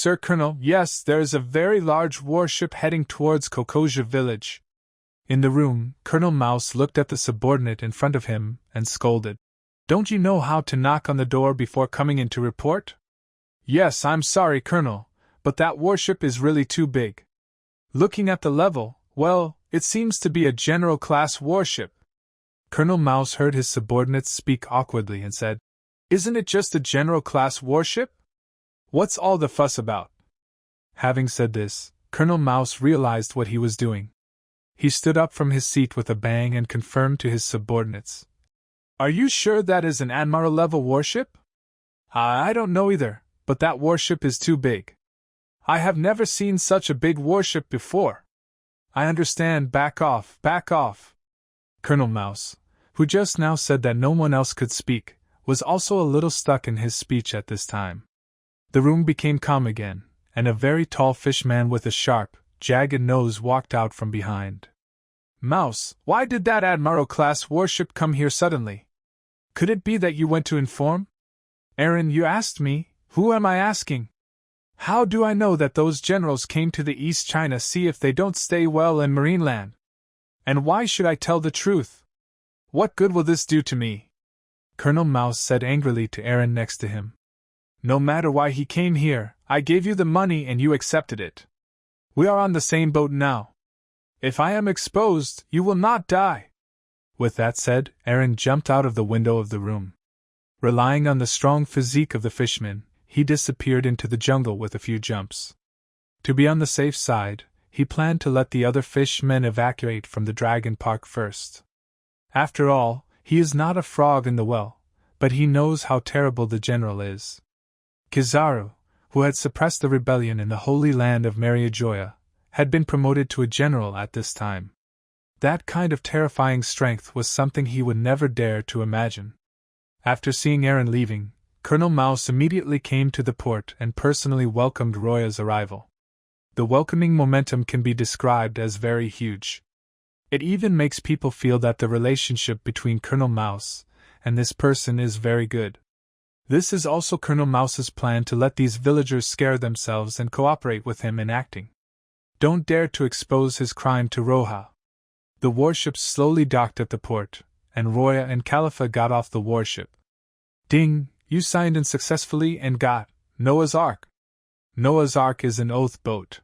Sir Colonel, yes, there is a very large warship heading towards Kokoja village. In the room, Colonel Mouse looked at the subordinate in front of him and scolded. Don't you know how to knock on the door before coming in to report? Yes, I'm sorry, Colonel, but that warship is really too big. Looking at the level, well, it seems to be a general-class warship. Colonel Mouse heard his subordinates speak awkwardly and said, Isn't it just a general-class warship? What's all the fuss about? Having said this, Colonel Mouse realized what he was doing. He stood up from his seat with a bang and confirmed to his subordinates. Are you sure that is an Admiral-level warship? I don't know either, but that warship is too big. I have never seen such a big warship before. I understand, back off, back off. Colonel Mouse, who just now said that no one else could speak, was also a little stuck in his speech at this time. The room became calm again, and a very tall fishman with a sharp, jagged nose walked out from behind. Mouse, why did that Admiral-class warship come here suddenly? Could it be that you went to inform? Aaron, you asked me, who am I asking? How do I know that those generals came to the East China Sea if they don't stay well in Marineland? And why should I tell the truth? What good will this do to me? Colonel Mouse said angrily to Aaron next to him. No matter why he came here, I gave you the money and you accepted it. We are on the same boat now. If I am exposed, you will not die. With that said, Aaron jumped out of the window of the room. Relying on the strong physique of the fishman, he disappeared into the jungle with a few jumps. To be on the safe side, he planned to let the other fishmen evacuate from the Dragon Park first. After all, he is not a frog in the well, but he knows how terrible the general is. Kizaru, who had suppressed the rebellion in the Holy Land of Mariajoya, had been promoted to a general at this time. That kind of terrifying strength was something he would never dare to imagine. After seeing Aaron leaving, Colonel Mouse immediately came to the port and personally welcomed Roya's arrival. The welcoming momentum can be described as very huge. It even makes people feel that the relationship between Colonel Mouse and this person is very good. This is also Colonel Mouse's plan to let these villagers scare themselves and cooperate with him in acting. Don't dare to expose his crime to Roja. The warships slowly docked at the port, and Roya and Khalifa got off the warship. Ding, you signed in successfully and got Noah's Ark. Noah's Ark is an oath boat.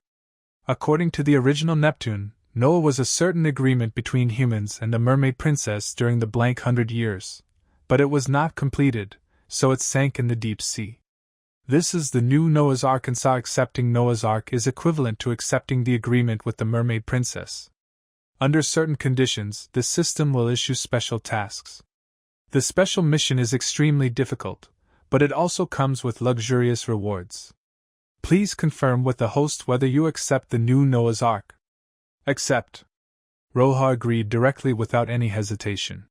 According to the original Neptune, Noah was a certain agreement between humans and the Mermaid Princess during the blank 100 years, but it was not completed, so it sank in the deep sea. This is the new Noah's Ark, and accepting Noah's Ark is equivalent to accepting the agreement with the Mermaid Princess. Under certain conditions, the system will issue special tasks. The special mission is extremely difficult, but it also comes with luxurious rewards. Please confirm with the host whether you accept the new Noah's Ark. Accept. Roja agreed directly without any hesitation.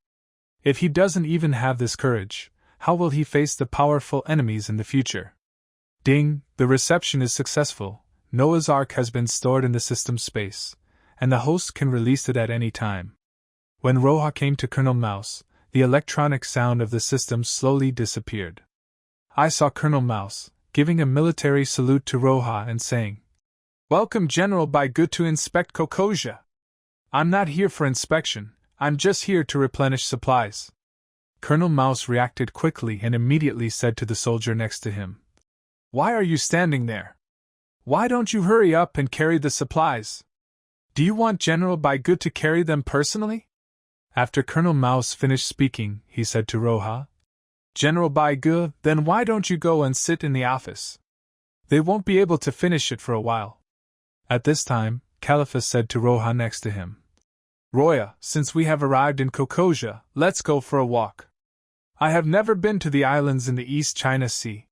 If he doesn't even have this courage, how will he face the powerful enemies in the future? Ding, the reception is successful. Noah's Ark has been stored in the system space, and the host can release it at any time. When Roja came to Colonel Mouse, the electronic sound of the system slowly disappeared. I saw Colonel Mouse giving a military salute to Roja and saying, Welcome General by Good to inspect Kokoja. I'm not here for inspection, I'm just here to replenish supplies. Colonel Mouse reacted quickly and immediately said to the soldier next to him, Why are you standing there? Why don't you hurry up and carry the supplies? Do you want General by Good to carry them personally? After Colonel Mouse finished speaking, he said to Roja, General by Good, then why don't you go and sit in the office? They won't be able to finish it for a while. At this time, Khalifa said to Roja next to him, Roya, since we have arrived in Kokoja, let's go for a walk. I have never been to the islands in the East China Sea.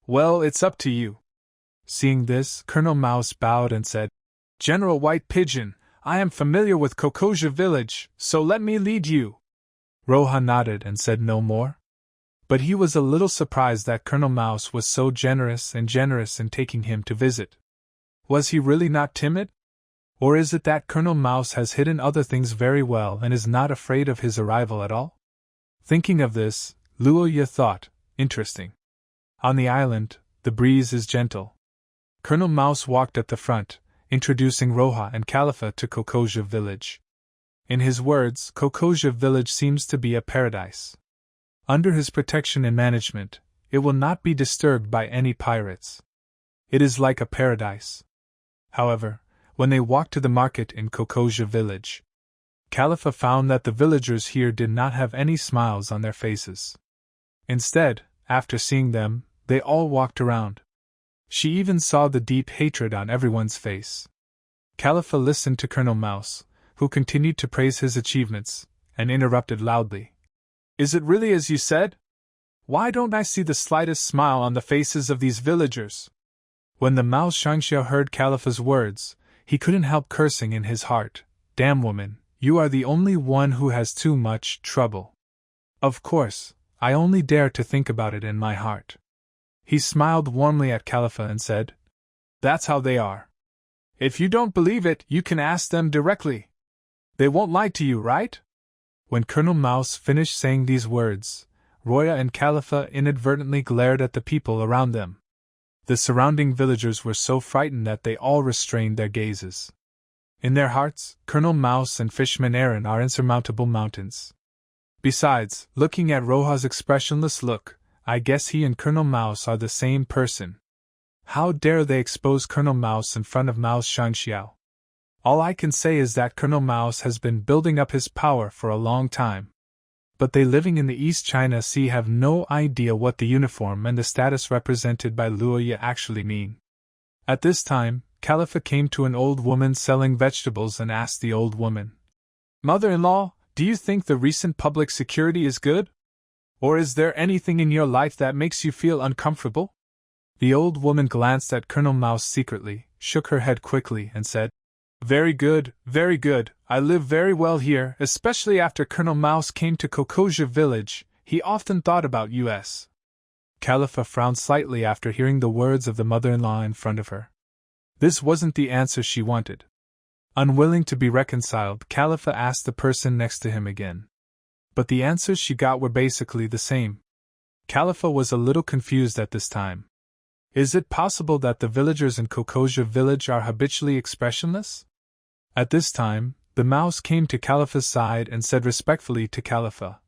Well, it's up to you. Seeing this, Colonel Mouse bowed and said, General White Pigeon, I am familiar with Kokoja village, so let me lead you. Roja nodded and said no more. But he was a little surprised that Colonel Mouse was so generous in taking him to visit. Was he really not timid? Or is it that Colonel Mouse has hidden other things very well and is not afraid of his arrival at all? Thinking of this, Luoya thought, interesting. On the island, the breeze is gentle. Colonel Mouse walked at the front, introducing Roja and Califa to Kokoja village. In his words, Kokoja village seems to be a paradise. Under his protection and management, it will not be disturbed by any pirates. It is like a paradise. However, when they walked to the market in Kokoja village, Califa found that the villagers here did not have any smiles on their faces. Instead, after seeing them, they all walked around. She even saw the deep hatred on everyone's face. Califa listened to Colonel Mouse, who continued to praise his achievements, and interrupted loudly. "Is it really as you said? Why don't I see the slightest smile on the faces of these villagers?" When the Mouse Shangxiao heard Califa's words, he couldn't help cursing in his heart. "Damn woman, you are the only one who has too much trouble." "Of course, I only dare to think about it in my heart." He smiled warmly at Califa and said, "That's how they are. If you don't believe it, you can ask them directly. They won't lie to you, right?" When Colonel Mouse finished saying these words, Roya and Califa inadvertently glared at the people around them. The surrounding villagers were so frightened that they all restrained their gazes. In their hearts, Colonel Mouse and Fishman Aaron are insurmountable mountains. Besides, looking at Roja's expressionless look, I guess he and Colonel Mouse are the same person. How dare they expose Colonel Mouse in front of Mouse Shangxiao? All I can say is that Colonel Mouse has been building up his power for a long time. But they living in the East China Sea have no idea what the uniform and the status represented by Luoya actually mean. At this time, Califa came to an old woman selling vegetables and asked the old woman, "Mother-in-law, do you think the recent public security is good? Or is there anything in your life that makes you feel uncomfortable?" The old woman glanced at Colonel Mouse secretly, shook her head quickly, and said, very good, I live very well here, especially after Colonel Mouse came to Kokoja village, he often thought about us." Califa frowned slightly after hearing the words of the mother-in-law in front of her. This wasn't the answer she wanted. Unwilling to be reconciled, Califa asked the person next to him again. But the answers she got were basically the same. Califa was a little confused at this time. Is it possible that the villagers in Kokoja village are habitually expressionless? At this time, the mouse came to Califa's side and said respectfully to Califa,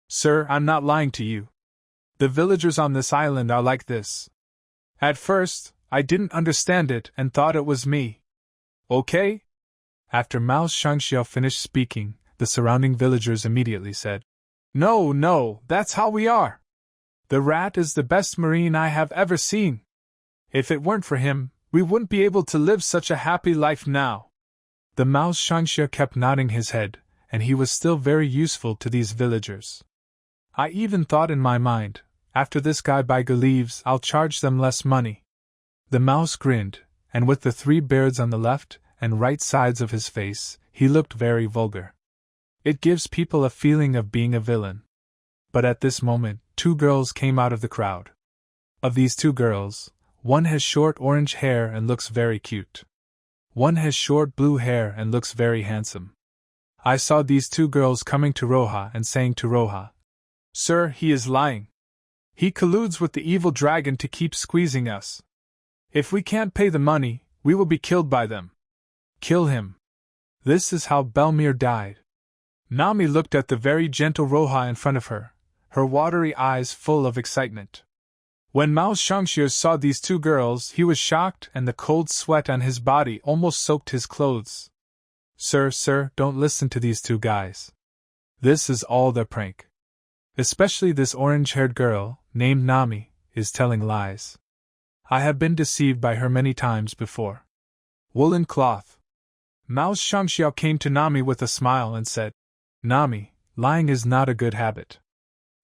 "Sir, I'm not lying to you. The villagers on this island are like this. At first, I didn't understand it and thought it was me. Okay?" After Mouse Shangxiao finished speaking, the surrounding villagers immediately said, No, that's how we are. The rat is the best marine I have ever seen. If it weren't for him, we wouldn't be able to live such a happy life now." The Mouse Shangxia kept nodding his head, and he was still very useful to these villagers. I even thought in my mind, after this guy Baiga leaves, I'll charge them less money. The mouse grinned, and with the 3 beards on the left and right sides of his face, he looked very vulgar. It gives people a feeling of being a villain. But at this moment, 2 girls came out of the crowd. Of these 2 girls, one has short orange hair and looks very cute. One has short blue hair and looks very handsome. I saw these 2 girls coming to Roja and saying to Roja, "Sir, he is lying. He colludes with the evil dragon to keep squeezing us. If we can't pay the money, we will be killed by them. Kill him." This is how Belmir died. Nami looked at the very gentle Roja in front of her, her watery eyes full of excitement. When Mouse Shangxia saw these 2 girls, he was shocked and the cold sweat on his body almost soaked his clothes. Sir, don't listen to these 2 guys. This is all their prank. Especially this orange-haired girl, named Nami, is telling lies. I have been deceived by her many times before. Woolen cloth. Mouse Shangxiao came to Nami with a smile and said, "Nami, lying is not a good habit.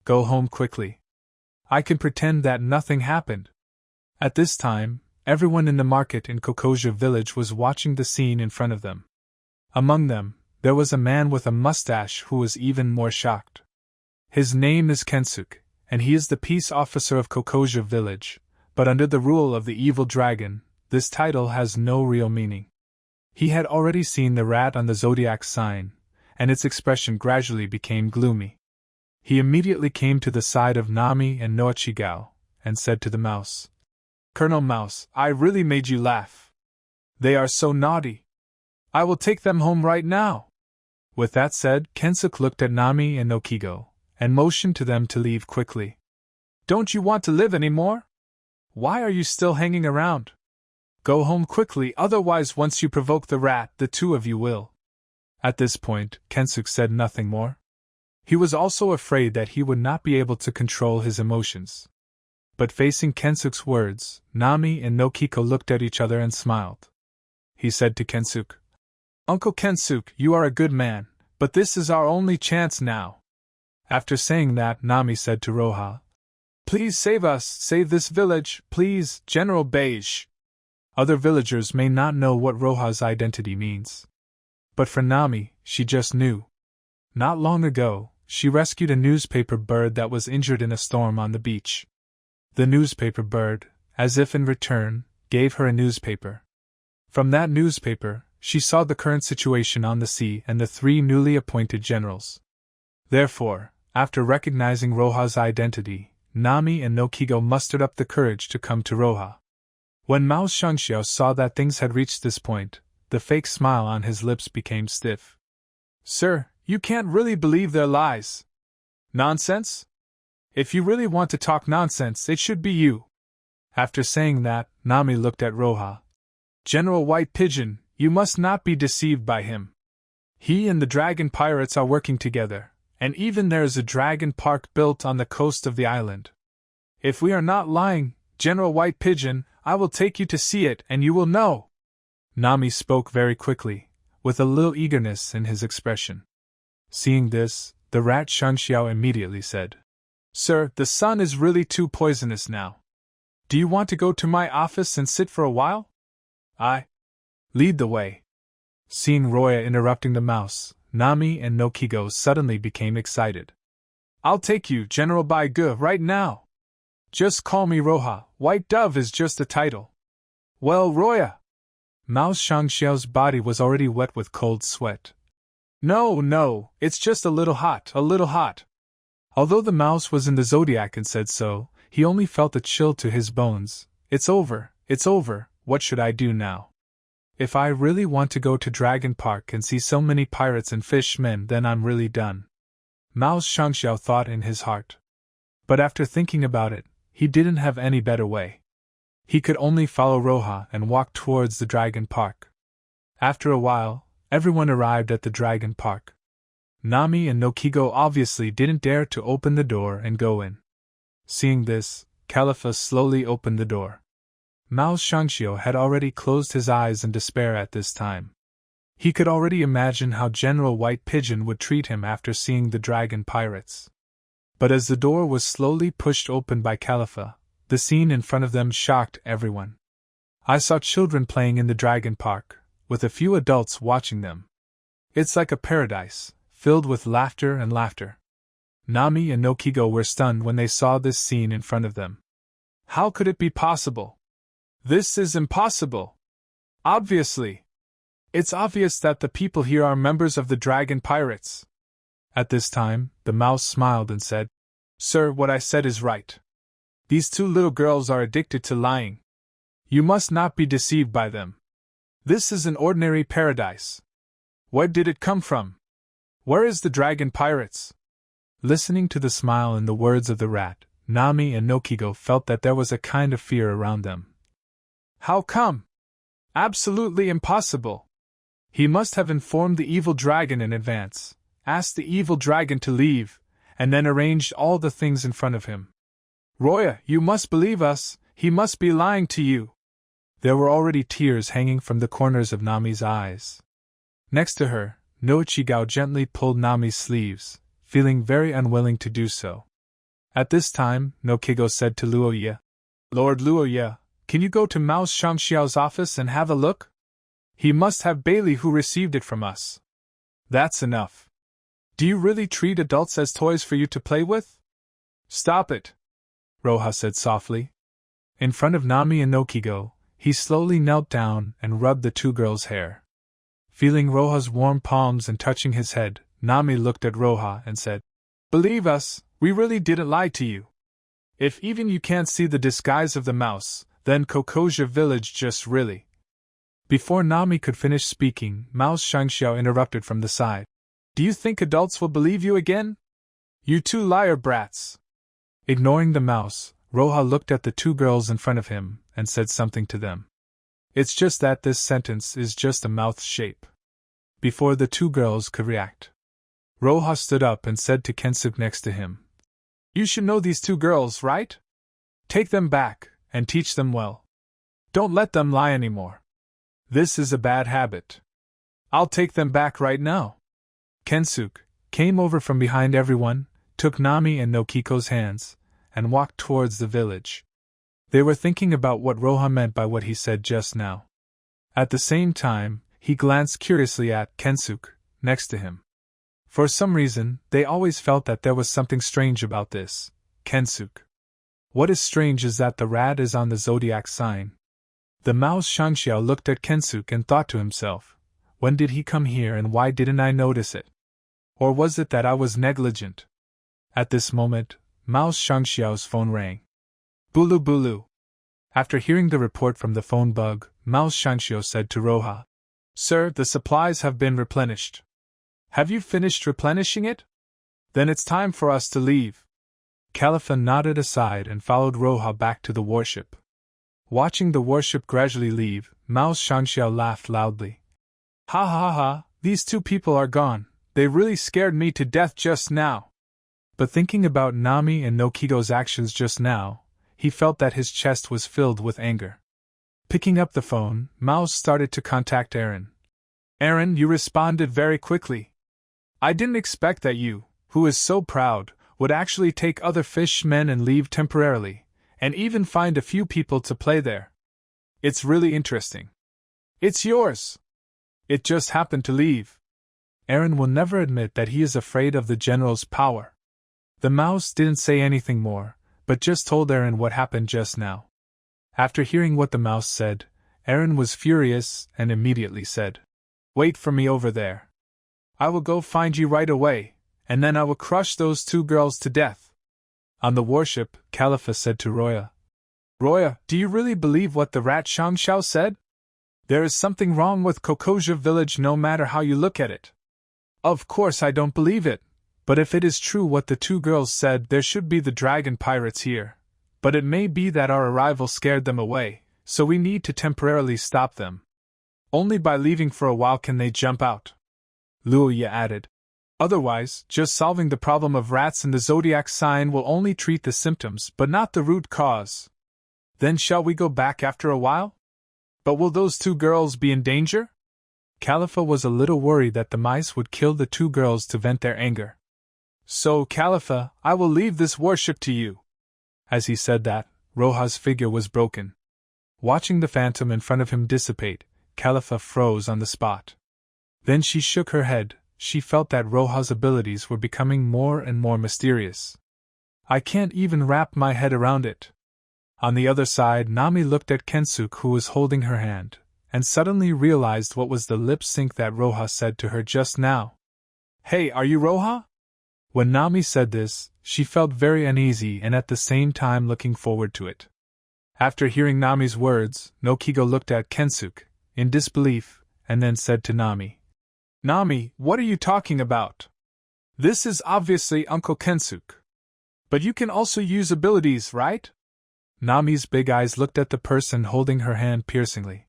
Go home quickly. I can pretend that nothing happened." At this time, everyone in the market in Kokoja village was watching the scene in front of them. Among them, there was a man with a mustache who was even more shocked. His name is Kensuk, and he is the peace officer of Kokoja village, but under the rule of the evil dragon, this title has no real meaning. He had already seen the rat on the zodiac sign, and its expression gradually became gloomy. He immediately came to the side of Nami and Noachigao, and said to the mouse, Colonel Mouse, I really made you laugh. They are so naughty. I will take them home right now. With that said, Kensuk looked at Nami and Nokigo, and motioned to them to leave quickly. Don't you want to live anymore? Why are you still hanging around? Go home quickly, otherwise once you provoke the rat, the two of you will. At this point, Kensuk said nothing more. He was also afraid that he would not be able to control his emotions. But facing Kensuk's words, Nami and Nokiko looked at each other and smiled. He said to Kensuk, Uncle Kensuk, you are a good man, but this is our only chance now. After saying that, Nami said to Roha, Please save us, save this village, please, General Beige. Other villagers may not know what Roha's identity means. But for Nami, she just knew. Not long ago, she rescued a newspaper bird that was injured in a storm on the beach. The newspaper bird, as if in return, gave her a newspaper. From that newspaper, she saw the current situation on the sea and the three newly appointed generals. Therefore, after recognizing Roha's identity, Nami and Nokigo mustered up the courage to come to Roha. When Mao Shangxiao saw that things had reached this point, the fake smile on his lips became stiff. Sir, you can't really believe their lies. Nonsense? If you really want to talk nonsense, it should be you. After saying that, Nami looked at Roha. General White Pigeon, you must not be deceived by him. He and the dragon pirates are working together, and even there is a dragon park built on the coast of the island. If we are not lying, General White Pigeon, I will take you to see it and you will know. Nami spoke very quickly, with a little eagerness in his expression. Seeing this, the rat Shangxiao immediately said, Sir, the sun is really too poisonous now. Do you want to go to my office and sit for a while? Lead the way. Seeing Roya interrupting the mouse, Nami and Nokigo suddenly became excited. I'll take you, General Bai Ge, right now. Just call me Roha, White Dove is just a title. Well, Roya. Mao Shangxiao's body was already wet with cold sweat. No, it's just a little hot, a little hot. Although the mouse was in the zodiac and said so, he only felt a chill to his bones. It's over, what should I do now? If I really want to go to Dragon Park and see so many pirates and fishmen, then I'm really done. Mao Shangxiao thought in his heart. But after thinking about it, he didn't have any better way. He could only follow Roha and walk towards the Dragon Park. After a while, everyone arrived at the Dragon Park. Nami and Nokigo obviously didn't dare to open the door and go in. Seeing this, Califa slowly opened the door. Mao Shangxiao had already closed his eyes in despair at this time. He could already imagine how General White Pigeon would treat him after seeing the dragon pirates. But as the door was slowly pushed open by Califa, the scene in front of them shocked everyone. I saw children playing in the Dragon Park, with a few adults watching them. It's like a paradise, filled with laughter and laughter. Nami and Nokigo were stunned when they saw this scene in front of them. How could it be possible? This is impossible. Obviously. It's obvious that the people here are members of the Dragon Pirates. At this time, the mouse smiled and said, Sir, what I said is right. These two little girls are addicted to lying. You must not be deceived by them. This is an ordinary paradise. Where did it come from? Where is the Dragon Pirates? Listening to the smile and the words of the rat, Nami and Nokigo felt that there was a kind of fear around them. How come? Absolutely impossible. He must have informed the evil dragon in advance, asked the evil dragon to leave, and then arranged all the things in front of him. Roya, you must believe us, he must be lying to you. There were already tears hanging from the corners of Nami's eyes. Next to her, Noichigao gently pulled Nami's sleeves, feeling very unwilling to do so. At this time, Nokigo said to Luoye, Lord Luoye, can you go to Mao Shangxiao's office and have a look? He must have Bailey who received it from us. That's enough. Do you really treat adults as toys for you to play with? Stop it, Roha said softly. In front of Nami and Nokigo, he slowly knelt down and rubbed the two girls' hair. Feeling Roha's warm palms and touching his head, Nami looked at Roha and said, Believe us, we really didn't lie to you. If even you can't see the disguise of the mouse, then Kokoja village just really. Before Nami could finish speaking, Mouse Shangxiao interrupted from the side. Do you think adults will believe you again? You two liar brats! Ignoring the mouse, Roha looked at the two girls in front of him and said something to them. It's just that this sentence is just a mouth shape. Before the two girls could react, Roha stood up and said to Kensuk next to him. You should know these two girls, right? Take them back, and teach them well. Don't let them lie anymore. This is a bad habit. I'll take them back right now. Kensuk came over from behind everyone, took Nami and Nokiko's hands, and walked towards the village. They were thinking about what Roha meant by what he said just now. At the same time, he glanced curiously at Kensuk, next to him. For some reason, they always felt that there was something strange about this, Kensuk. What is strange is that the rat is on the zodiac sign. The mouse Shangxiao looked at Kensuk and thought to himself, when did he come here and why didn't I notice it? Or was it that I was negligent? At this moment, Mouse Shangxiao's phone rang. Bulu bulu. After hearing the report from the phone bug, Mouse Shangxiao said to Roha, Sir, the supplies have been replenished. Have you finished replenishing it? Then it's time for us to leave. Khalifa nodded aside and followed Roha back to the warship. Watching the warship gradually leave, Mouse Shangxiao laughed loudly. Ha ha ha, these two people are gone, they really scared me to death just now. But thinking about Nami and Nokiko's actions just now, he felt that his chest was filled with anger. Picking up the phone, Mouse started to contact Aaron. Aaron, you responded very quickly. I didn't expect that you, who is so proud, would actually take other fishmen and leave temporarily, and even find a few people to play there. It's really interesting. It's yours. It just happened to leave. Aaron will never admit that he is afraid of the general's power. The mouse didn't say anything more, but just told Aaron what happened just now. After hearing what the mouse said, Aaron was furious and immediately said, Wait for me over there. I will go find you right away, and then I will crush those two girls to death. On the warship, Khalifa said to Roya, Roya, do you really believe what the rat Shangxiao said? There is something wrong with Kokoja village no matter how you look at it. Of course I don't believe it, but if it is true what the two girls said, there should be the dragon pirates here. But it may be that our arrival scared them away, so we need to temporarily stop them. Only by leaving for a while can they jump out. Luoya added. Otherwise, just solving the problem of rats in the zodiac sign will only treat the symptoms but not the root cause. Then shall we go back after a while? But will those two girls be in danger? Khalifa was a little worried that the mice would kill the two girls to vent their anger. So, Khalifa, I will leave this warship to you. As he said that, Roha's figure was broken. Watching the phantom in front of him dissipate, Khalifa froze on the spot. Then she shook her head. She felt that Roha's abilities were becoming more and more mysterious. I can't even wrap my head around it. On the other side, Nami looked at Kensuk, who was holding her hand, and suddenly realized what was the lip sync that Roha said to her just now. Hey, are you Roha? When Nami said this, she felt very uneasy and at the same time looking forward to it. After hearing Nami's words, Nokiko looked at Kensuk, in disbelief, and then said to Nami, Nami, what are you talking about? This is obviously Uncle Kensuk. But you can also use abilities, right? Nami's big eyes looked at the person holding her hand piercingly.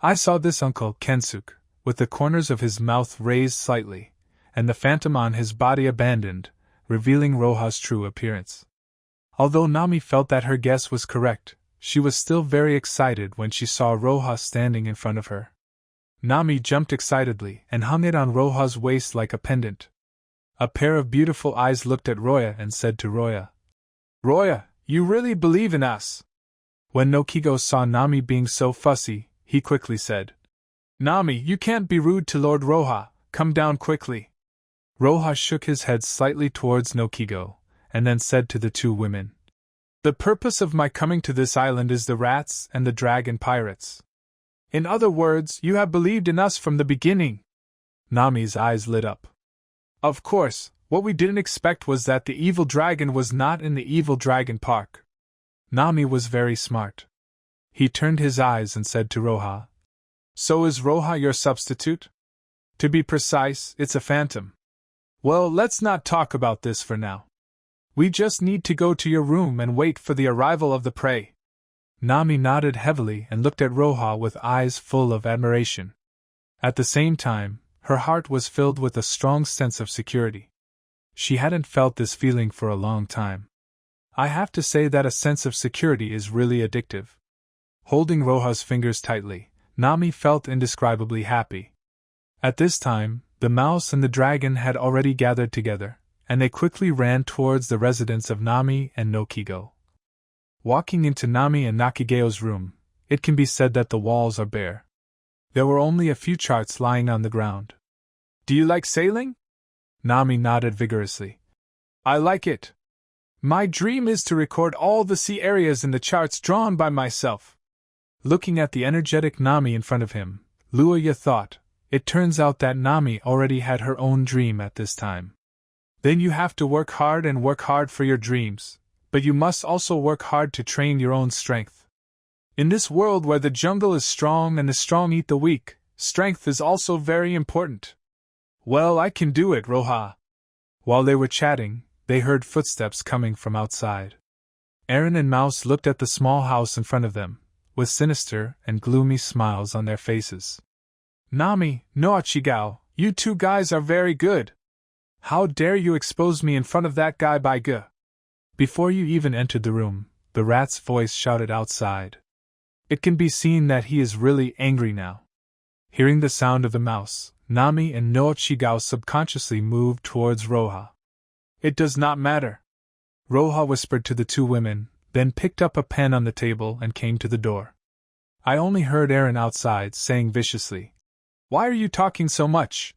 I saw this Uncle Kensuk, with the corners of his mouth raised slightly, and the phantom on his body abandoned, revealing Roha's true appearance. Although Nami felt that her guess was correct, she was still very excited when she saw Roha standing in front of her. Nami jumped excitedly and hung it on Roha's waist like a pendant. A pair of beautiful eyes looked at Roya and said to Roya, Roya, you really believe in us? When Nokiko saw Nami being so fussy, he quickly said, Nami, you can't be rude to Lord Roha, come down quickly. Roha shook his head slightly towards Nokiko, and then said to the two women, The purpose of my coming to this island is the rats and the dragon pirates. In other words, you have believed in us from the beginning. Nami's eyes lit up. Of course, what we didn't expect was that the evil dragon was not in the evil dragon park. Nami was very smart. He turned his eyes and said to Roja, "So is Roja your substitute? To be precise, it's a phantom. Well, let's not talk about this for now. We just need to go to your room and wait for the arrival of the prey." Nami nodded heavily and looked at Roja with eyes full of admiration. At the same time, her heart was filled with a strong sense of security. She hadn't felt this feeling for a long time. I have to say that a sense of security is really addictive. Holding Roja's fingers tightly, Nami felt indescribably happy. At this time, the mouse and the dragon had already gathered together, and they quickly ran towards the residence of Nami and Nokigo. Walking into Nami and Nakigeo's room, it can be said that the walls are bare. There were only a few charts lying on the ground. "Do you like sailing?" Nami nodded vigorously. "I like it. My dream is to record all the sea areas in the charts drawn by myself." Looking at the energetic Nami in front of him, Ryuya thought, it turns out that Nami already had her own dream at this time. Then you have to work hard for your dreams, but you must also work hard to train your own strength. In this world where the jungle is strong and the strong eat the weak, strength is also very important. "Well, I can do it, Roja." While they were chatting, they heard footsteps coming from outside. Aaron and Mouse looked at the small house in front of them, with sinister and gloomy smiles on their faces. "Nami, Noachigao, you two guys are very good. How dare you expose me in front of that guy by G?" Before you even entered the room, the rat's voice shouted outside. It can be seen that he is really angry now. Hearing the sound of the mouse, Nami and Noachigao subconsciously moved towards Roja. "It does not matter," Roja whispered to the two women, then picked up a pen on the table and came to the door. I only heard Aaron outside saying viciously, "Why are you talking so much?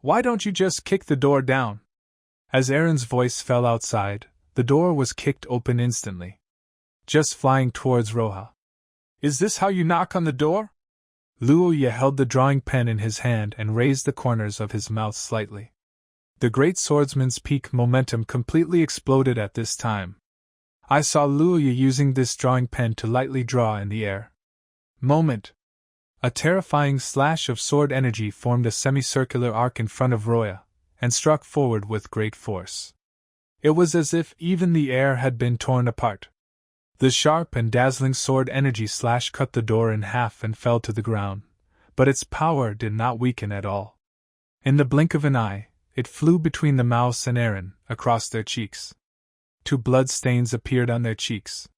Why don't you just kick the door down?" As Aaron's voice fell outside, the door was kicked open instantly. Just flying towards Roja. "Is this how you knock on the door?" Ryuya held the drawing pen in his hand and raised the corners of his mouth slightly. The great swordsman's peak momentum completely exploded at this time. I saw Ryuya using this drawing pen to lightly draw in the air. Moment. A terrifying slash of sword energy formed a semicircular arc in front of Roya, and struck forward with great force. It was as if even the air had been torn apart. The sharp and dazzling sword energy slash cut the door in half and fell to the ground, but its power did not weaken at all. In the blink of an eye, it flew between the mouse and Aaron, across their cheeks. 2 blood stains appeared on their cheeks.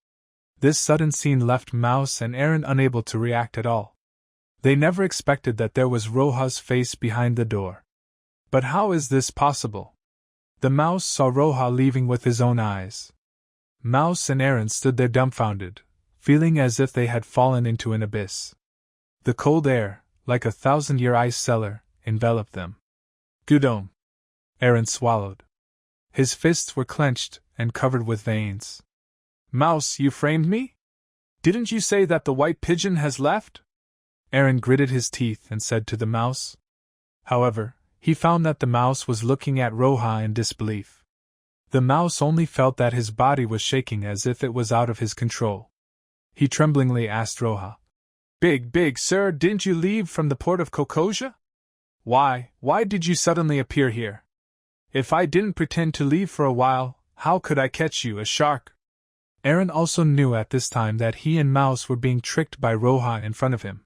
This sudden scene left Mouse and Aaron unable to react at all. They never expected that there was Roja's face behind the door. But how is this possible? The mouse saw Roja leaving with his own eyes. Mouse and Aaron stood there dumbfounded, feeling as if they had fallen into an abyss. The cold air, like a 1,000-year ice cellar, enveloped them. "Gudom!" Aaron swallowed. His fists were clenched and covered with veins. "Mouse, you framed me? Didn't you say that the white pigeon has left?" Aaron gritted his teeth and said to the mouse. However, he found that the mouse was looking at Roja in disbelief. The mouse only felt that his body was shaking as if it was out of his control. He tremblingly asked Roja, Big sir, didn't you leave from the port of Kokoja? Why did you suddenly appear here? If I didn't pretend to leave for a while, how could I catch you, a shark?" Aaron also knew at this time that he and Mouse were being tricked by Roja in front of him.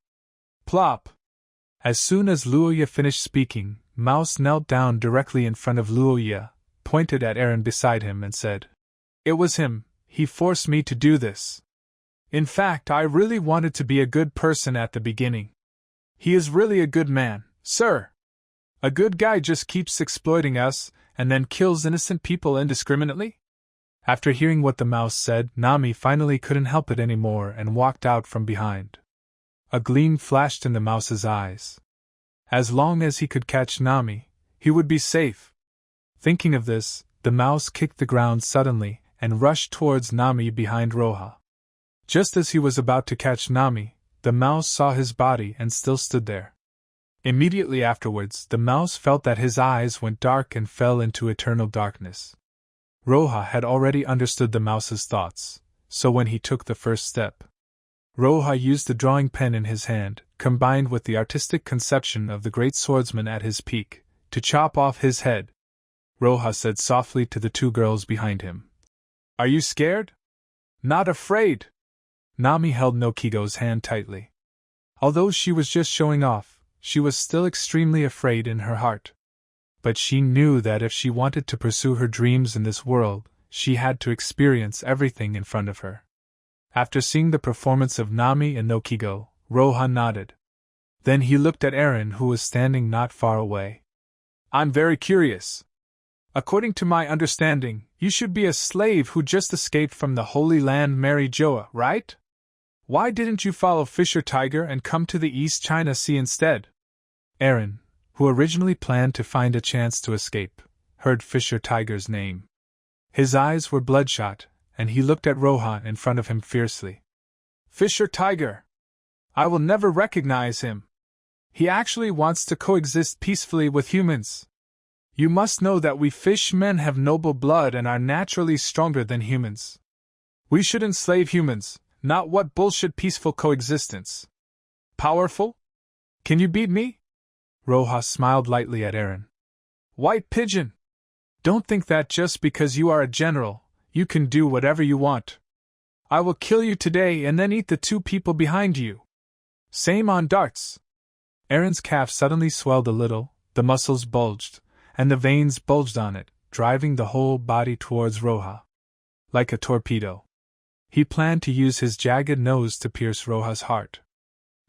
Plop! As soon as Ryuya finished speaking, Mouse knelt down directly in front of Ryuya, pointed at Aaron beside him and said, "It was him, he forced me to do this. In fact, I really wanted to be a good person at the beginning. He is really a good man, sir. A good guy just keeps exploiting us, and then kills innocent people indiscriminately?" After hearing what the mouse said, Nami finally couldn't help it anymore and walked out from behind. A gleam flashed in the mouse's eyes. As long as he could catch Nami, he would be safe. Thinking of this, the mouse kicked the ground suddenly and rushed towards Nami behind Roja. Just as he was about to catch Nami, the mouse saw his body and still stood there. Immediately afterwards, the mouse felt that his eyes went dark and fell into eternal darkness. Roja had already understood the mouse's thoughts, so when he took the first step, Roja used the drawing pen in his hand, combined with the artistic conception of the great swordsman at his peak, to chop off his head. Roja said softly to the two girls behind him. Are you scared? Not afraid. Nami held Nokigo's hand tightly. Although she was just showing off, she was still extremely afraid in her heart. But she knew that if she wanted to pursue her dreams in this world, she had to experience everything in front of her. After seeing the performance of Nami and Nokigo, Roja nodded. Then he looked at Eren, who was standing not far away. I'm very curious. According to my understanding, you should be a slave who just escaped from the Holy Land Mary Joa, right? Why didn't you follow Fisher Tiger and come to the East China Sea instead? Eren, who originally planned to find a chance to escape, heard Fisher Tiger's name. His eyes were bloodshot, and he looked at Roja in front of him fiercely. Fisher Tiger! I will never recognize him. He actually wants to coexist peacefully with humans. You must know that we fish men have noble blood and are naturally stronger than humans. We should enslave humans, not what bullshit peaceful coexistence. Powerful? Can you beat me? Roja smiled lightly at Eren. White pigeon! Don't think that just because you are a general, you can do whatever you want. I will kill you today and then eat the two people behind you. Same on darts. Eren's calf suddenly swelled a little, the muscles bulged, and the veins bulged on it, driving the whole body towards Roja. Like a torpedo. He planned to use his jagged nose to pierce Roja's heart.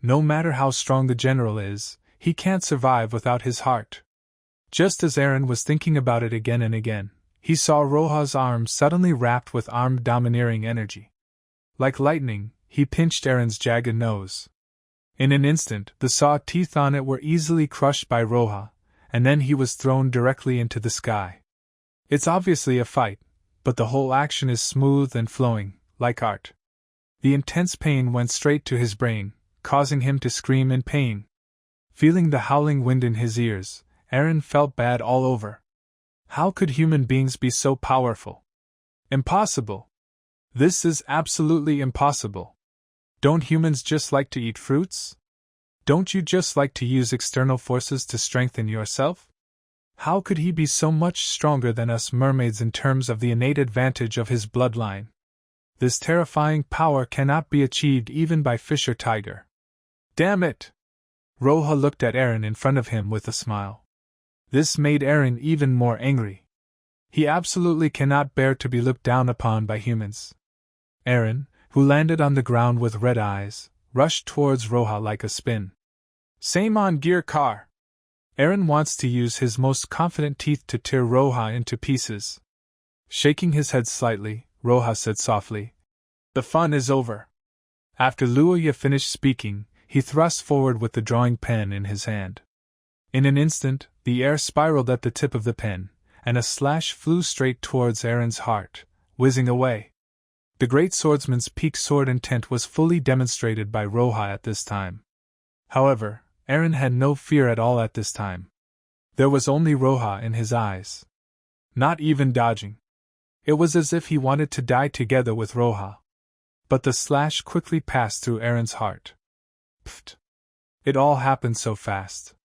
No matter how strong the general is, he can't survive without his heart. Just as Eren was thinking about it again and again, he saw Roja's arm suddenly wrapped with armed domineering energy. Like lightning, he pinched Eren's jagged nose. In an instant, the saw teeth on it were easily crushed by Roja, and then he was thrown directly into the sky. It's obviously a fight, but the whole action is smooth and flowing, like art. The intense pain went straight to his brain, causing him to scream in pain. Feeling the howling wind in his ears, Eren felt bad all over. How could human beings be so powerful? Impossible. This is absolutely impossible. Don't humans just like to eat fruits? Don't you just like to use external forces to strengthen yourself? How could he be so much stronger than us mermaids in terms of the innate advantage of his bloodline? This terrifying power cannot be achieved even by Fisher Tiger. Damn it! Roja looked at Eren in front of him with a smile. This made Eren even more angry. He absolutely cannot bear to be looked down upon by humans. Eren, who landed on the ground with red eyes, rushed towards Roja like a spin. Same on gear car. Eren wants to use his most confident teeth to tear Roja into pieces. Shaking his head slightly, Roja said softly, The fun is over. After Luoya finished speaking, he thrust forward with the drawing pen in his hand. In an instant, the air spiraled at the tip of the pen, and a slash flew straight towards Eren's heart, whizzing away. The great swordsman's peak sword intent was fully demonstrated by Roja at this time. However, Eren had no fear at all at this time. There was only Roja in his eyes. Not even dodging. It was as if he wanted to die together with Roja. But the slash quickly passed through Eren's heart. Pfft! It all happened so fast.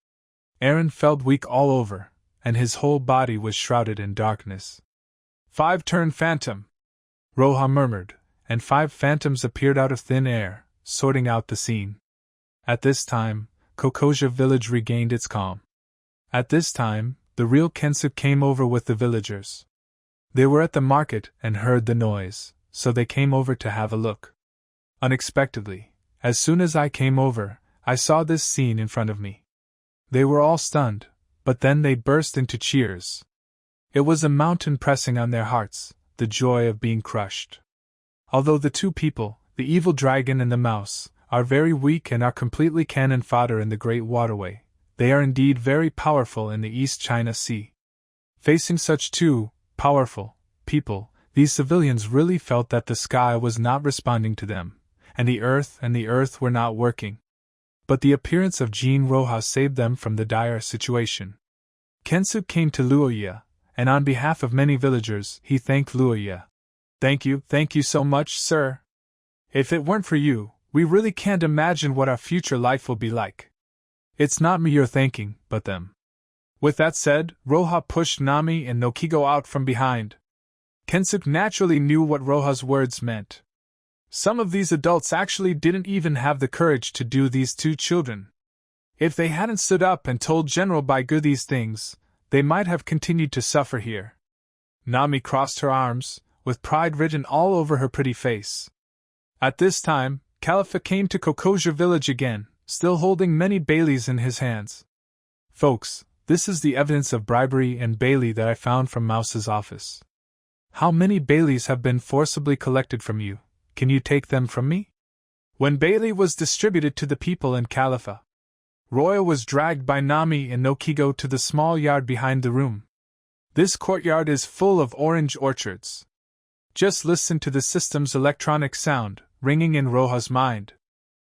Eren felt weak all over, and his whole body was shrouded in darkness. 5-turn phantom! Roja murmured, and 5 phantoms appeared out of thin air, sorting out the scene. At this time, Kokoja village regained its calm. At this time, the real Kensuke came over with the villagers. They were at the market and heard the noise, so they came over to have a look. Unexpectedly, as soon as I came over, I saw this scene in front of me. They were all stunned, but then they burst into cheers. It was a mountain pressing on their hearts, the joy of being crushed. Although the two people, the evil dragon and the mouse, are very weak and are completely cannon fodder in the Great Waterway, they are indeed very powerful in the East China Sea. Facing such two powerful people, these civilians really felt that the sky was not responding to them, and the earth were not working. But the appearance of Jean Roja saved them from the dire situation. Kensuke came to Luoya, and on behalf of many villagers, he thanked Luoya. Thank you so much, sir. If it weren't for you, We really can't imagine what our future life will be like. It's not me you're thanking, but them. With that said, Roha pushed Nami and Nokigo out from behind. Kensuke naturally knew what Roha's words meant. Some of these adults actually didn't even have the courage to do these two children. If they hadn't stood up and told General Baigu these things, they might have continued to suffer here. Nami crossed her arms, with pride written all over her pretty face. At this time, Khalifa came to Kokoja village again, still holding many baileys in his hands. Folks, this is the evidence of bribery and bailey that I found from Mouse's office. How many baileys have been forcibly collected from you? Can you take them from me? When bailey was distributed to the people in Khalifa, Roya was dragged by Nami and Nokigo to the small yard behind the room. This courtyard is full of orange orchards. Just listen to the system's electronic sound, ringing in Roha's mind.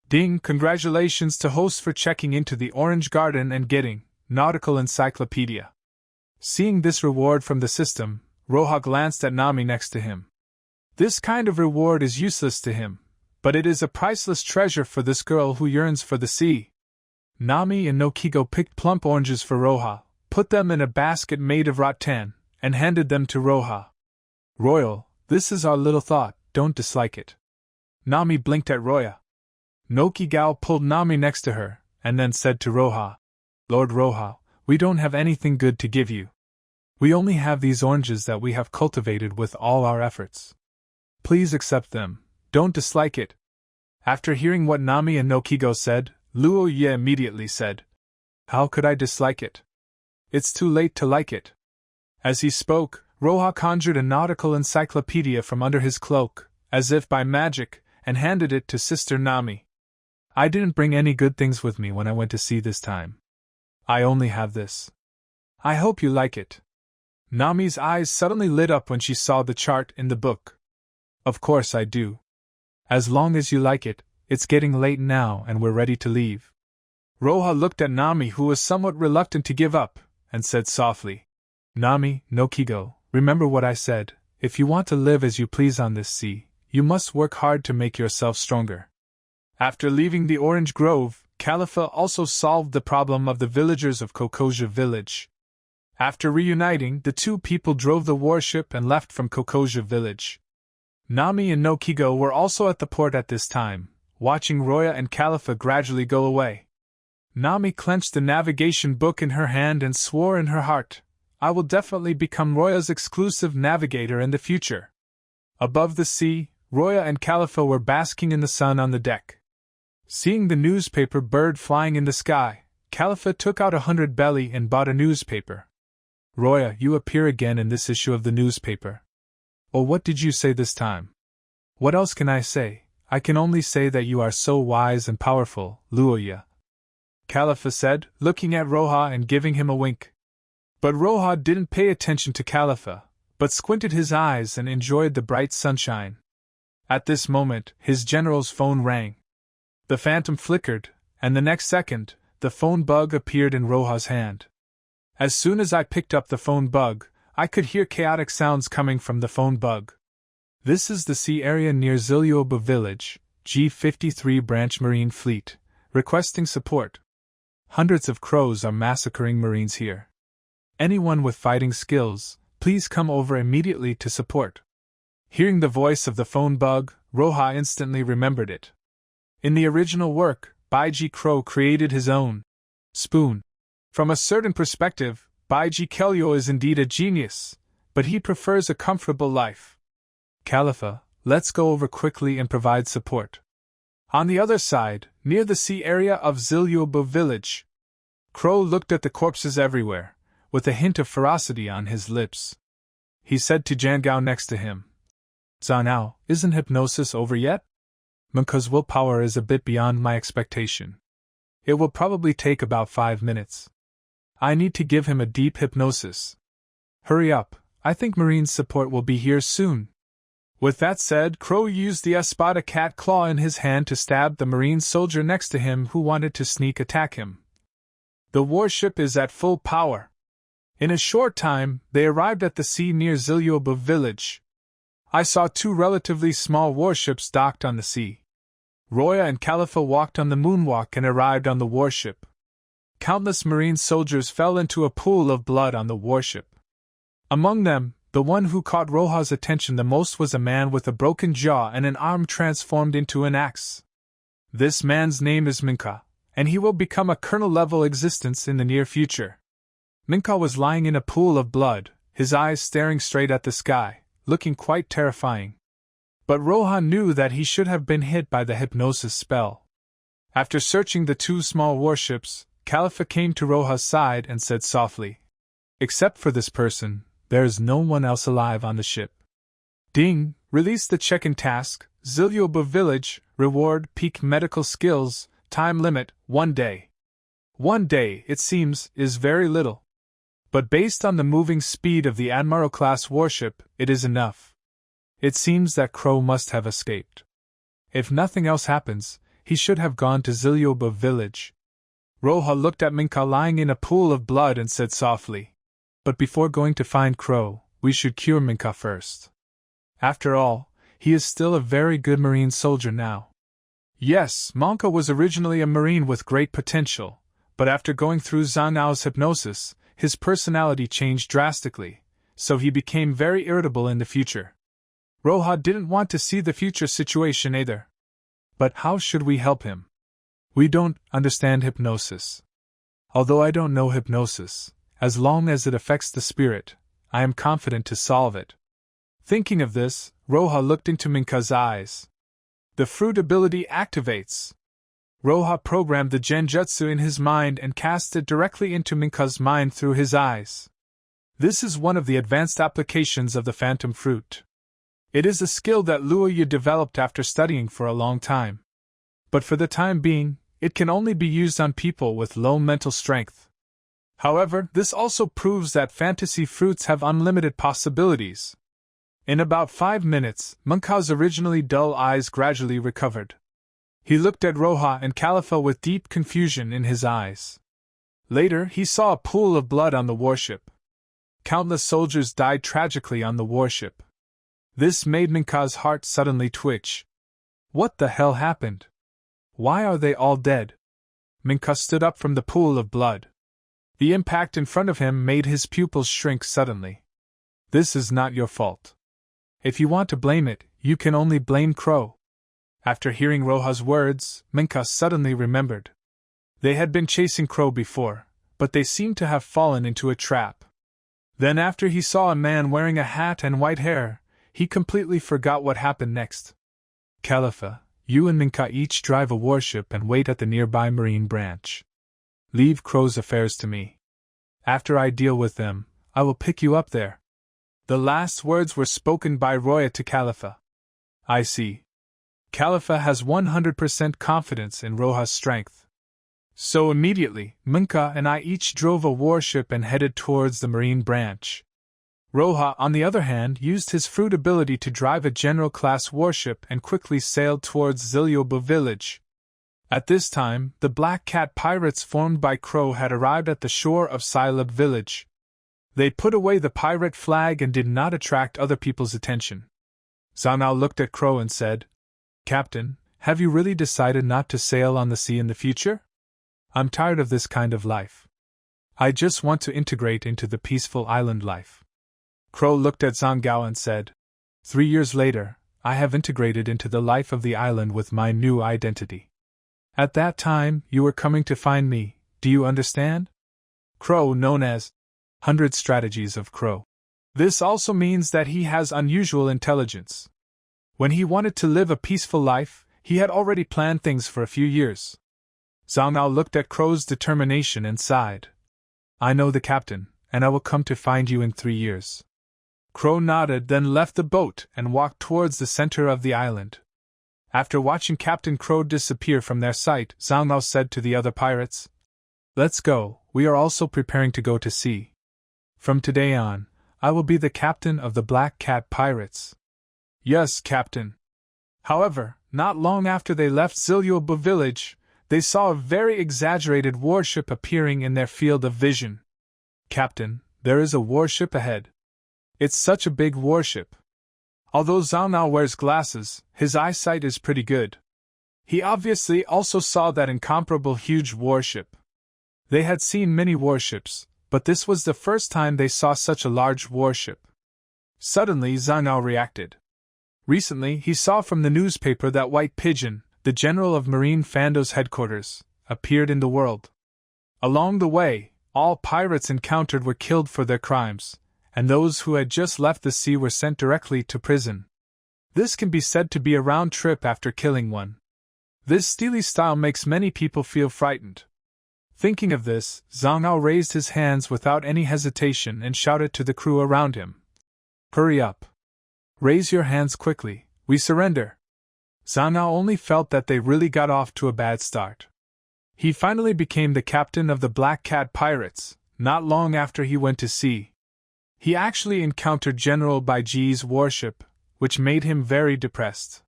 Ding! Congratulations to host for checking into the orange garden and getting Nautical Encyclopedia. Seeing this reward from the system, Roha glanced at Nami next to him. This kind of reward is useless to him, but it is a priceless treasure for this girl who yearns for the sea. Nami and Nokigo picked plump oranges for Roha, put them in a basket made of rattan, and handed them to Roha. Royal, this is our little thought, don't dislike it. Nami blinked at Roya. Nokigo pulled Nami next to her, and then said to Roha, Lord Roha, we don't have anything good to give you. We only have these oranges that we have cultivated with all our efforts. Please accept them, don't dislike it. After hearing what Nami and Nokigo said, Luo Ye immediately said, How could I dislike it? It's too late to like it. As he spoke, Roha conjured a nautical encyclopedia from under his cloak, as if by magic, and handed it to Sister Nami. I didn't bring any good things with me when I went to sea this time. I only have this. I hope you like it. Nami's eyes suddenly lit up when she saw the chart in the book. Of course I do. As long as you like it, it's getting late now and we're ready to leave. Roha looked at Nami, who was somewhat reluctant to give up, and said softly, Nami, Nokigo, remember what I said, if you want to live as you please on this sea, you must work hard to make yourself stronger. After leaving the orange grove, Khalifa also solved the problem of the villagers of Kokoja village. After reuniting, the two people drove the warship and left from Kokoja village. Nami and Nokigo were also at the port at this time, watching Roya and Khalifa gradually go away. Nami clenched the navigation book in her hand and swore in her heart, I will definitely become Roya's exclusive navigator in the future. Above the sea, Roya and Khalifa were basking in the sun on the deck. Seeing the newspaper bird flying in the sky, Khalifa took out 100 belly and bought a newspaper. Roya, you appear again in this issue of the newspaper. Oh, what did you say this time? What else can I say? I can only say that you are so wise and powerful, Luoya. Khalifa said, looking at Roha and giving him a wink. But Roha didn't pay attention to Khalifa, but squinted his eyes and enjoyed the bright sunshine. At this moment, his general's phone rang. The phantom flickered, and the next second, the phone bug appeared in Roha's hand. As soon as I picked up the phone bug, I could hear chaotic sounds coming from the phone bug. This is the sea area near Zilyoba village, G53 Branch Marine Fleet, requesting support. Hundreds of crows are massacring Marines here. Anyone with fighting skills, please come over immediately to support. Hearing the voice of the phone bug, Roha instantly remembered it. In the original work, Baiji Crow created his own spoon. From a certain perspective, Baiji Kelyo is indeed a genius, but he prefers a comfortable life. Khalifa, let's go over quickly and provide support. On the other side, near the sea area of Zilyoba village, Crow looked at the corpses everywhere, with a hint of ferocity on his lips. He said to Jangao next to him, Zanao, isn't hypnosis over yet? Because willpower is a bit beyond my expectation. It will probably take about 5 minutes. I need to give him a deep hypnosis. Hurry up, I think Marine's support will be here soon. With that said, Crow used the espada cat claw in his hand to stab the Marine soldier next to him who wanted to sneak attack him. The warship is at full power. In a short time, they arrived at the sea near Zilyoba village. I saw 2 relatively small warships docked on the sea. Roya and Khalifa walked on the moonwalk and arrived on the warship. Countless marine soldiers fell into a pool of blood on the warship. Among them, the one who caught Roja's attention the most was a man with a broken jaw and an arm transformed into an axe. This man's name is Minka, and he will become a colonel-level existence in the near future. Minka was lying in a pool of blood, his eyes staring straight at the sky, looking quite terrifying. But Roja knew that he should have been hit by the hypnosis spell. After searching the two small warships, Khalifa came to Roja's side and said softly, "Except for this person, there is no one else alive on the ship." Ding! Release the check-in task, Zilyoba Village, reward, peak medical skills, time limit, 1 day. 1 day, it seems, is very little. But based on the moving speed of the Admiral-class warship, it is enough. It seems that Crow must have escaped. If nothing else happens, he should have gone to Zilyoba Village. Roja looked at Minka lying in a pool of blood and said softly, "But before going to find Crow, we should cure Minka first. After all, he is still a very good marine soldier now." Yes, Minka was originally a marine with great potential, but after going through Zhang Nao's hypnosis, his personality changed drastically, so he became very irritable in the future. Roja didn't want to see the future situation either. But how should we help him? We don't understand hypnosis. Although I don't know hypnosis, as long as it affects the spirit, I am confident to solve it. Thinking of this, Roja looked into Minka's eyes. The fruit ability activates. Roja programmed the genjutsu in his mind and cast it directly into Minka's mind through his eyes. This is one of the advanced applications of the phantom fruit. It is a skill that Luo Yu developed after studying for a long time. But for the time being, it can only be used on people with low mental strength. However, this also proves that fantasy fruits have unlimited possibilities. In about 5 minutes, Minka's originally dull eyes gradually recovered. He looked at Roja and Khalifa with deep confusion in his eyes. Later, he saw a pool of blood on the warship. Countless soldiers died tragically on the warship. This made Minka's heart suddenly twitch. What the hell happened? Why are they all dead? Minka stood up from the pool of blood. The impact in front of him made his pupils shrink suddenly. This is not your fault. If you want to blame it, you can only blame Crow. After hearing Roja's words, Minka suddenly remembered. They had been chasing Crow before, but they seemed to have fallen into a trap. Then after he saw a man wearing a hat and white hair, he completely forgot what happened next. Khalifa, you and Minka each drive a warship and wait at the nearby marine branch. Leave Crow's affairs to me. After I deal with them, I will pick you up there. The last words were spoken by Roya to Khalifa. I see. Khalifa has 100% confidence in Roja's strength. So immediately, Minka and I each drove a warship and headed towards the marine branch. Roja, on the other hand, used his fruit ability to drive a general-class warship and quickly sailed towards Zilyoba Village. At this time, the Black Cat pirates formed by Crow had arrived at the shore of Silab Village. They put away the pirate flag and did not attract other people's attention. Zhang Nao looked at Crow and said, "Captain, have you really decided not to sail on the sea in the future? I'm tired of this kind of life. I just want to integrate into the peaceful island life." Crow looked at Zhang Gao and said, 3 years later, I have integrated into the life of the island with my new identity. At that time, you were coming to find me, do you understand? Crow, known as 100 Strategies of Crow. This also means that he has unusual intelligence. When he wanted to live a peaceful life, he had already planned things for a few years. Zhang Nao looked at Crow's determination and sighed. I know the captain, and I will come to find you in 3 years. Crow nodded, then left the boat and walked towards the center of the island. After watching Captain Crow disappear from their sight, Zhang Nao said to the other pirates, Let's go, we are also preparing to go to sea. From today on, I will be the captain of the Black Cat pirates. Yes, Captain. However, not long after they left Zilyoba Village, they saw a very exaggerated warship appearing in their field of vision. Captain, there is a warship ahead. It's such a big warship. Although Zhang Nao wears glasses, his eyesight is pretty good. He obviously also saw that incomparable huge warship. They had seen many warships, but this was the first time they saw such a large warship. Suddenly Zhang Ao reacted. Recently he saw from the newspaper that White Pigeon, the general of Marine Fando's headquarters, appeared in the world. Along the way, all pirates encountered were killed for their crimes, and those who had just left the sea were sent directly to prison. This can be said to be a round trip after killing one. This steely style makes many people feel frightened. Thinking of this, Zhang Ao raised his hands without any hesitation and shouted to the crew around him. Hurry up! Raise your hands quickly, we surrender! Zhang Ao only felt that they really got off to a bad start. He finally became the captain of the Black Cat Pirates, not long after he went to sea. He actually encountered General Baiji's warship, which made him very depressed.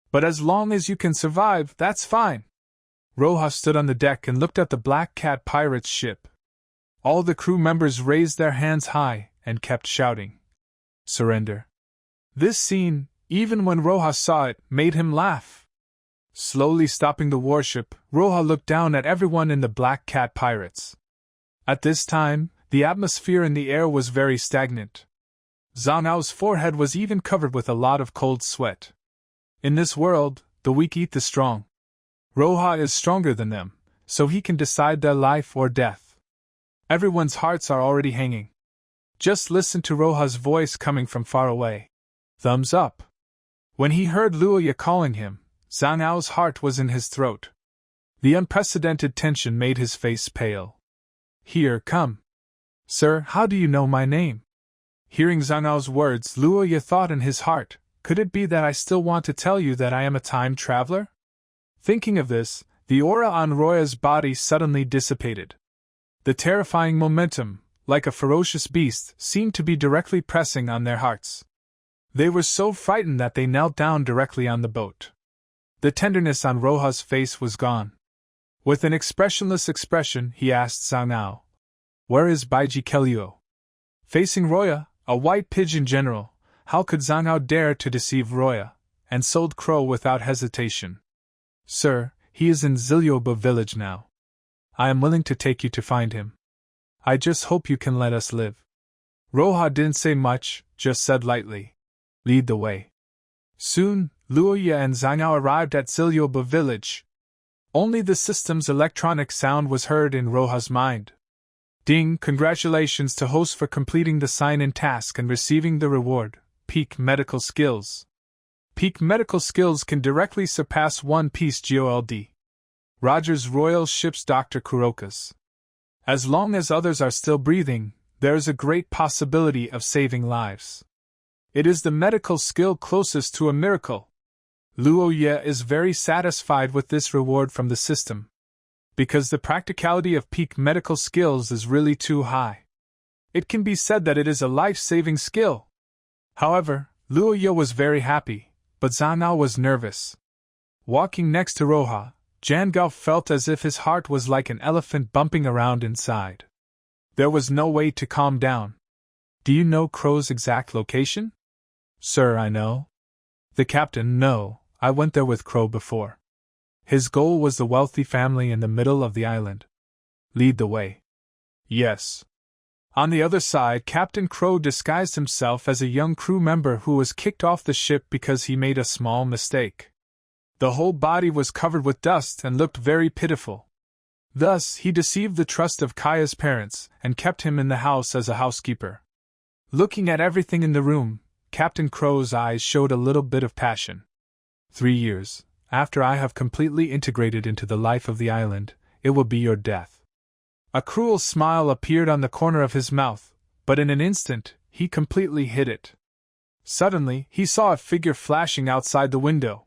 But as long as you can survive, that's fine. Roja stood on the deck and looked at the Black Cat Pirates' ship. All the crew members raised their hands high and kept shouting, "Surrender!" This scene, even when Roja saw it, made him laugh. Slowly stopping the warship, Roja looked down at everyone in the Black Cat Pirates. At this time, the atmosphere in the air was very stagnant. Zhang Ao's forehead was even covered with a lot of cold sweat. In this world, the weak eat the strong. Roja is stronger than them, so he can decide their life or death. Everyone's hearts are already hanging. Just listen to Roja's voice coming from far away. Thumbs up. When he heard Luoya calling him, Zhang Ao's heart was in his throat. The unprecedented tension made his face pale. Here, come. Sir, how do you know my name? Hearing Zhang Ao's words, Luoya thought in his heart, could it be that I still want to tell you that I am a time traveler? Thinking of this, the aura on Roya's body suddenly dissipated. The terrifying momentum, like a ferocious beast, seemed to be directly pressing on their hearts. They were so frightened that they knelt down directly on the boat. The tenderness on Roja's face was gone. With an expressionless expression, he asked Zhang Ao, "Where is Baiji Kelio?" Facing Roya, a White Pigeon general, how could Zhang Ao dare to deceive Roya, and sold Crow without hesitation. "Sir, he is in Zilyoba village now. I am willing to take you to find him. I just hope you can let us live." Roja didn't say much, just said lightly, "Lead the way." Soon, Luoya and Zhang Ao arrived at Zilyoba village. Only the system's electronic sound was heard in Roja's mind. Ding! Congratulations to host for completing the sign-in task and receiving the reward, Peak Medical Skills. Peak Medical Skills can directly surpass One Piece GOLD. Roger's Royal Ship's Dr. Kuroka's. As long as others are still breathing, there is a great possibility of saving lives. It is the medical skill closest to a miracle. Luoya is very satisfied with this reward from the system, because the practicality of peak medical skills is really too high. It can be said that it is a life-saving skill. However, Luoya was very happy, but Zhang Ao was nervous. Walking next to Roja, Jan Gao felt as if his heart was like an elephant bumping around inside. There was no way to calm down. "Do you know Crow's exact location?" "Sir, I know." The captain, "No, I went there with Crow before. His goal was the wealthy family in the middle of the island." "Lead the way." "Yes." On the other side, Captain Crow disguised himself as a young crew member who was kicked off the ship because he made a small mistake. The whole body was covered with dust and looked very pitiful. Thus, he deceived the trust of Kaya's parents and kept him in the house as a housekeeper. Looking at everything in the room, Captain Crow's eyes showed a little bit of passion. 3 years, after I have completely integrated into the life of the island, it will be your death. A cruel smile appeared on the corner of his mouth, but in an instant, he completely hid it. Suddenly, he saw a figure flashing outside the window.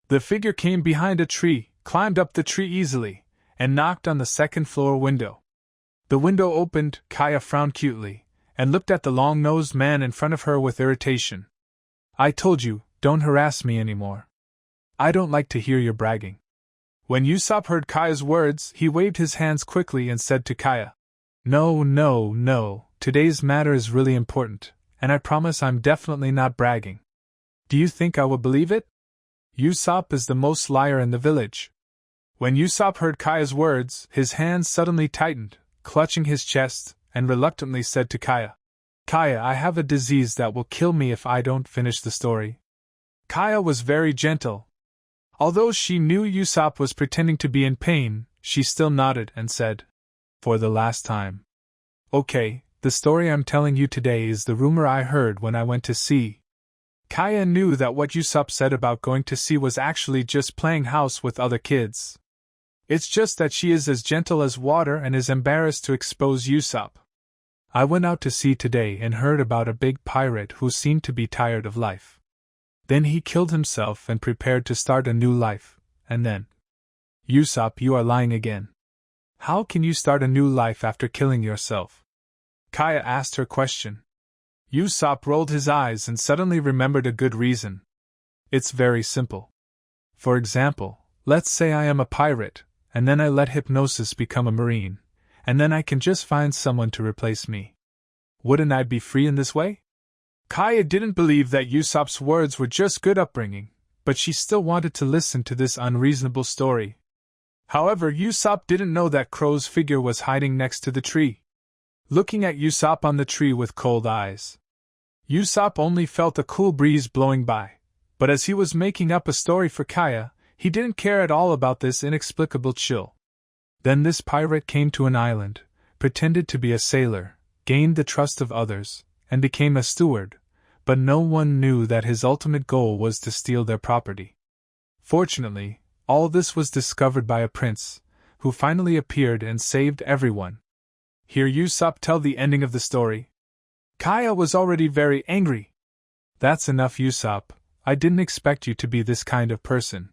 The figure came behind a tree, climbed up the tree easily, and knocked on the second-floor window. The window opened. Kaya frowned cutely, and looked at the long-nosed man in front of her with irritation. "I told you, don't harass me anymore. I don't like to hear your bragging." When Usopp heard Kaya's words, he waved his hands quickly and said to Kaya, No, today's matter is really important, and I promise I'm definitely not bragging. Do you think I will believe it?" Usopp is the most liar in the village. When Usopp heard Kaya's words, his hands suddenly tightened, clutching his chest, and reluctantly said to Kaya, Kaya, I have a disease that will kill me if I don't finish the story. Kaya was very gentle. Although she knew Usopp was pretending to be in pain, she still nodded and said, For the last time. Okay, the story I'm telling you today is the rumor I heard when I went to sea. Kaya knew that what Usopp said about going to sea was actually just playing house with other kids. It's just that she is as gentle as water and is embarrassed to expose Usopp. I went out to sea today and heard about a big pirate who seemed to be tired of life. Then he killed himself and prepared to start a new life, and then… Usopp, you are lying again. How can you start a new life after killing yourself? Kaya asked her question. Usopp rolled his eyes and suddenly remembered a good reason. It's very simple. For example, let's say I am a pirate, and then I let hypnosis become a marine, and then I can just find someone to replace me. Wouldn't I be free in this way? Kaya didn't believe that Usopp's words were just good upbringing, but she still wanted to listen to this unreasonable story. However, Usopp didn't know that Crow's figure was hiding next to the tree, looking at Usopp on the tree with cold eyes. Usopp only felt a cool breeze blowing by, but as he was making up a story for Kaya, he didn't care at all about this inexplicable chill. Then this pirate came to an island, pretended to be a sailor, gained the trust of others, and became a steward, but no one knew that his ultimate goal was to steal their property. Fortunately, all this was discovered by a prince, who finally appeared and saved everyone. Hear Usopp tell the ending of the story. Kaya was already very angry. That's enough, Usopp. I didn't expect you to be this kind of person.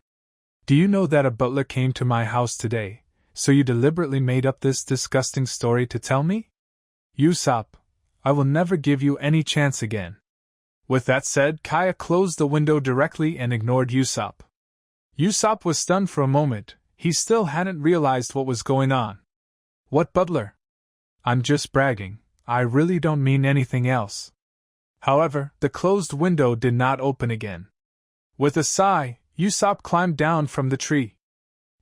Do you know that a butler came to my house today, so you deliberately made up this disgusting story to tell me? Usopp, I will never give you any chance again. With that said, Kaya closed the window directly and ignored Usopp. Usopp was stunned for a moment. He still hadn't realized what was going on. What butler? I'm just bragging. I really don't mean anything else. However, the closed window did not open again. With a sigh, Usopp climbed down from the tree.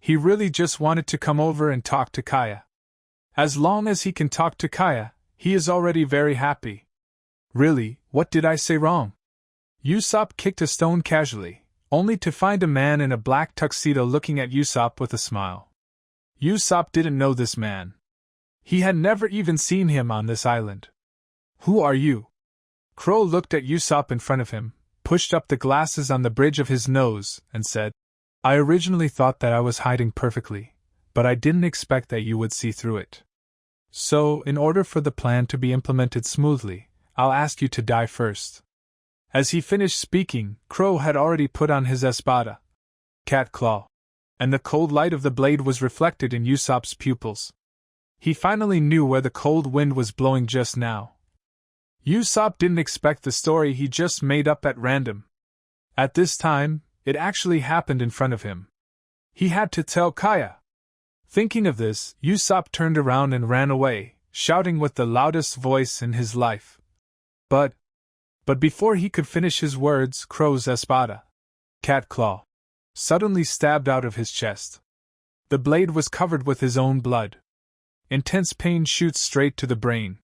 He really just wanted to come over and talk to Kaya. As long as he can talk to Kaya, he is already very happy. Really, what did I say wrong? Usopp kicked a stone casually, only to find a man in a black tuxedo looking at Usopp with a smile. Usopp didn't know this man. He had never even seen him on this island. Who are you? Crow looked at Usopp in front of him, pushed up the glasses on the bridge of his nose, and said, I originally thought that I was hiding perfectly, but I didn't expect that you would see through it. So, in order for the plan to be implemented smoothly, I'll ask you to die first. As he finished speaking, Crow had already put on his espada, cat claw, and the cold light of the blade was reflected in Usopp's pupils. He finally knew where the cold wind was blowing just now. Usopp didn't expect the story he just made up at random. At this time, it actually happened in front of him. He had to tell Kaya. Thinking of this, Usopp turned around and ran away, shouting with the loudest voice in his life. But before he could finish his words, Crow's espada, cat claw, suddenly stabbed out of his chest. The blade was covered with his own blood. Intense pain shoots straight to the brain.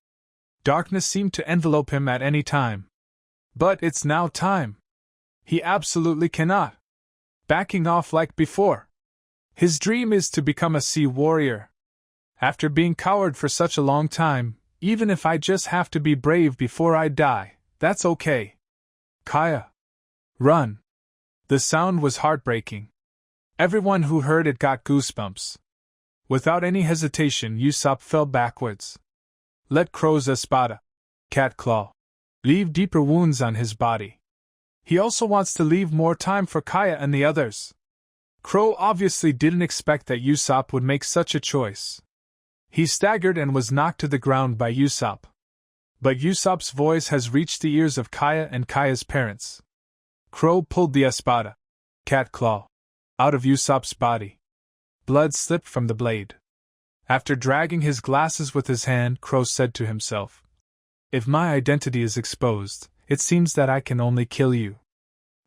Darkness seemed to envelope him at any time. But it's now time. He absolutely cannot. Backing off like before. His dream is to become a sea warrior. After being coward for such a long time, even if I just have to be brave before I die, that's okay. Kaya. Run. The sound was heartbreaking. Everyone who heard it got goosebumps. Without any hesitation, Usopp fell backwards. Let Crow's espada, cat claw, leave deeper wounds on his body. He also wants to leave more time for Kaya and the others. Crow obviously didn't expect that Usopp would make such a choice. He staggered and was knocked to the ground by Usopp. But Usopp's voice has reached the ears of Kaya and Kaya's parents. Crow pulled the espada, cat claw, out of Usopp's body. Blood slipped from the blade. After dragging his glasses with his hand, Crow said to himself, If my identity is exposed, it seems that I can only kill you.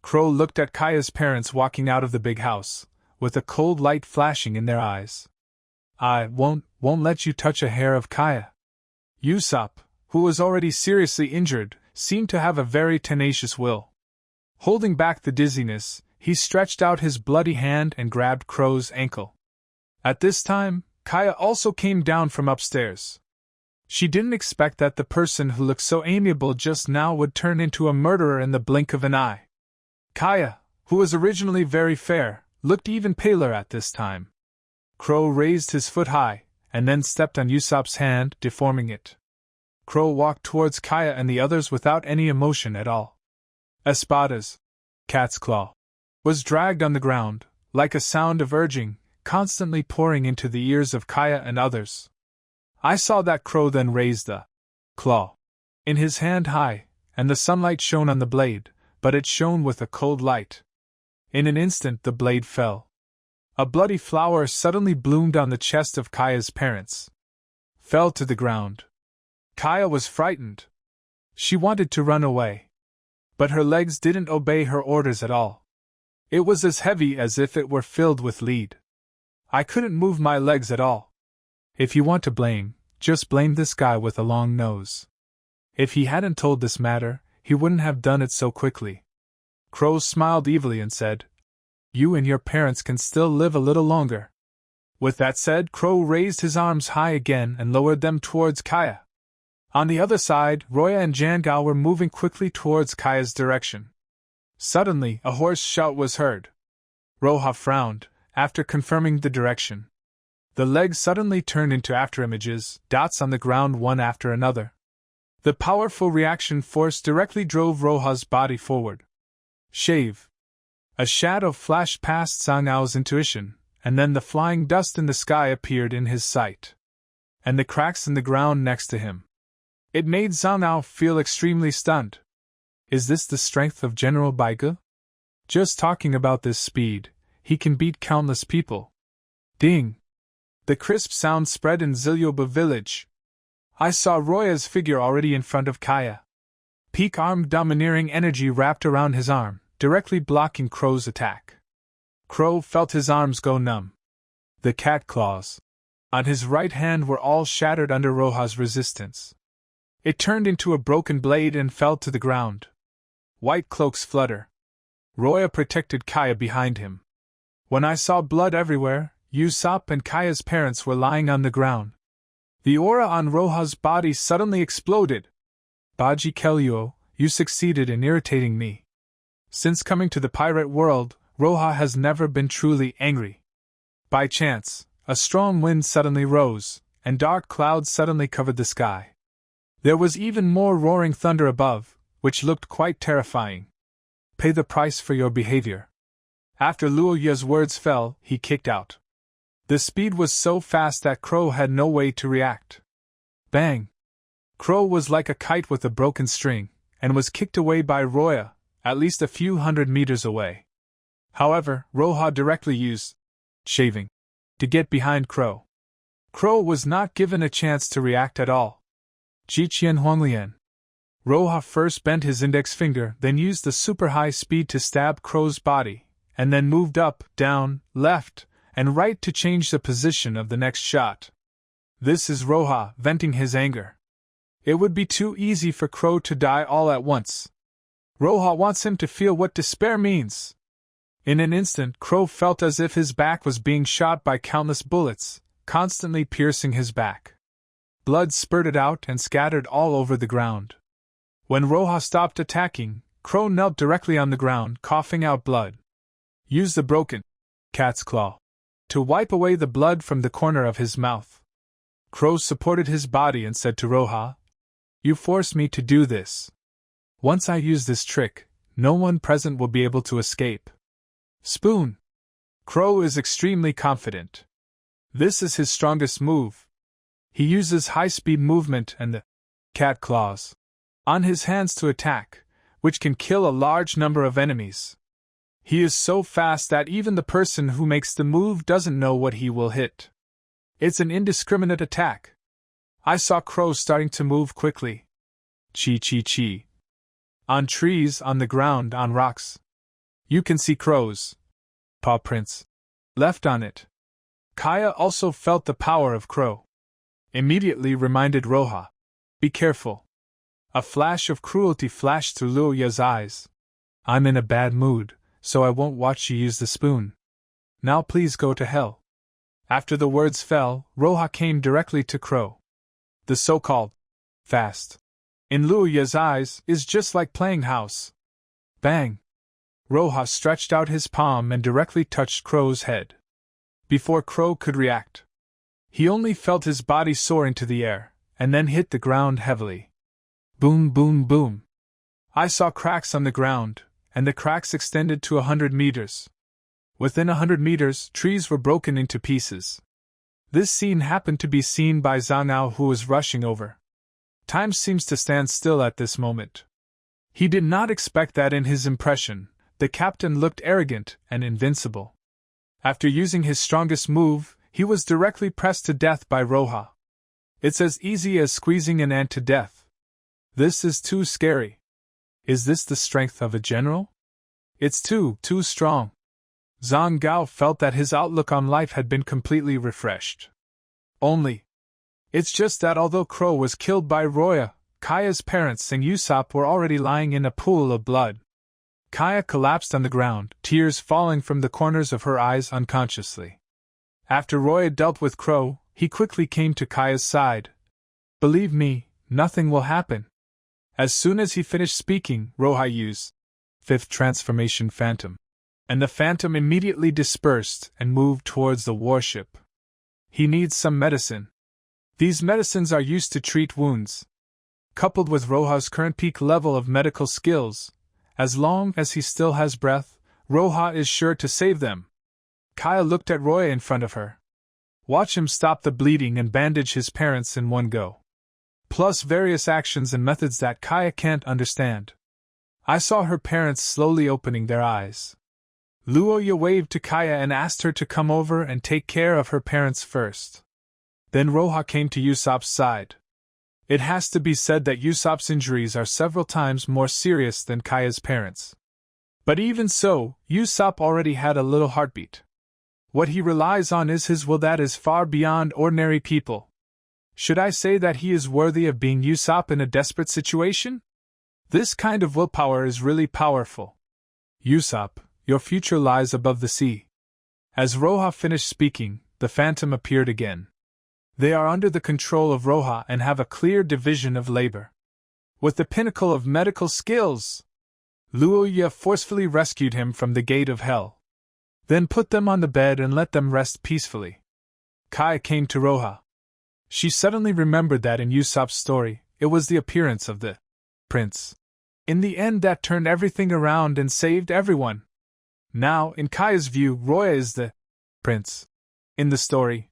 Crow looked at Kaya's parents walking out of the big house, with a cold light flashing in their eyes. I won't let you touch a hair of Kaya. Usopp, who was already seriously injured, seemed to have a very tenacious will. Holding back the dizziness, he stretched out his bloody hand and grabbed Crow's ankle. At this time, Kaya also came down from upstairs. She didn't expect that the person who looked so amiable just now would turn into a murderer in the blink of an eye. Kaya, who was originally very fair, looked even paler at this time. Crow raised his foot high, and then stepped on Usopp's hand, deforming it. Crow walked towards Kaya and the others without any emotion at all. Espada's cat's claw was dragged on the ground, like a sound of urging, constantly pouring into the ears of Kaya and others. I saw that Crow then raised the claw in his hand high, and the sunlight shone on the blade, but it shone with a cold light. In an instant the blade fell. A bloody flower suddenly bloomed on the chest of Kaya's parents. Fell to the ground. Kaya was frightened. She wanted to run away. But her legs didn't obey her orders at all. It was as heavy as if it were filled with lead. I couldn't move my legs at all. If you want to blame, just blame this guy with a long nose. If he hadn't told this matter, he wouldn't have done it so quickly. Crow smiled evilly and said, You and your parents can still live a little longer. With that said, Crow raised his arms high again and lowered them towards Kaya. On the other side, Roya and Jangao were moving quickly towards Kaya's direction. Suddenly, a hoarse shout was heard. Roja frowned, after confirming the direction. The legs suddenly turned into afterimages, dots on the ground one after another. The powerful reaction force directly drove Roja's body forward. Shave. A shadow flashed past Zhang intuition, and then the flying dust in the sky appeared in his sight. And the cracks in the ground next to him. It made Zhang feel extremely stunned. Is this the strength of General Baigu? Just talking about this speed, he can beat countless people. Ding! The crisp sound spread in Zilyoba village. I saw Roya's figure already in front of Kaya. Peak-armed domineering energy wrapped around his arm, directly blocking Crow's attack. Crow felt his arms go numb. The cat claws on his right hand were all shattered under Roja's resistance. It turned into a broken blade and fell to the ground. White cloaks flutter. Roya protected Kaya behind him. When I saw blood everywhere, Usopp and Kaya's parents were lying on the ground. The aura on Roja's body suddenly exploded. Baji Kelyo, you succeeded in irritating me. Since coming to the pirate world, Roja has never been truly angry. By chance, a strong wind suddenly rose, and dark clouds suddenly covered the sky. There was even more roaring thunder above, which looked quite terrifying. Pay the price for your behavior. After Luo Ye's words fell, he kicked out. The speed was so fast that Crow had no way to react. Bang! Crow was like a kite with a broken string, and was kicked away by Roya, at least a few hundred meters away. However, Roja directly used shaving to get behind Crow. Crow was not given a chance to react at all. Jiqian Huanglian. Roja first bent his index finger, then used the super high speed to stab Crow's body, and then moved up, down, left, and right to change the position of the next shot. This is Roja venting his anger. It would be too easy for Crow to die all at once. Roja wants him to feel what despair means. In an instant, Crow felt as if his back was being shot by countless bullets, constantly piercing his back. Blood spurted out and scattered all over the ground. When Roja stopped attacking, Crow knelt directly on the ground, coughing out blood. Use the broken cat's claw to wipe away the blood from the corner of his mouth. Crow supported his body and said to Roja, You forced me to do this. Once I use this trick, no one present will be able to escape. Spoon. Crow is extremely confident. This is his strongest move. He uses high-speed movement and the cat claws on his hands to attack, which can kill a large number of enemies. He is so fast that even the person who makes the move doesn't know what he will hit. It's an indiscriminate attack. I saw Crow starting to move quickly. Chi. On trees, on the ground, on rocks. You can see Crow's paw prints left on it. Kaya also felt the power of Crow. Immediately reminded Roja. Be careful. A flash of cruelty flashed through Ryuja's eyes. I'm in a bad mood, so I won't watch you use the spoon. Now please go to hell. After the words fell, Roja came directly to Crow. The so-called fast in Ryuja's eyes is just like playing house. Bang! Roja stretched out his palm and directly touched Crow's head. Before Crow could react, he only felt his body soar into the air, and then hit the ground heavily. Boom, boom, boom. I saw cracks on the ground, and the cracks extended to 100 meters. Within 100 meters, trees were broken into pieces. This scene happened to be seen by Zhao, who was rushing over. Time seems to stand still at this moment. He did not expect that in his impression, the captain looked arrogant and invincible. After using his strongest move, he was directly pressed to death by Roja. It's as easy as squeezing an ant to death. This is too scary. Is this the strength of a general? It's too strong. Zhang Gao felt that his outlook on life had been completely refreshed. It's just that although Crow was killed by Roya, Kaya's parents and Usopp were already lying in a pool of blood. Kaya collapsed on the ground, tears falling from the corners of her eyes unconsciously. After Roya dealt with Crow, he quickly came to Kaya's side. Believe me, nothing will happen. As soon as he finished speaking, Roja used Fifth Transformation Phantom, and the phantom immediately dispersed and moved towards the warship. He needs some medicine. These medicines are used to treat wounds. Coupled with Roja's current peak level of medical skills, as long as he still has breath, Roja is sure to save them. Kaya looked at Roya in front of her. Watch him stop the bleeding and bandage his parents in one go. Plus various actions and methods that Kaya can't understand. I saw her parents slowly opening their eyes. Luoya waved to Kaya and asked her to come over and take care of her parents first. Then Roja came to Usopp's side. It has to be said that Usopp's injuries are several times more serious than Kaya's parents. But even so, Usopp already had a little heartbeat. What he relies on is his will that is far beyond ordinary people. Should I say that he is worthy of being Usopp in a desperate situation? This kind of willpower is really powerful. Usopp, your future lies above the sea. As Roja finished speaking, the phantom appeared again. They are under the control of Roja and have a clear division of labor. With the pinnacle of medical skills, Luoya forcefully rescued him from the gate of hell. Then put them on the bed and let them rest peacefully. Kai came to Roja. She suddenly remembered that in Usopp's story, it was the appearance of the prince in the end that turned everything around and saved everyone. Now, in Kaya's view, Roya is the prince in the story.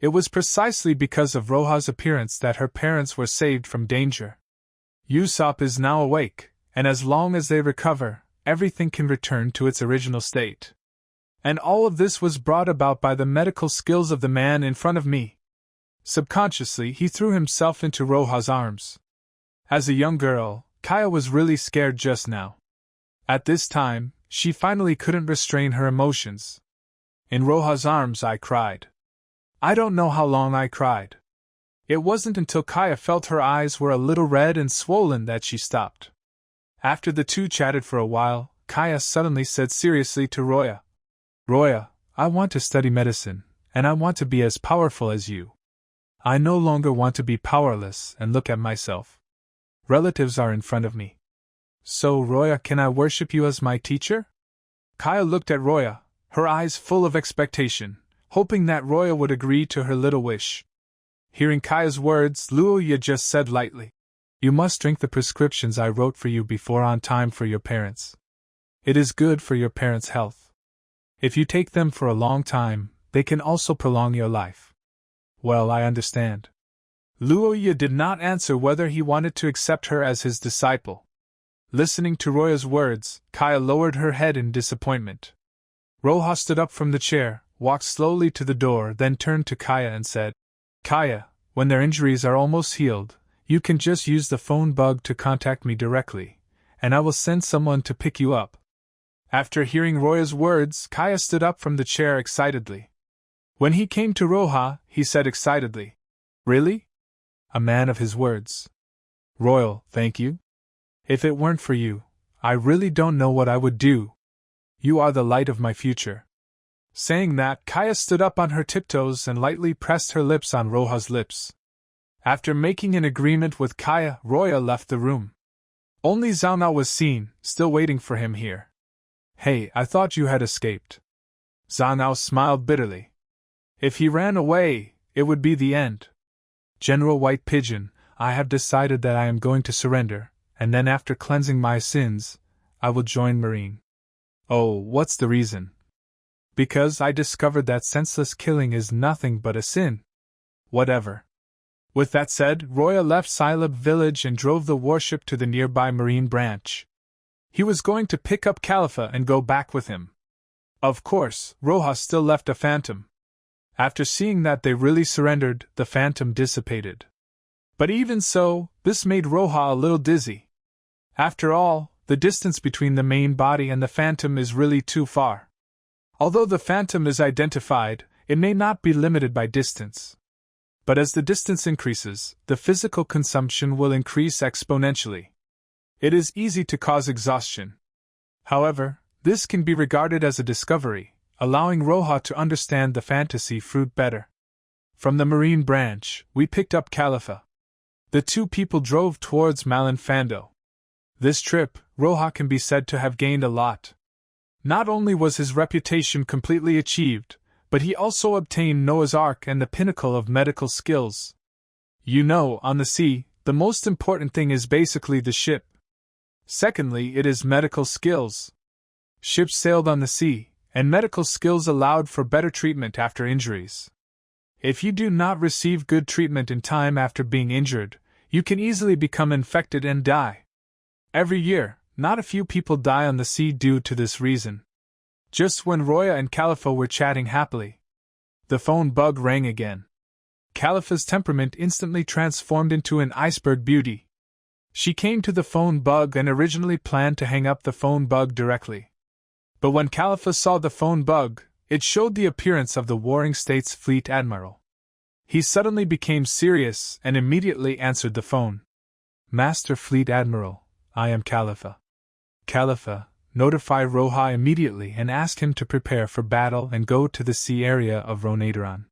It was precisely because of Roja's appearance that her parents were saved from danger. Usopp is now awake, and as long as they recover, everything can return to its original state. And all of this was brought about by the medical skills of the man in front of me. Subconsciously, he threw himself into Roja's arms. As a young girl, Kaya was really scared just now. At this time, she finally couldn't restrain her emotions. In Roja's arms, I cried. I don't know how long I cried. It wasn't until Kaya felt her eyes were a little red and swollen that she stopped. After the two chatted for a while, Kaya suddenly said seriously to Roya, Roya, I want to study medicine, and I want to be as powerful as you. I no longer want to be powerless and look at myself. Relatives are in front of me. So, Roya, can I worship you as my teacher? Kaya looked at Roya, her eyes full of expectation, hoping that Roya would agree to her little wish. Hearing Kaya's words, Luoya just said lightly, You must drink the prescriptions I wrote for you before on time for your parents. It is good for your parents' health. If you take them for a long time, they can also prolong your life. Well, I understand. Luoya did not answer whether he wanted to accept her as his disciple. Listening to Roya's words, Kaya lowered her head in disappointment. Roja stood up from the chair, walked slowly to the door, then turned to Kaya and said, Kaya, when their injuries are almost healed, you can just use the phone bug to contact me directly, and I will send someone to pick you up. After hearing Roya's words, Kaya stood up from the chair excitedly. When he came to Roja, he said excitedly, "Really? A man of his words. Royal, thank you. If it weren't for you, I really don't know what I would do. You are the light of my future." Saying that, Kaya stood up on her tiptoes and lightly pressed her lips on Roja's lips. After making an agreement with Kaya, Roya left the room. Only Zhao was seen, still waiting for him here. "Hey, I thought you had escaped." Zhao smiled bitterly. If he ran away, it would be the end. "General White Pigeon, I have decided that I am going to surrender, and then after cleansing my sins, I will join Marine." "Oh, what's the reason?" "Because I discovered that senseless killing is nothing but a sin." "Whatever." With that said, Roya left Silab village and drove the warship to the nearby Marine branch. He was going to pick up Khalifa and go back with him. Of course, Roja still left a phantom. After seeing that they really surrendered, the phantom dissipated. But even so, this made Roja a little dizzy. After all, the distance between the main body and the phantom is really too far. Although the phantom is identified, it may not be limited by distance. But as the distance increases, the physical consumption will increase exponentially. It is easy to cause exhaustion. However, this can be regarded as a discovery, allowing Roja to understand the fantasy fruit better. From the Marine branch, we picked up Khalifa. The two people drove towards Malinfando. This trip, Roja can be said to have gained a lot. Not only was his reputation completely achieved, but he also obtained Noah's Ark and the pinnacle of medical skills. You know, on the sea, the most important thing is basically the ship. Secondly, it is medical skills. Ships sailed on the sea, and medical skills allowed for better treatment after injuries. If you do not receive good treatment in time after being injured, you can easily become infected and die. Every year, not a few people die on the sea due to this reason. Just when Roya and Khalifa were chatting happily, the phone bug rang again. Khalifa's temperament instantly transformed into an iceberg beauty. She came to the phone bug and originally planned to hang up the phone bug directly. But when Khalifa saw the phone bug, it showed the appearance of the Warring States Fleet Admiral. He suddenly became serious and immediately answered the phone. "Master Fleet Admiral, I am Khalifa." "Khalifa, notify Roja immediately and ask him to prepare for battle and go to the sea area of Ronaderon.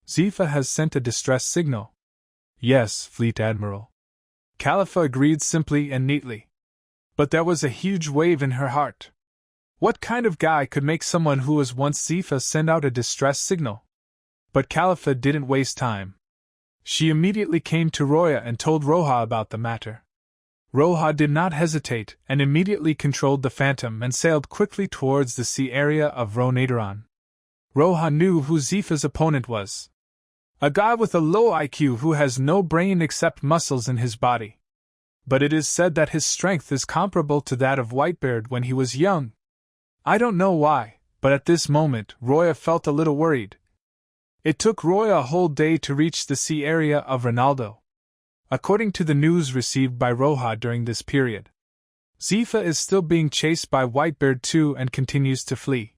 Zifa has sent a distress signal." "Yes, Fleet Admiral." Khalifa agreed simply and neatly. But there was a huge wave in her heart. What kind of guy could make someone who was once Zifa send out a distress signal? But Khalifa didn't waste time. She immediately came to Roya and told Roja about the matter. Roja did not hesitate and immediately controlled the phantom and sailed quickly towards the sea area of Ronaderon. Roja knew who Zifa's opponent was. A guy with a low IQ who has no brain except muscles in his body. But it is said that his strength is comparable to that of Whitebeard when he was young. I don't know why, but at this moment, Roya felt a little worried. It took Roya a whole day to reach the sea area of Ronaldo. According to the news received by Roja during this period, Zifa is still being chased by Whitebeard too and continues to flee.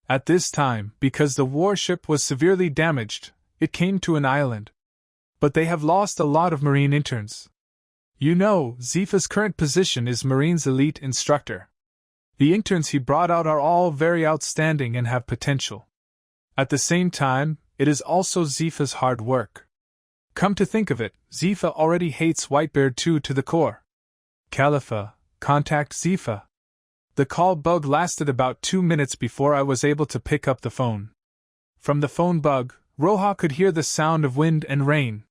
At this time, because the warship was severely damaged, it came to an island. But they have lost a lot of Marine interns. You know, Zifa's current position is Marine's elite instructor. The interns he brought out are all very outstanding and have potential. At the same time, it is also Zifa's hard work. Come to think of it, Zifa already hates Whitebeard too to the core. "Khalifa, contact Zifa." The call bug lasted about 2 minutes before I was able to pick up the phone. From the phone bug, Roja could hear the sound of wind and rain.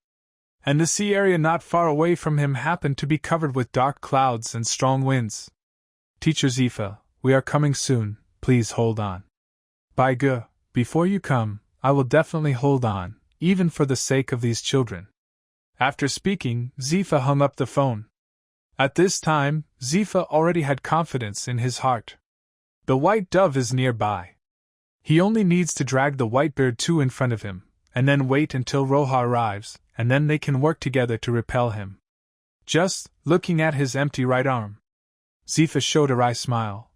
And the sea area not far away from him happened to be covered with dark clouds and strong winds. "Teacher Zifa, we are coming soon, please hold on." "By G, before you come, I will definitely hold on, even for the sake of these children." After speaking, Zifa hung up the phone. At this time, Zifa already had confidence in his heart. The white dove is nearby. He only needs to drag the Whitebeard 2 in front of him, and then wait until Roja arrives, and then they can work together to repel him. Just looking at his empty right arm, Zifa showed a wry smile.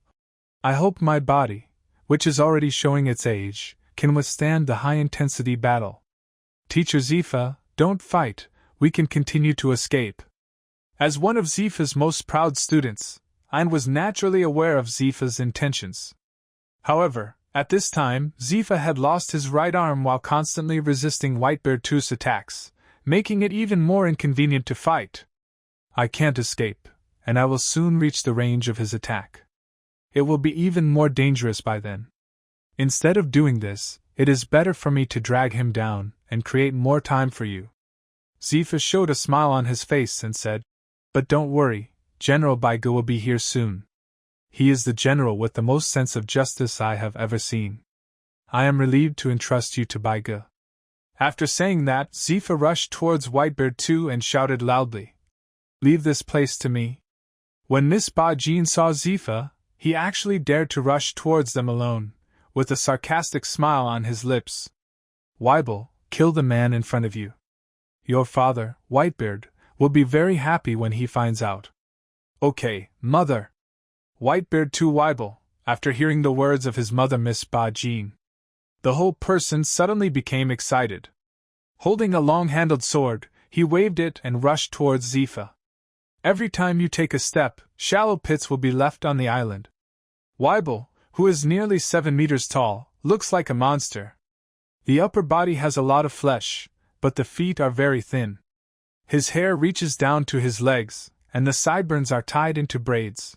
I hope my body, which is already showing its age, can withstand the high-intensity battle. Teacher Zifa, don't fight, we can continue to escape. As one of Zifa's most proud students, I was naturally aware of Zifa's intentions. However, at this time, Zifa had lost his right arm while constantly resisting Whitebeard 2's attacks, making it even more inconvenient to fight. I can't escape, and I will soon reach the range of his attack. It will be even more dangerous by then. Instead of doing this, it is better for me to drag him down and create more time for you. Zifa showed a smile on his face and said, But don't worry, General Baiga will be here soon. He is the general with the most sense of justice I have ever seen. I am relieved to entrust you to Baiga. After saying that, Zifa rushed towards Whitebeard 2 and shouted loudly, Leave this place to me. When Miss Bajin saw Zifa, he actually dared to rush towards them alone, with a sarcastic smile on his lips. Weibel, kill the man in front of you. Your father, Whitebeard, will be very happy when he finds out. Okay, mother. Whitebeard 2 Weibel, after hearing the words of his mother Miss Bajin. The whole person suddenly became excited. Holding a long-handled sword, he waved it and rushed towards Zifa. Every time you take a step, shallow pits will be left on the island. Weibel, who is nearly 7 meters tall, looks like a monster. The upper body has a lot of flesh, but the feet are very thin. His hair reaches down to his legs, and the sideburns are tied into braids.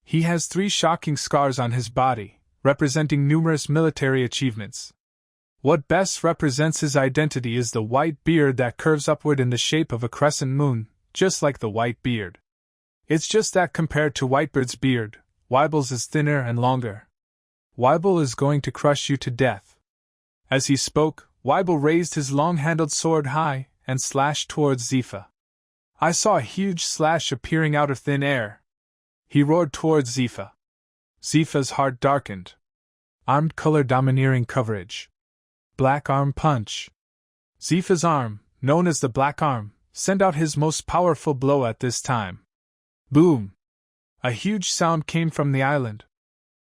He has 3 shocking scars on his body, representing numerous military achievements. What best represents his identity is the white beard that curves upward in the shape of a crescent moon, just like the white beard. It's just that compared to Whitebeard's beard, Weibel's is thinner and longer. Weibel is going to crush you to death. As he spoke, Weibel raised his long-handled sword high and slashed towards Zifa. I saw a huge slash appearing out of thin air. He roared towards Zifa. Zifa's heart darkened. Armed color domineering coverage. Black arm punch. Zifa's arm, known as the Black Arm, sent out his most powerful blow at this time. Boom! A huge sound came from the island.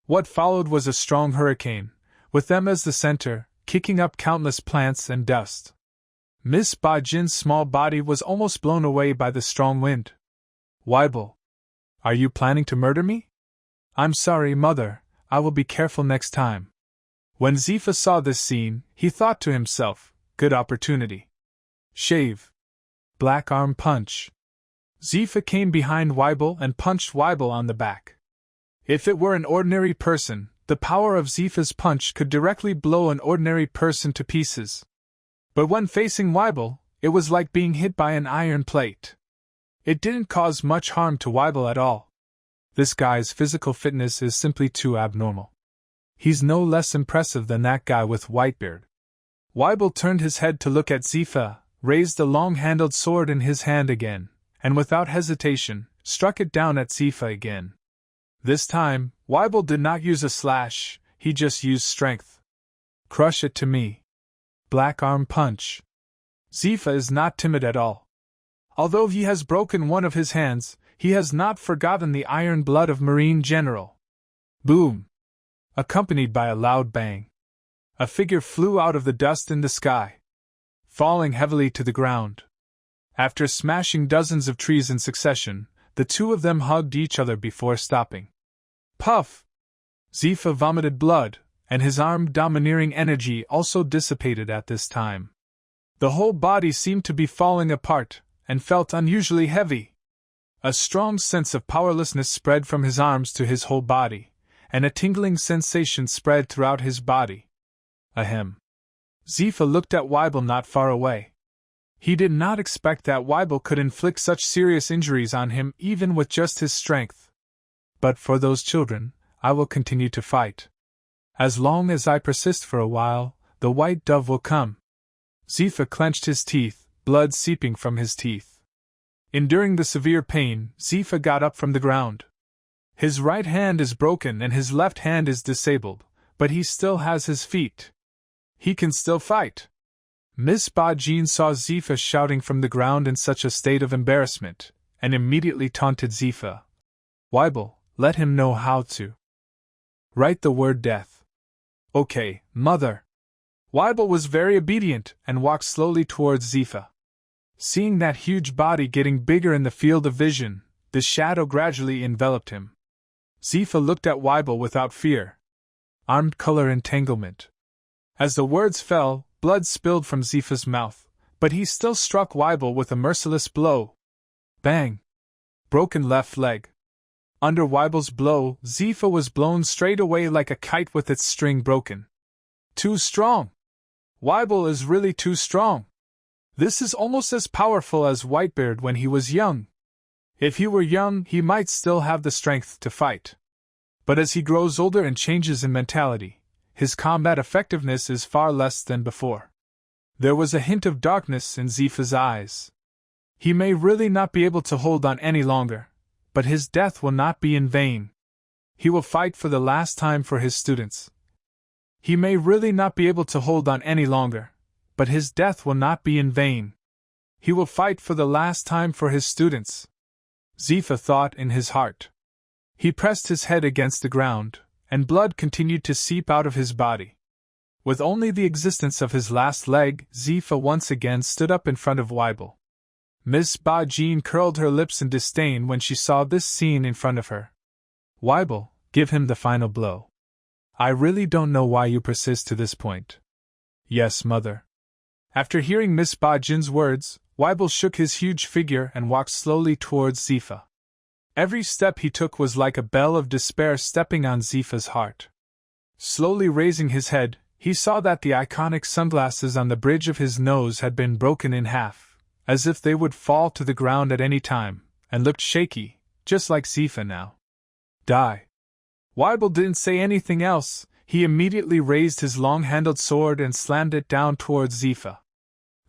What followed was a strong hurricane, with them as the center, kicking up countless plants and dust. Miss Bajin's small body was almost blown away by the strong wind. Weibel, are you planning to murder me? I'm sorry, mother, I will be careful next time. When Zifa saw this scene, he thought to himself, good opportunity. Shave. Black arm punch. Zifa came behind Weibel and punched Weibel on the back. If it were an ordinary person, the power of Zifa's punch could directly blow an ordinary person to pieces. But when facing Weibel, it was like being hit by an iron plate. It didn't cause much harm to Weibel at all. This guy's physical fitness is simply too abnormal. He's no less impressive than that guy with Whitebeard. Weibel turned his head to look at Zifa, raised the long-handled sword in his hand again, and without hesitation, struck it down at Zifa again. This time, Weibel did not use a slash, he just used strength. Crush it to me. Black arm punch. Zifa is not timid at all. Although he has broken one of his hands, he has not forgotten the iron blood of Marine General. Boom! Accompanied by a loud bang. A figure flew out of the dust in the sky, falling heavily to the ground. After smashing dozens of trees in succession, the two of them hugged each other before stopping. Puff! Zifa vomited blood, and his arm domineering energy also dissipated at this time. The whole body seemed to be falling apart, and felt unusually heavy. A strong sense of powerlessness spread from his arms to his whole body, and a tingling sensation spread throughout his body. Ahem. Zifa looked at Weibel not far away. He did not expect that Weibel could inflict such serious injuries on him even with just his strength. But for those children, I will continue to fight. As long as I persist for a while, the white dove will come. Zifa clenched his teeth, blood seeping from his teeth. Enduring the severe pain, Zifa got up from the ground. His right hand is broken and his left hand is disabled, but he still has his feet. He can still fight. Miss Bajin saw Zifa shouting from the ground in such a state of embarrassment, and immediately taunted Zifa. Weibel, let him know how to Write the word death. Okay, mother. Weibel was very obedient and walked slowly towards Zifa. Seeing that huge body getting bigger in the field of vision, the shadow gradually enveloped him. Zifa looked at Weibel without fear. Armed color entanglement. As the words fell, blood spilled from Zifa's mouth, but he still struck Weibel with a merciless blow. Bang! Broken left leg. Under Weibel's blow, Zifa was blown straight away like a kite with its string broken. Too strong! Weibel is really too strong. This is almost as powerful as Whitebeard when he was young. If he were young, he might still have the strength to fight. But as he grows older and changes in mentality, his combat effectiveness is far less than before. There was a hint of darkness in Zifa's eyes. He may really not be able to hold on any longer, but his death will not be in vain. He will fight for the last time for his students. He may really not be able to hold on any longer, but his death will not be in vain. He will fight for the last time for his students. Zifa thought in his heart. He pressed his head against the ground, and blood continued to seep out of his body. With only the existence of his last leg, Zifa once again stood up in front of Weibel. Miss Ba Jean curled her lips in disdain when she saw this scene in front of her. Weibel, give him the final blow. I really don't know why you persist to this point. Yes, mother. After hearing Miss Ba Jin's words, Weibel shook his huge figure and walked slowly towards Zifa. Every step he took was like a bell of despair stepping on Zifa's heart. Slowly raising his head, he saw that the iconic sunglasses on the bridge of his nose had been broken in half, as if they would fall to the ground at any time, and looked shaky, just like Zifa now. Die. Weibel didn't say anything else. He immediately raised his long-handled sword and slammed it down towards Zifa.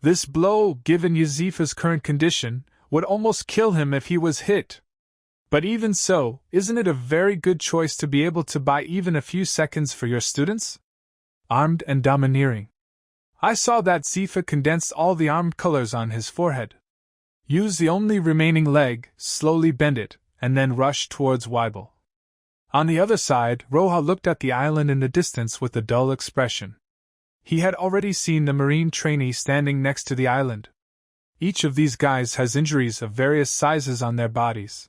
This blow, given Zifa's current condition, would almost kill him if he was hit. But even so, isn't it a very good choice to be able to buy even a few seconds for your students? Armed and domineering. I saw that Zifa condensed all the armed colors on his forehead. Use the only remaining leg, slowly bend it, and then rush towards Weibel. On the other side, Roja looked at the island in the distance with a dull expression. He had already seen the marine trainee standing next to the island. Each of these guys has injuries of various sizes on their bodies.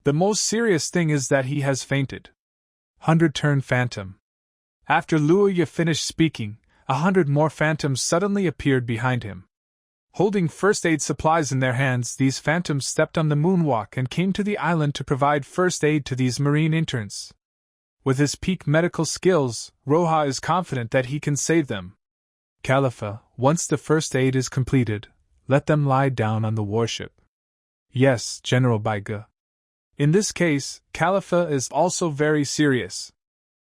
The most serious thing is that he has fainted. 100-turn phantom. After Luoya finished speaking, 100 more phantoms suddenly appeared behind him. Holding first aid supplies in their hands, these phantoms stepped on the moonwalk and came to the island to provide first aid to these marine interns. With his peak medical skills, Roja is confident that he can save them. Khalifa, once the first aid is completed, let them lie down on the warship. Yes, General Baiga. In this case, Khalifa is also very serious.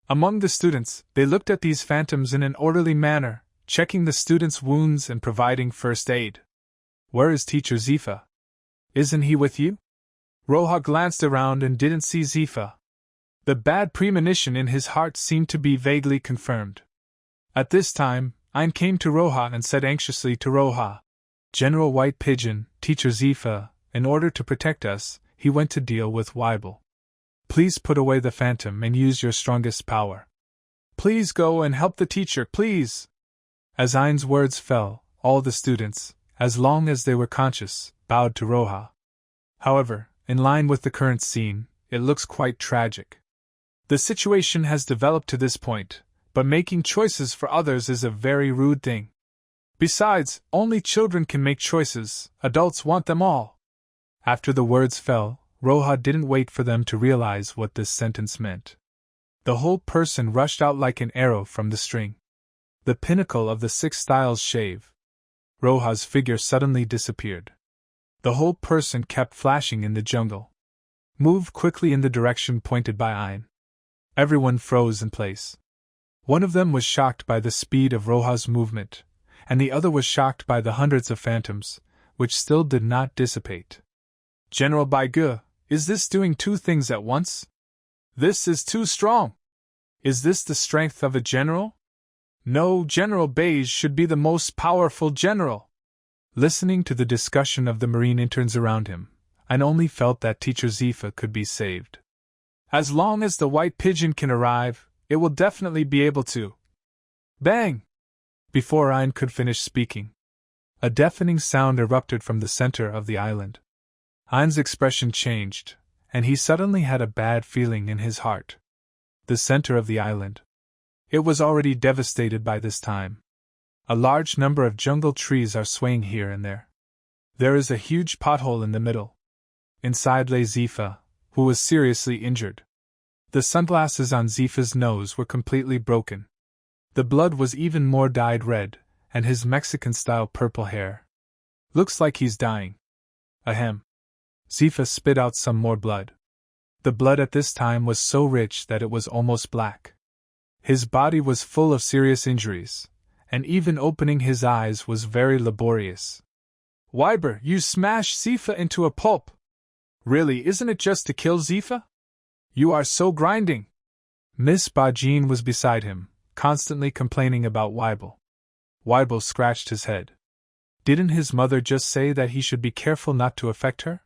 Among the students, they looked at these phantoms in an orderly manner, checking the students' wounds and providing first aid. Where is Teacher Zifa? Isn't he with you? Roja glanced around and didn't see Zifa. The bad premonition in his heart seemed to be vaguely confirmed. At this time, Ayn came to Roja and said anxiously to Roja, General White Pigeon, Teacher Zifa, in order to protect us, he went to deal with Weibel. Please put away the phantom and use your strongest power. Please go and help the teacher, please. As Ayn's words fell, all the students, as long as they were conscious, bowed to Roja. However, in line with the current scene, it looks quite tragic. The situation has developed to this point, but making choices for others is a very rude thing. Besides, only children can make choices, adults want them all. After the words fell, Roja didn't wait for them to realize what this sentence meant. The whole person rushed out like an arrow from the string. The pinnacle of the 6 styles shave. Roja's figure suddenly disappeared. The whole person kept flashing in the jungle. Moved quickly in the direction pointed by Ayn. Everyone froze in place. One of them was shocked by the speed of Roja's movement, and the other was shocked by the hundreds of phantoms, which still did not dissipate. General Baigu, is this doing 2 things at once? This is too strong. Is this the strength of a general? No, General Beige should be the most powerful general. Listening to the discussion of the marine interns around him, Ayn only felt that Teacher Zifa could be saved. As long as the white pigeon can arrive, it will definitely be able to. Bang! Before Ein could finish speaking, a deafening sound erupted from the center of the island. Ein's expression changed, and he suddenly had a bad feeling in his heart. The center of the island. It was already devastated by this time. A large number of jungle trees are swaying here and there. There is a huge pothole in the middle. Inside lay Zifa, who was seriously injured. The sunglasses on Zifa's nose were completely broken. The blood was even more dyed red, and his Mexican-style purple hair. Looks like he's dying. Ahem. Zifa spit out some more blood. The blood at this time was so rich that it was almost black. His body was full of serious injuries, and even opening his eyes was very laborious. Weiber, you smashed Zifa into a pulp! Really, isn't it just to kill Zifa? You are so grinding! Miss Bajin was beside him, constantly complaining about Weibel. Weibel scratched his head. Didn't his mother just say that he should be careful not to affect her?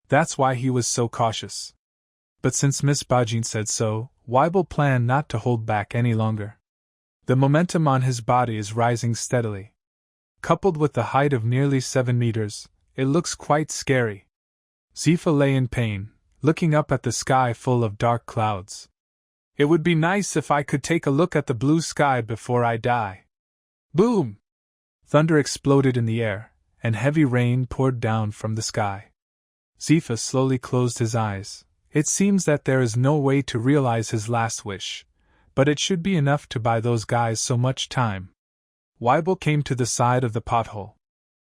That's why he was so cautious. But since Miss Bajin said so, Weibel planned not to hold back any longer. The momentum on his body is rising steadily. Coupled with the height of nearly 7 meters, it looks quite scary. Zifa lay in pain, looking up at the sky full of dark clouds. It would be nice if I could take a look at the blue sky before I die. Boom! Thunder exploded in the air, and heavy rain poured down from the sky. Zifa slowly closed his eyes. It seems that there is no way to realize his last wish, but it should be enough to buy those guys so much time. Weibel came to the side of the pothole.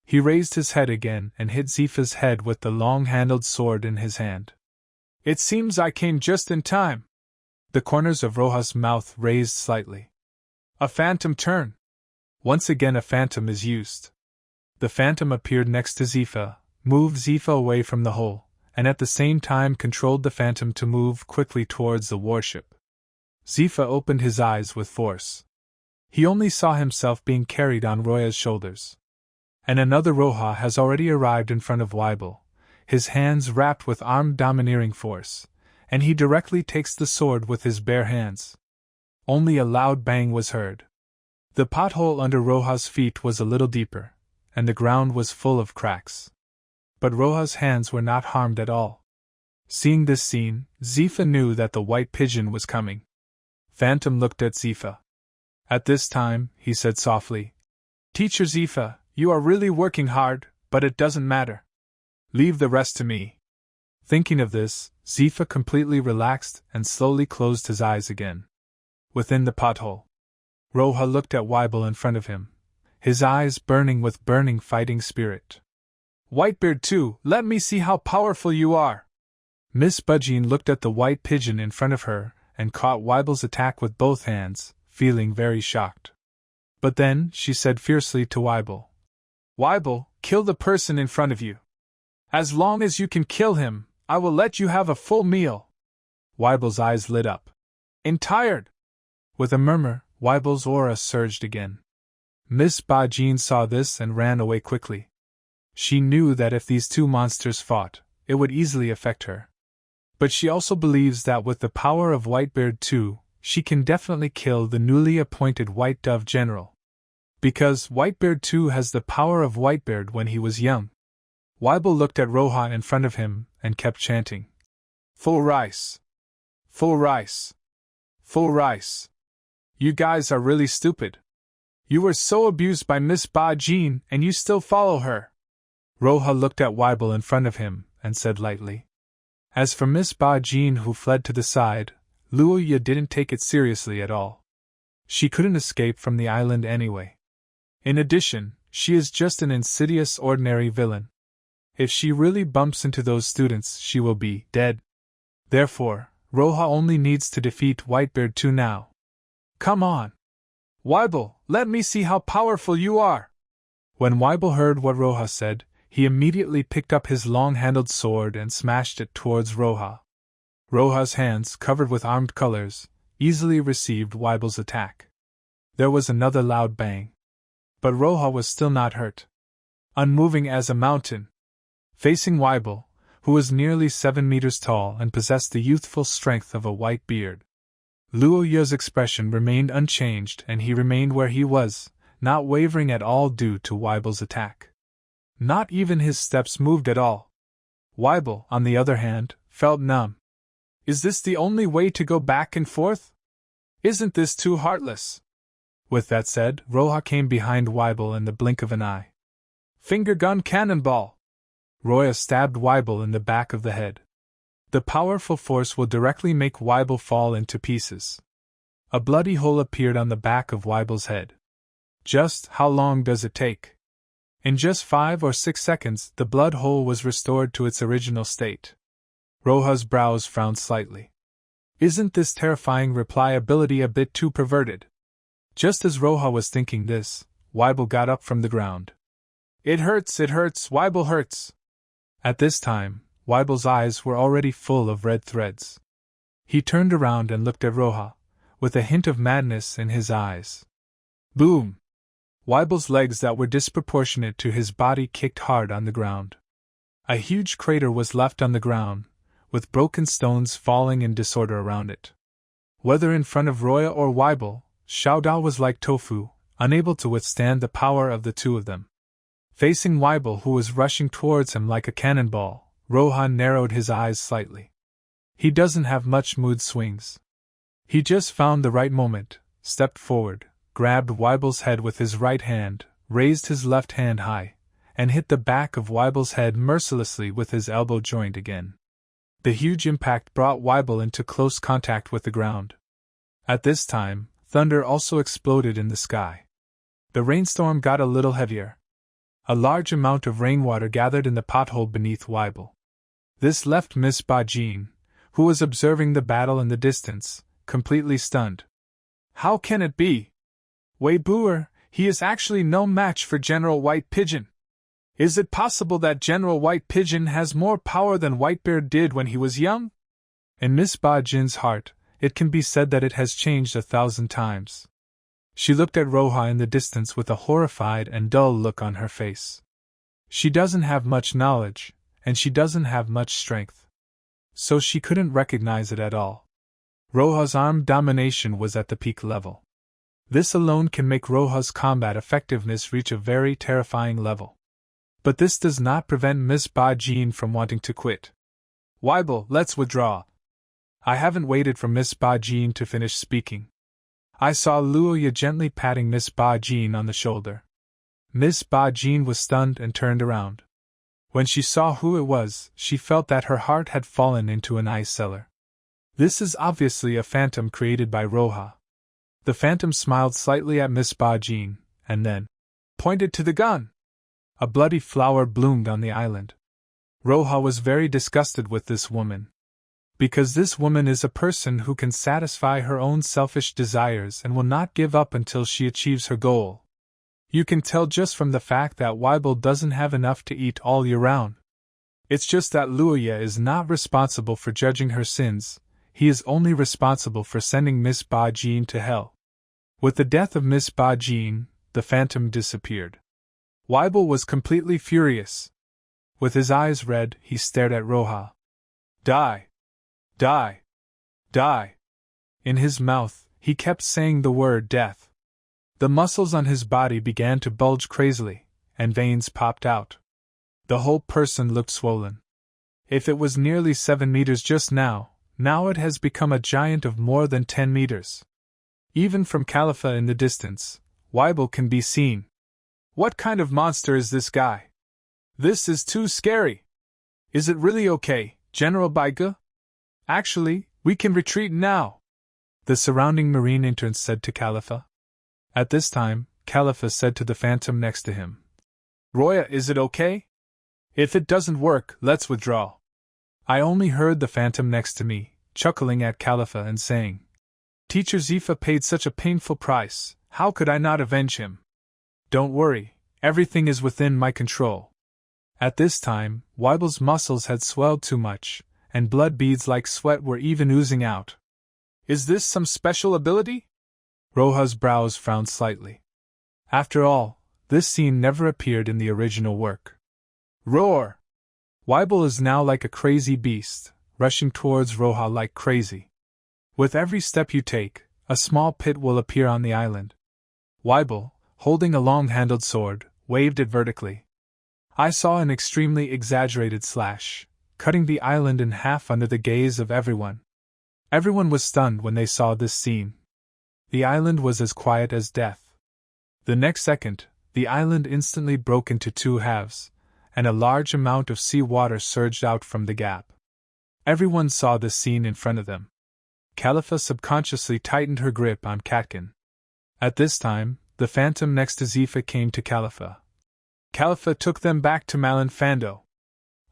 He raised his head again and hit Zifa's head with the long-handled sword in his hand. It seems I came just in time. The corners of Roja's mouth raised slightly. A phantom turn. Once again a phantom is used. The phantom appeared next to Zifa, moved Zifa away from the hole, and at the same time controlled the phantom to move quickly towards the warship. Zifa opened his eyes with force. He only saw himself being carried on Roya's shoulders. And another Roja has already arrived in front of Weibel, his hands wrapped with armed domineering force, and he directly takes the sword with his bare hands. Only a loud bang was heard. The pothole under Roja's feet was a little deeper, and the ground was full of cracks. But Roja's hands were not harmed at all. Seeing this scene, Zifa knew that the white pigeon was coming. Phantom looked at Zifa. At this time, he said softly, "Teacher Zifa, you are really working hard, but it doesn't matter. Leave the rest to me." Thinking of this, Zifa completely relaxed and slowly closed his eyes again. Within the pothole, Roja looked at Weibel in front of him, his eyes burning with burning fighting spirit. "Whitebeard too, let me see how powerful you are." Miss Bajin looked at the white pigeon in front of her and caught Weibel's attack with both hands, feeling very shocked. But then she said fiercely to Weibel, "Weibel, kill the person in front of you. As long as you can kill him, I will let you have a full meal." Weibel's eyes lit up. "Tired!" With a murmur, Weibel's aura surged again. Miss Bajin saw this and ran away quickly. She knew that if these two monsters fought, it would easily affect her. But she also believes that with the power of Whitebeard too, she can definitely kill the newly appointed White Dove General. Because Whitebeard too has the power of Whitebeard when he was young. Weibel looked at Roja in front of him and kept chanting, "Full rice! Full rice! Full rice! You guys are really stupid. You were so abused by Miss Bajin and you still follow her." Roja looked at Weibel in front of him and said lightly. As for Miss Bajin, who fled to the side, Luoya didn't take it seriously at all. She couldn't escape from the island anyway. In addition, she is just an insidious ordinary villain. If she really bumps into those students, she will be dead. Therefore, Roja only needs to defeat Whitebeard too now. "Come on! Weibel, let me see how powerful you are!" When Weibel heard what Roja said, he immediately picked up his long-handled sword and smashed it towards Roja. Roja's hands, covered with armed colors, easily received Weibel's attack. There was another loud bang. But Roja was still not hurt. Unmoving as a mountain. Facing Weibel, who was nearly 7 meters tall and possessed the youthful strength of a white beard. Luo Ye's expression remained unchanged, and he remained where he was, not wavering at all due to Weibel's attack. Not even his steps moved at all. Weibel, on the other hand, felt numb. Is this the only way to go back and forth? Isn't this too heartless? With that said, Roja came behind Weibel in the blink of an eye. Finger gun cannonball! Roya stabbed Weibel in the back of the head. The powerful force will directly make Weibel fall into pieces. A bloody hole appeared on the back of Weibel's head. Just how long does it take? In just 5 or 6 seconds, the blood hole was restored to its original state. Roja's brows frowned slightly. Isn't this terrifying reply-ability a bit too perverted? Just as Roja was thinking this, Weibel got up from the ground. It hurts, Weibel hurts! At this time, Weibel's eyes were already full of red threads. He turned around and looked at Roja, with a hint of madness in his eyes. Boom! Weibel's legs that were disproportionate to his body kicked hard on the ground. A huge crater was left on the ground, with broken stones falling in disorder around it. Whether in front of Roya or Weibel, Xiao Dao was like tofu, unable to withstand the power of the two of them. Facing Weibel, who was rushing towards him like a cannonball, Roja narrowed his eyes slightly. He doesn't have much mood swings. He just found the right moment, stepped forward, grabbed Weibel's head with his right hand, raised his left hand high, and hit the back of Weibel's head mercilessly with his elbow joint again. The huge impact brought Weibel into close contact with the ground. At this time, thunder also exploded in the sky. The rainstorm got a little heavier. A large amount of rainwater gathered in the pothole beneath Weibel. This left Miss Bajin, who was observing the battle in the distance, completely stunned. How can it be? Wei Buer, he is actually no match for General White Pigeon. Is it possible that General White Pigeon has more power than Whitebeard did when he was young? In Miss Bajin's heart, it can be said that it has changed 1,000 times. She looked at Roja in the distance with a horrified and dull look on her face. She doesn't have much knowledge, and she doesn't have much strength. So she couldn't recognize it at all. Roja's arm domination was at the peak level. This alone can make Roja's combat effectiveness reach a very terrifying level. But this does not prevent Miss Bajin from wanting to quit. Weibel, let's withdraw. I haven't waited for Miss Bajin to finish speaking. I saw Luo Ye gently patting Miss Bajin on the shoulder. Miss Bajin was stunned and turned around. When she saw who it was, she felt that her heart had fallen into an ice cellar. This is obviously a phantom created by Roja. The phantom smiled slightly at Miss Bajin, and then pointed to the gun. A bloody flower bloomed on the island. Roja was very disgusted with this woman. Because this woman is a person who can satisfy her own selfish desires and will not give up until she achieves her goal. You can tell just from the fact that Weibel doesn't have enough to eat all year round. It's just that Luo Ye is not responsible for judging her sins, he is only responsible for sending Miss Bajin to hell. With the death of Miss Bajin, the phantom disappeared. Weibel was completely furious. With his eyes red, he stared at Roja. Die! Die! Die! In his mouth, he kept saying the word death. The muscles on his body began to bulge crazily, and veins popped out. The whole person looked swollen. If it was nearly 7 meters just now it has become a giant of more than 10 meters. Even from Khalifa in the distance, Weibel can be seen. What kind of monster is this guy? This is too scary. Is it really okay, General Baiga? Actually, we can retreat now, the surrounding marine interns said to Khalifa. At this time, Khalifa said to the phantom next to him. Roya, is it okay? If it doesn't work, let's withdraw. I only heard the phantom next to me, chuckling at Khalifa and saying, Teacher Zifa paid such a painful price, how could I not avenge him? Don't worry, everything is within my control. At this time, Weibel's muscles had swelled too much, and blood beads like sweat were even oozing out. Is this some special ability? Roja's brows frowned slightly. After all, this scene never appeared in the original work. Roar! Weibel is now like a crazy beast, rushing towards Roja like crazy. With every step you take, a small pit will appear on the island. Weibel, holding a long-handled sword, waved it vertically. I saw an extremely exaggerated slash, cutting the island in half under the gaze of everyone. Everyone was stunned when they saw this scene. The island was as quiet as death. The next second, the island instantly broke into two halves, and a large amount of sea water surged out from the gap. Everyone saw this scene in front of them. Khalifa subconsciously tightened her grip on Katkin. At this time, the phantom next to Zifa came to Khalifa. Khalifa took them back to Malin Fando.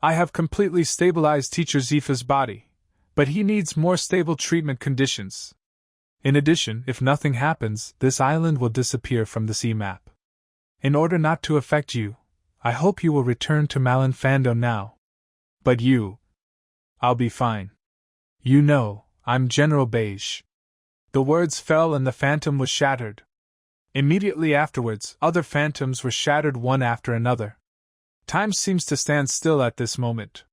I have completely stabilized Teacher Zifa's body, but he needs more stable treatment conditions. In addition, if nothing happens, this island will disappear from the sea map. In order not to affect you, I hope you will return to Malin Fando now. But you... I'll be fine. You know, I'm General Beige. The words fell and the phantom was shattered. Immediately afterwards, other phantoms were shattered one after another. Time seems to stand still at this moment.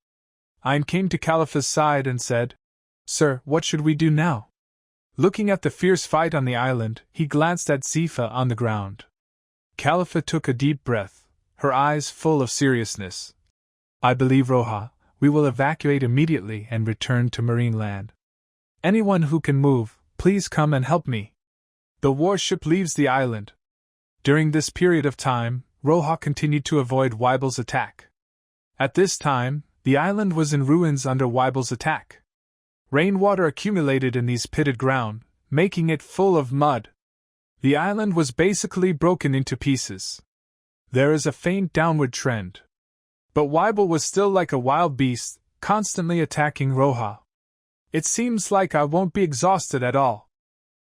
Ayn came to Khalifa's side and said, Sir, what should we do now? Looking at the fierce fight on the island, he glanced at Zifa on the ground. Khalifa took a deep breath, her eyes full of seriousness. I believe, Roja, we will evacuate immediately and return to marine land. Anyone who can move, please come and help me. The warship leaves the island. During this period of time, Roja continued to avoid Weibel's attack. At this time, the island was in ruins under Weibel's attack. Rainwater accumulated in these pitted ground, making it full of mud. The island was basically broken into pieces. There is a faint downward trend. But Weibel was still like a wild beast, constantly attacking Roja. It seems like I won't be exhausted at all.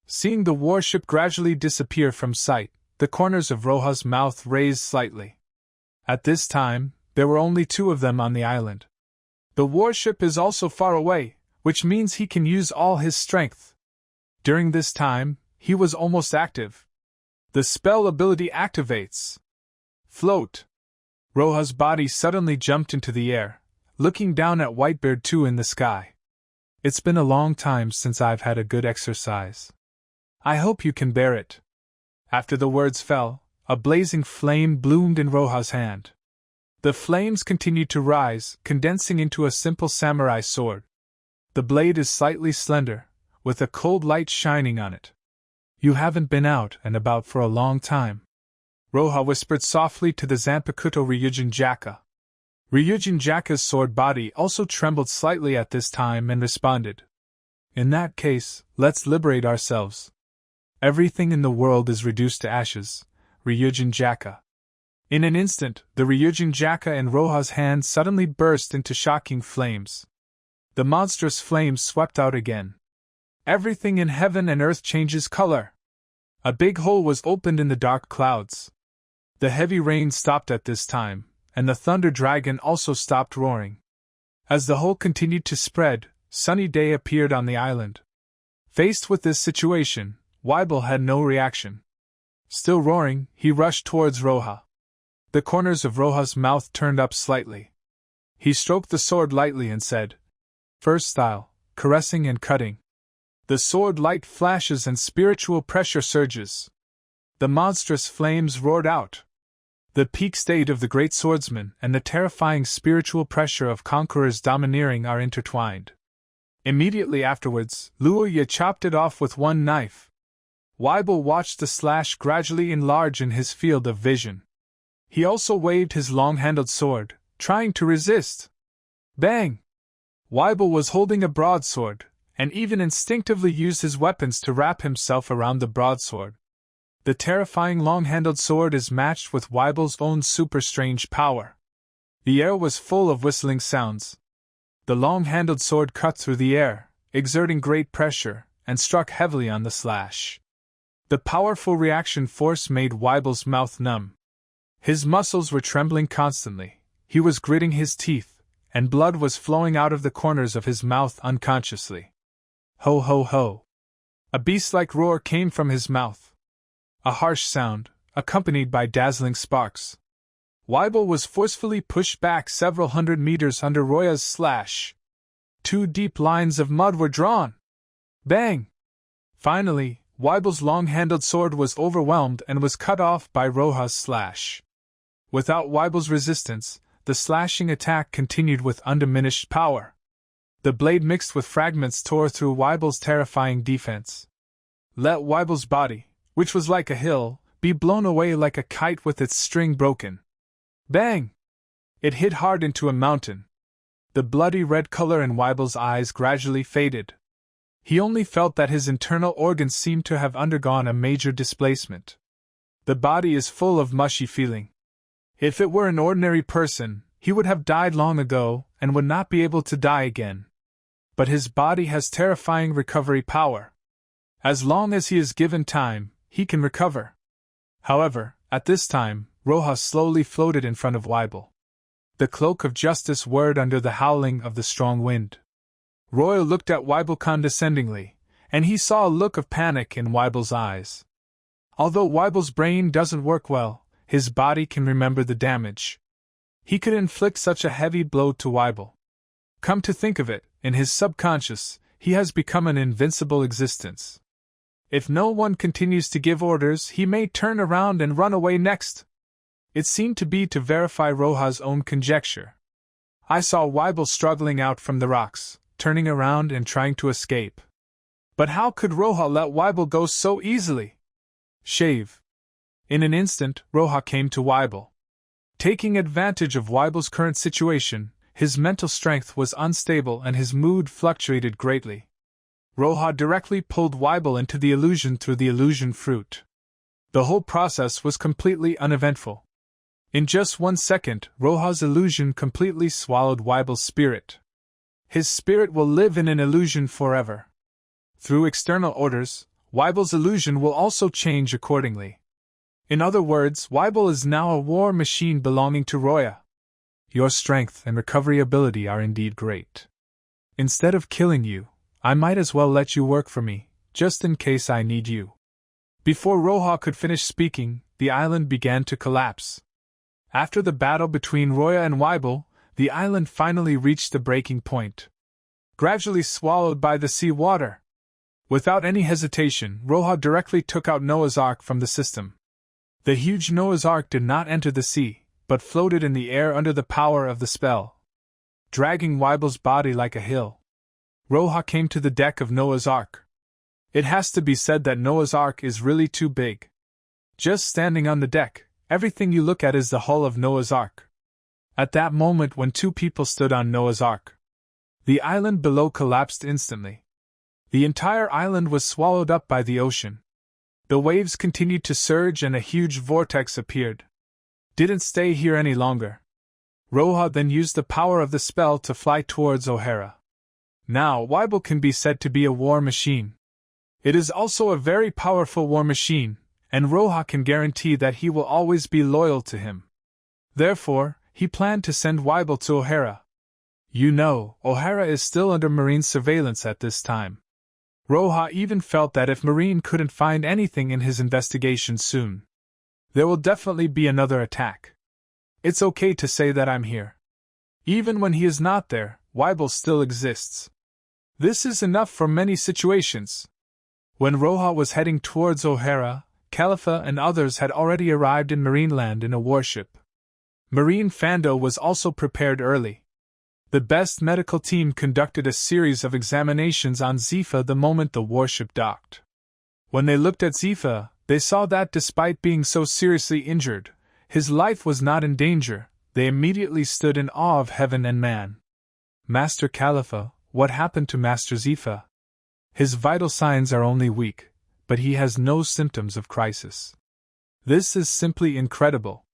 Seeing the warship gradually disappear from sight, the corners of Roja's mouth raised slightly. At this time, there were only two of them on the island. The warship is also far away, which means he can use all his strength. During this time, he was almost active. The spell ability activates. Float. Roja's body suddenly jumped into the air, looking down at Whitebeard 2 in the sky. It's been a long time since I've had a good exercise. I hope you can bear it. After the words fell, a blazing flame bloomed in Roja's hand. The flames continued to rise, condensing into a simple samurai sword. The blade is slightly slender, with a cold light shining on it. You haven't been out and about for a long time. Roja whispered softly to the Zanpakuto Ryujin Jakka. Ryujin Jakka's sword body also trembled slightly at this time and responded. In that case, let's liberate ourselves. Everything in the world is reduced to ashes, Ryujin Jakka. In an instant, the Ryujin Jakka in Roja's hand suddenly burst into shocking flames. The monstrous flames swept out again. Everything in heaven and earth changes color. A big hole was opened in the dark clouds. The heavy rain stopped at this time, and the thunder dragon also stopped roaring. As the hole continued to spread, sunny day appeared on the island. Faced with this situation, Weibel had no reaction. Still roaring, he rushed towards Roja. The corners of Roja's mouth turned up slightly. He stroked the sword lightly and said, First style, caressing and cutting. The sword light flashes and spiritual pressure surges. The monstrous flames roared out. The peak state of the great swordsman and the terrifying spiritual pressure of conquerors domineering are intertwined. Immediately afterwards, Luoya chopped it off with one knife. Weibel watched the slash gradually enlarge in his field of vision. He also waved his long-handled sword, trying to resist. Bang! Weibel was holding a broadsword, and even instinctively used his weapons to wrap himself around the broadsword. The terrifying long-handled sword is matched with Weibel's own super-strange power. The air was full of whistling sounds. The long-handled sword cut through the air, exerting great pressure, and struck heavily on the slash. The powerful reaction force made Weibel's mouth numb. His muscles were trembling constantly, he was gritting his teeth, and blood was flowing out of the corners of his mouth unconsciously. Ho ho ho! A beast-like roar came from his mouth. A harsh sound, accompanied by dazzling sparks. Weibel was forcefully pushed back several hundred meters under Roya's slash. 2 deep lines of mud were drawn. Bang! Finally, Weibel's long-handled sword was overwhelmed and was cut off by Roja's slash. Without Weibel's resistance, the slashing attack continued with undiminished power. The blade mixed with fragments tore through Weibel's terrifying defense. Let Weibel's body, which was like a hill, be blown away like a kite with its string broken. Bang! It hit hard into a mountain. The bloody red color in Weibel's eyes gradually faded. He only felt that his internal organs seemed to have undergone a major displacement. The body is full of mushy feeling. If it were an ordinary person, he would have died long ago and would not be able to die again. But his body has terrifying recovery power. As long as he is given time, he can recover. However, at this time, Roja slowly floated in front of Weibel. The cloak of justice whirred under the howling of the strong wind. Roya looked at Weibel condescendingly, and he saw a look of panic in Weibel's eyes. Although Weibel's brain doesn't work well, his body can remember the damage. He could inflict such a heavy blow to Weibel. Come to think of it, in his subconscious, he has become an invincible existence. If no one continues to give orders, he may turn around and run away next. It seemed to be to verify Roja's own conjecture. I saw Weibel struggling out from the rocks, turning around and trying to escape. But how could Roja let Weibel go so easily? Shave. In an instant, Roja came to Weibel. Taking advantage of Weibel's current situation, his mental strength was unstable and his mood fluctuated greatly. Roja directly pulled Weibel into the illusion through the illusion fruit. The whole process was completely uneventful. In just 1 second, Roja's illusion completely swallowed Weibel's spirit. His spirit will live in an illusion forever. Through external orders, Weibel's illusion will also change accordingly. In other words, Weibel is now a war machine belonging to Roya. Your strength and recovery ability are indeed great. Instead of killing you, I might as well let you work for me, just in case I need you. Before Roja could finish speaking, the island began to collapse. After the battle between Roya and Weibel, the island finally reached the breaking point. Gradually swallowed by the sea water. Without any hesitation, Roja directly took out Noah's Ark from the system. The huge Noah's Ark did not enter the sea, but floated in the air under the power of the spell, dragging Weibel's body like a hill. Roja came to the deck of Noah's Ark. It has to be said that Noah's Ark is really too big. Just standing on the deck, everything you look at is the hull of Noah's Ark. At that moment when 2 people stood on Noah's Ark, the island below collapsed instantly. The entire island was swallowed up by the ocean. The waves continued to surge and a huge vortex appeared. Didn't stay here any longer. Roja then used the power of the spell to fly towards O'Hara. Now Weibel can be said to be a war machine. It is also a very powerful war machine, and Roja can guarantee that he will always be loyal to him. Therefore, he planned to send Weibel to O'Hara. You know, O'Hara is still under Marine surveillance at this time. Roja even felt that if Marine couldn't find anything in his investigation soon, there will definitely be another attack. It's okay to say that I'm here. Even when he is not there, Weibel still exists. This is enough for many situations. When Roja was heading towards O'Hara, Khalifa and others had already arrived in Marineland in a warship. Marine Fando was also prepared early. The best medical team conducted a series of examinations on Zifa the moment the warship docked. When they looked at Zifa, they saw that despite being so seriously injured, his life was not in danger. They immediately stood in awe of heaven and man. Master Khalifa, what happened to Master Zifa? His vital signs are only weak, but he has no symptoms of crisis. This is simply incredible.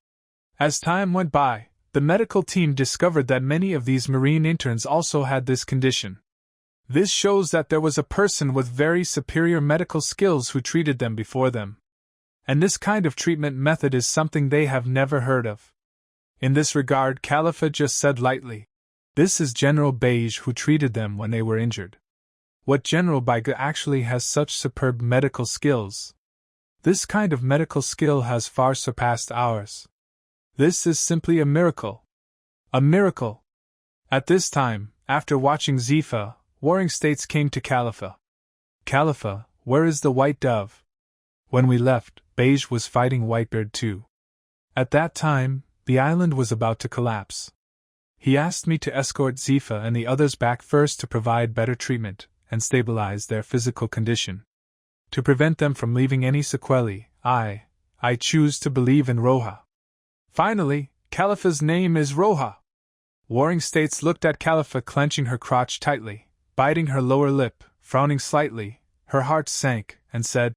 As time went by, the medical team discovered that many of these Marine interns also had this condition. This shows that there was a person with very superior medical skills who treated them before them. And this kind of treatment method is something they have never heard of. In this regard, Khalifa just said lightly, "This is General Beige who treated them when they were injured." What General Baiga actually has such superb medical skills? This kind of medical skill has far surpassed ours. This is simply a miracle. A miracle! At this time, after watching Zifa, warring states came to Khalifa. Khalifa, where is the white dove? When we left, Beige was fighting Whitebeard too. At that time, the island was about to collapse. He asked me to escort Zifa and the others back first to provide better treatment and stabilize their physical condition. To prevent them from leaving any sequelae, I choose to believe in Roja. Finally, Khalifa's name is Roja. Warring States looked at Khalifa, clenching her crotch tightly, biting her lower lip, frowning slightly. Her heart sank, and said,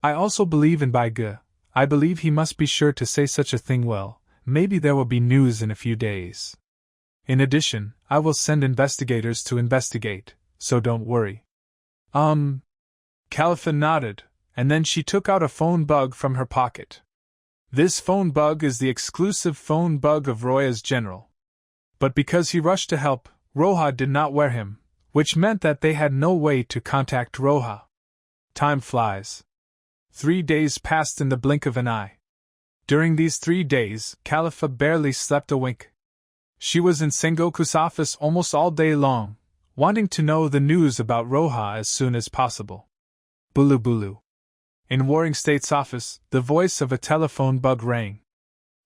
I also believe in Baigu. I believe he must be sure to say such a thing. Well, maybe there will be news in a few days. In addition, I will send investigators to investigate, so don't worry. Khalifa nodded, and then she took out a phone bug from her pocket. This phone bug is the exclusive phone bug of Roya's general. But because he rushed to help, Roja did not wear him, which meant that they had no way to contact Roja. Time flies. 3 days passed in the blink of an eye. During these 3 days, Khalifa barely slept a wink. She was in Sengoku's office almost all day long, wanting to know the news about Roja as soon as possible. Bulu bulu. In Warring State's office, the voice of a telephone bug rang.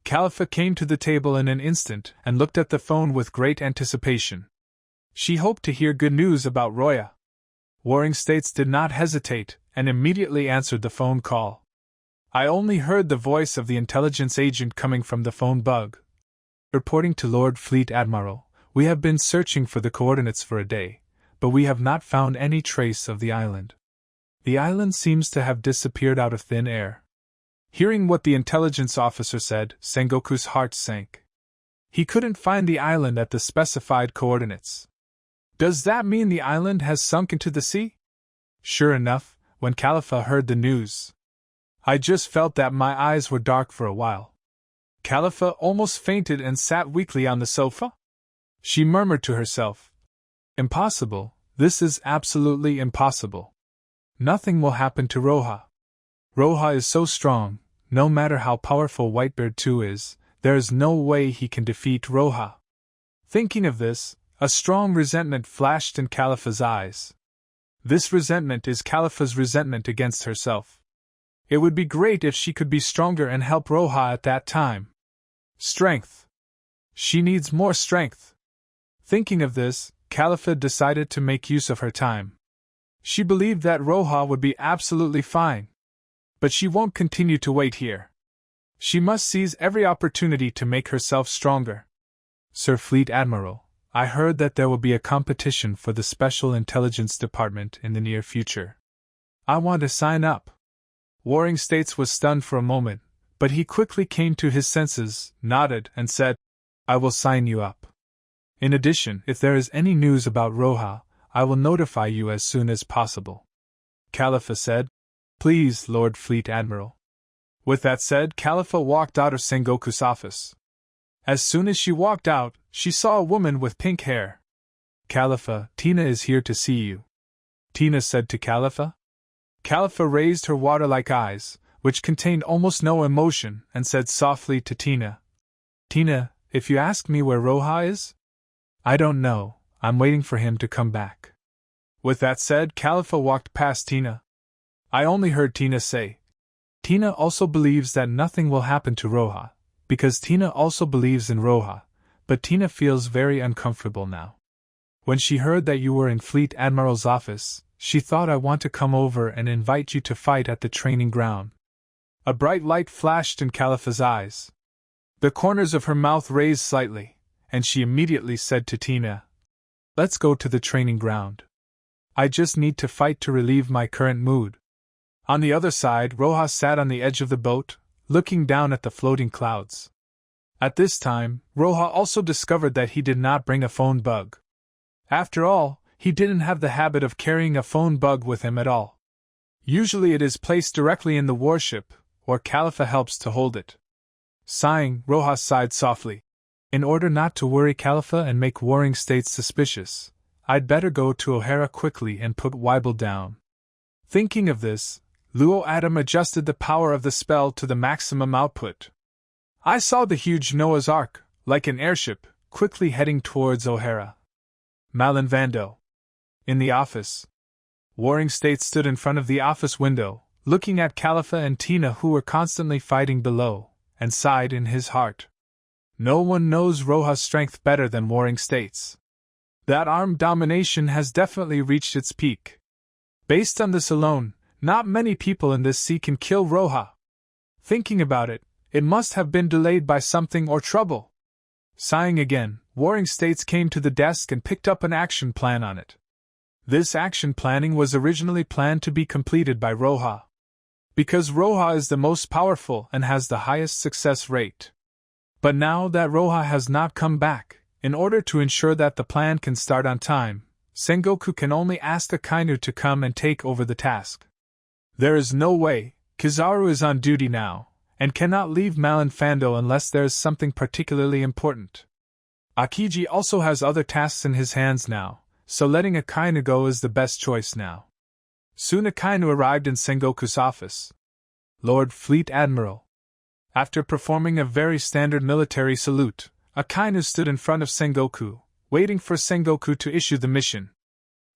Khalifa came to the table in an instant and looked at the phone with great anticipation. She hoped to hear good news about Roya. Warring States did not hesitate and immediately answered the phone call. I only heard the voice of the intelligence agent coming from the phone bug. Reporting to Lord Fleet Admiral, we have been searching for the coordinates for a day, but we have not found any trace of the island. The island seems to have disappeared out of thin air. Hearing what the intelligence officer said, Sengoku's heart sank. He couldn't find the island at the specified coordinates. Does that mean the island has sunk into the sea? Sure enough, when Khalifa heard the news, I just felt that my eyes were dark for a while. Khalifa almost fainted and sat weakly on the sofa. She murmured to herself, Impossible, this is absolutely impossible. Nothing will happen to Roja. Roja is so strong, no matter how powerful Whitebeard too is, there is no way he can defeat Roja. Thinking of this, a strong resentment flashed in Khalifa's eyes. This resentment is Khalifa's resentment against herself. It would be great if she could be stronger and help Roja at that time. Strength. She needs more strength. Thinking of this, Khalifa decided to make use of her time. She believed that Roja would be absolutely fine. But she won't continue to wait here. She must seize every opportunity to make herself stronger. Sir Fleet Admiral, I heard that there will be a competition for the Special Intelligence Department in the near future. I want to sign up. Warring States was stunned for a moment, but he quickly came to his senses, nodded, and said, I will sign you up. In addition, if there is any news about Roja, I will notify you as soon as possible. Khalifa said, Please, Lord Fleet Admiral. With that said, Khalifa walked out of Sengoku's office. As soon as she walked out, she saw a woman with pink hair. Khalifa, Tina is here to see you. Tina said to Khalifa. Khalifa raised her water-like eyes, which contained almost no emotion, and said softly to Tina, Tina, if you ask me where Roja is? I don't know, I'm waiting for him to come back. With that said, Khalifa walked past Tina. I only heard Tina say, Tina also believes that nothing will happen to Roja, because Tina also believes in Roja, but Tina feels very uncomfortable now. When she heard that you were in Fleet Admiral's office, she thought I want to come over and invite you to fight at the training ground. A bright light flashed in Khalifa's eyes. The corners of her mouth raised slightly, and she immediately said to Tina, Let's go to the training ground. I just need to fight to relieve my current mood. On the other side, Roja sat on the edge of the boat, looking down at the floating clouds. At this time, Roja also discovered that he did not bring a phone bug. After all, he didn't have the habit of carrying a phone bug with him at all. Usually it is placed directly in the warship, or Khalifa helps to hold it. Sighing, Roja sighed softly. In order not to worry Khalifa and make Warring States suspicious, I'd better go to O'Hara quickly and put Weibel down. Thinking of this, Luo Adam adjusted the power of the spell to the maximum output. I saw the huge Noah's Ark, like an airship, quickly heading towards O'Hara. Malin Vando. In the office. Warring States stood in front of the office window, looking at Khalifa and Tina, who were constantly fighting below, and sighed in his heart. No one knows Roja's strength better than Warring States. That armed domination has definitely reached its peak. Based on this alone, not many people in this sea can kill Roja. Thinking about it, it must have been delayed by something or trouble. Sighing again, Warring States came to the desk and picked up an action plan on it. This action planning was originally planned to be completed by Roja. Because Roja is the most powerful and has the highest success rate. But now that Roja has not come back, in order to ensure that the plan can start on time, Sengoku can only ask Akainu to come and take over the task. There is no way. Kizaru is on duty now, and cannot leave Malin Fando unless there is something particularly important. Akiji also has other tasks in his hands now, so letting Akainu go is the best choice now. Soon Akainu arrived in Sengoku's office. Lord Fleet Admiral. After performing a very standard military salute, Akainu stood in front of Sengoku, waiting for Sengoku to issue the mission.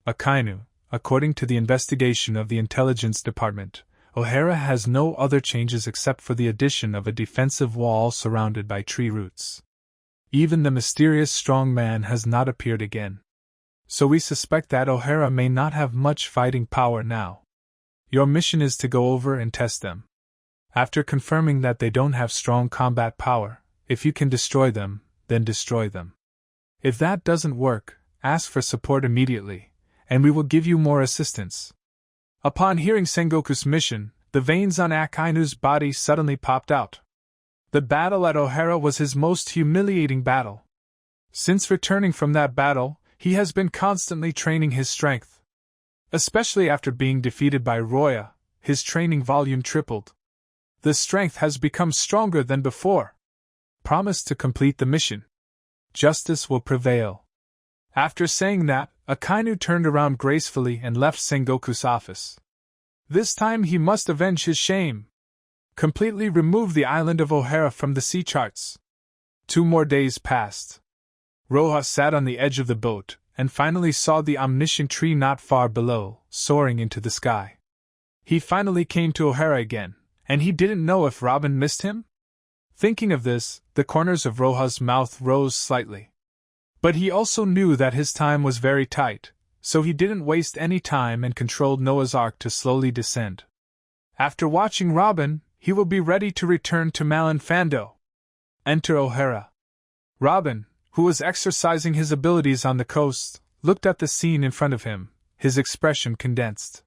Akainu, according to the investigation of the Intelligence Department, O'Hara has no other changes except for the addition of a defensive wall surrounded by tree roots. Even the mysterious strong man has not appeared again. So we suspect that O'Hara may not have much fighting power now. Your mission is to go over and test them. After confirming that they don't have strong combat power, if you can destroy them, then destroy them. If that doesn't work, ask for support immediately, and we will give you more assistance. Upon hearing Sengoku's mission, the veins on Akainu's body suddenly popped out. The battle at O'Hara was his most humiliating battle. Since returning from that battle, he has been constantly training his strength. Especially after being defeated by Roya, his training volume tripled. The strength has become stronger than before. Promise to complete the mission. Justice will prevail. After saying that, Akainu turned around gracefully and left Sengoku's office. This time he must avenge his shame. Completely remove the island of O'Hara from the sea charts. 2 more days passed. Roja sat on the edge of the boat, and finally saw the omniscient tree not far below, soaring into the sky. He finally came to O'Hara again, and he didn't know if Robin missed him? Thinking of this, the corners of Roja's mouth rose slightly. But he also knew that his time was very tight, so he didn't waste any time and controlled Noah's Ark to slowly descend. After watching Robin, he will be ready to return to Malin Fando. Enter O'Hara. Robin, who was exercising his abilities on the coast, looked at the scene in front of him, his expression condensed.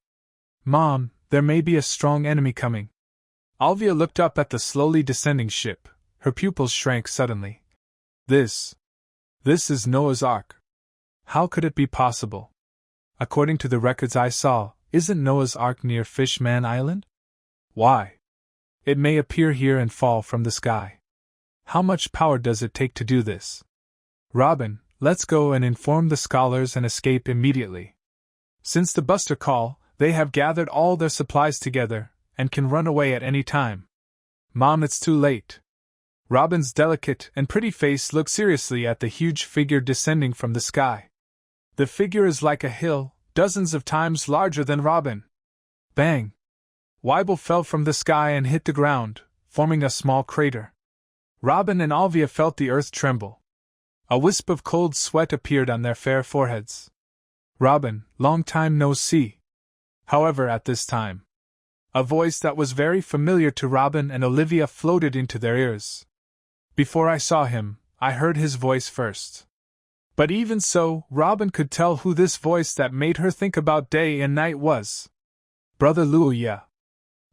Mom, there may be a strong enemy coming. Alvia looked up at the slowly descending ship. Her pupils shrank suddenly. This is Noah's Ark. How could it be possible? According to the records I saw, isn't Noah's Ark near Fishman Island? Why? It may appear here and fall from the sky. How much power does it take to do this? Robin, let's go and inform the scholars and escape immediately. Since the buster call, they have gathered all their supplies together, and can run away at any time. Mom, it's too late. Robin's delicate and pretty face looked seriously at the huge figure descending from the sky. The figure is like a hill, dozens of times larger than Robin. Bang! Weibel fell from the sky and hit the ground, forming a small crater. Robin and Alvia felt the earth tremble. A wisp of cold sweat appeared on their fair foreheads. Robin, long time no see. However, at this time, a voice that was very familiar to Robin and Olivia floated into their ears. Before I saw him, I heard his voice first. But even so, Robin could tell who this voice that made her think about day and night was. Brother Luoya.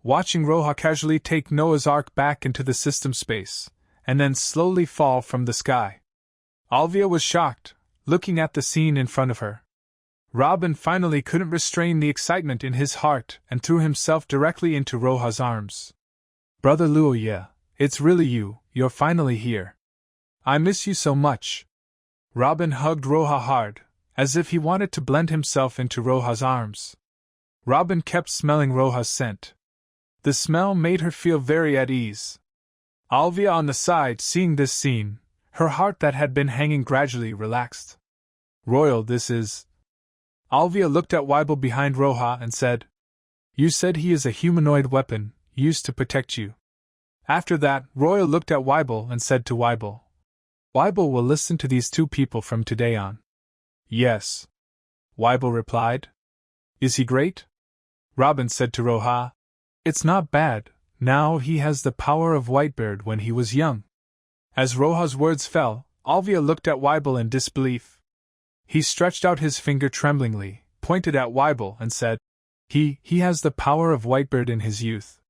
Watching Roja casually take Noah's Ark back into the system space, and then slowly fall from the sky. Alvia was shocked, looking at the scene in front of her. Robin finally couldn't restrain the excitement in his heart and threw himself directly into Roja's arms. Brother Luoya, it's really you, you're finally here. I miss you so much. Robin hugged Roja hard, as if he wanted to blend himself into Roja's arms. Robin kept smelling Roja's scent. The smell made her feel very at ease. Alvia on the side, seeing this scene, her heart that had been hanging gradually relaxed. Royal, this is. Alvia looked at Weibel behind Roja and said, You said he is a humanoid weapon, used to protect you. After that, Royal looked at Weibel and said to Weibel, Weibel will listen to these two people from today on. Yes. Weibel replied. Is he great? Robin said to Roja, It's not bad, now he has the power of Whitebeard when he was young. As Roja's words fell, Alvia looked at Weibel in disbelief. He stretched out his finger tremblingly, pointed at Weibel and said, He has the power of Whitebeard in his youth.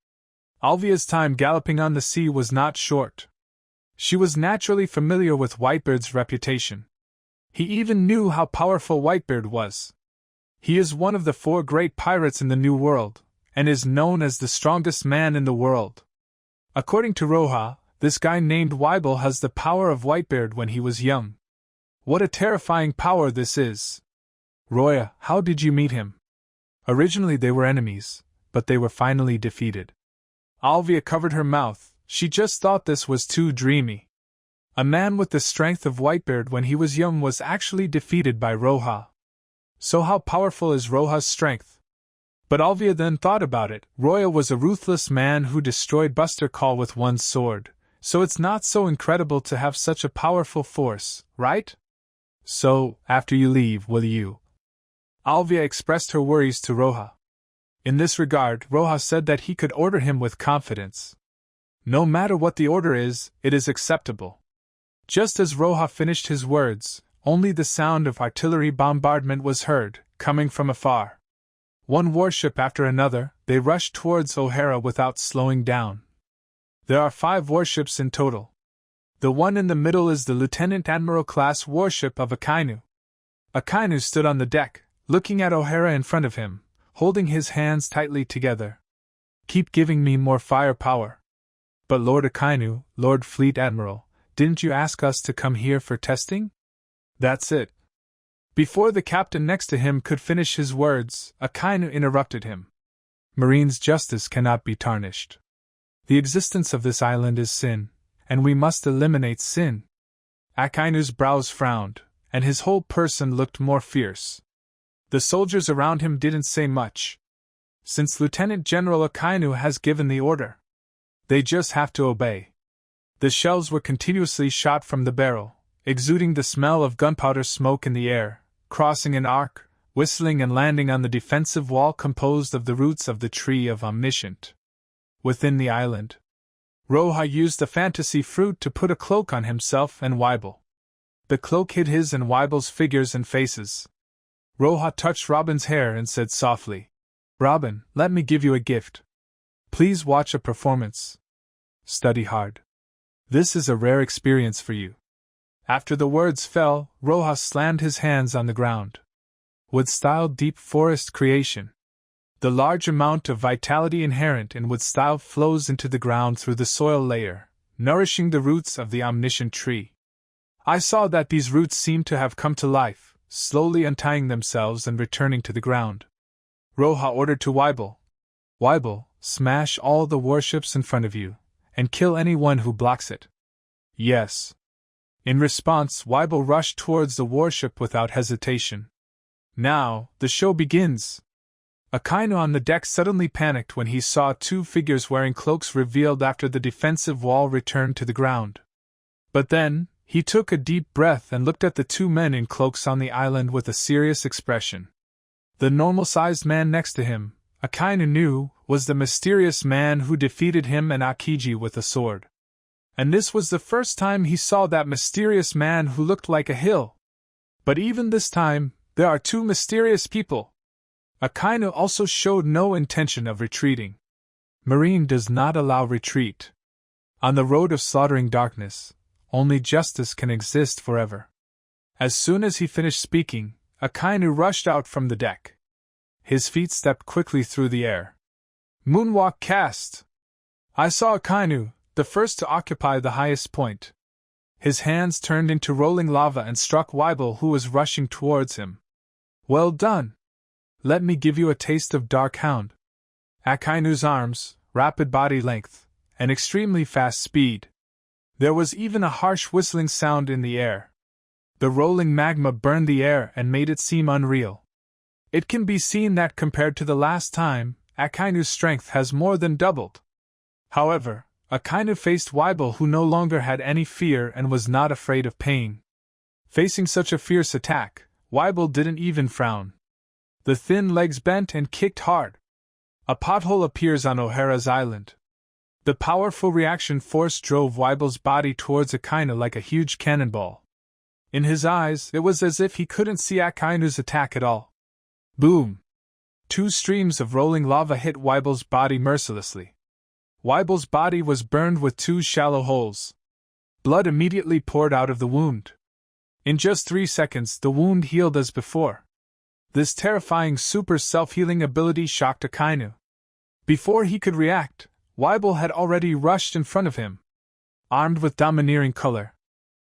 Alvia's time galloping on the sea was not short. She was naturally familiar with Whitebeard's reputation. He even knew how powerful Whitebeard was. He is one of the 4 great pirates in the New World, and is known as the strongest man in the world. According to Roja, this guy named Weibel has the power of Whitebeard when he was young. What a terrifying power this is! Roya, how did you meet him? Originally they were enemies, but they were finally defeated. Alvia covered her mouth, she just thought this was too dreamy. A man with the strength of Whitebeard when he was young was actually defeated by Roja. So how powerful is Roja's strength? But Alvia then thought about it. Roya was a ruthless man who destroyed Buster Call with one sword, so it's not so incredible to have such a powerful force, right? So, after you leave, will you? Alvia expressed her worries to Roja. In this regard, Roja said that he could order him with confidence. No matter what the order is, it is acceptable. Just as Roja finished his words, only the sound of artillery bombardment was heard, coming from afar. One warship after another, they rushed towards O'Hara without slowing down. There are 5 warships in total. The one in the middle is the Lieutenant Admiral-class warship of Akainu. Akainu stood on the deck, looking at O'Hara in front of him, holding his hands tightly together. Keep giving me more firepower. But Lord Akainu, Lord Fleet Admiral, didn't you ask us to come here for testing? That's it. Before the captain next to him could finish his words, Akainu interrupted him. Marine's justice cannot be tarnished. The existence of this island is sin, and we must eliminate sin. Akainu's brows frowned, and his whole person looked more fierce. The soldiers around him didn't say much. Since Lieutenant General Akainu has given the order, they just have to obey. The shells were continuously shot from the barrel, exuding the smell of gunpowder smoke in the air, crossing an arc, whistling and landing on the defensive wall composed of the roots of the tree of Omniscient. Within the island, Roja used the fantasy fruit to put a cloak on himself and Weibel. The cloak hid his and Weibel's figures and faces. Roja touched Robin's hair and said softly, Robin, let me give you a gift. Please watch a performance. Study hard. This is a rare experience for you. After the words fell, Roja slammed his hands on the ground. Wood-style deep forest creation. The large amount of vitality inherent in wood-style flows into the ground through the soil layer, nourishing the roots of the omniscient tree. I saw that these roots seemed to have come to life, slowly untying themselves and returning to the ground. Roja ordered to Weibel, Weibel, smash all the warships in front of you, and kill anyone who blocks it. Yes. In response, Weibel rushed towards the warship without hesitation. Now, the show begins. Akainu on the deck suddenly panicked when he saw 2 figures wearing cloaks revealed after the defensive wall returned to the ground. But then, he took a deep breath and looked at the 2 men in cloaks on the island with a serious expression. The normal-sized man next to him, Akainu knew, was the mysterious man who defeated him and Akiji with a sword. And this was the first time he saw that mysterious man who looked like a hill. But even this time, there are 2 mysterious people. Akainu also showed no intention of retreating. Marine does not allow retreat. On the road of slaughtering darkness, only justice can exist forever. As soon as he finished speaking, Akainu rushed out from the deck. His feet stepped quickly through the air. Moonwalk cast! I saw Akainu, the first to occupy the highest point. His hands turned into rolling lava and struck Weibel, who was rushing towards him. Well done! Let me give you a taste of Dark Hound. Akainu's arms, rapid body length, and extremely fast speed. There was even a harsh whistling sound in the air. The rolling magma burned the air and made it seem unreal. It can be seen that compared to the last time, Akainu's strength has more than doubled. However, Akainu faced Weibel, who no longer had any fear and was not afraid of pain. Facing such a fierce attack, Weibel didn't even frown. The thin legs bent and kicked hard. A pothole appears on O'Hara's island. The powerful reaction force drove Weibel's body towards Akainu like a huge cannonball. In his eyes, it was as if he couldn't see Akainu's attack at all. Boom! 2 streams of rolling lava hit Weibel's body mercilessly. Weibel's body was burned with 2 shallow holes. Blood immediately poured out of the wound. In just 3 seconds, the wound healed as before. This terrifying super self-healing ability shocked Akainu. Before he could react, Weibel had already rushed in front of him. Armed with domineering color.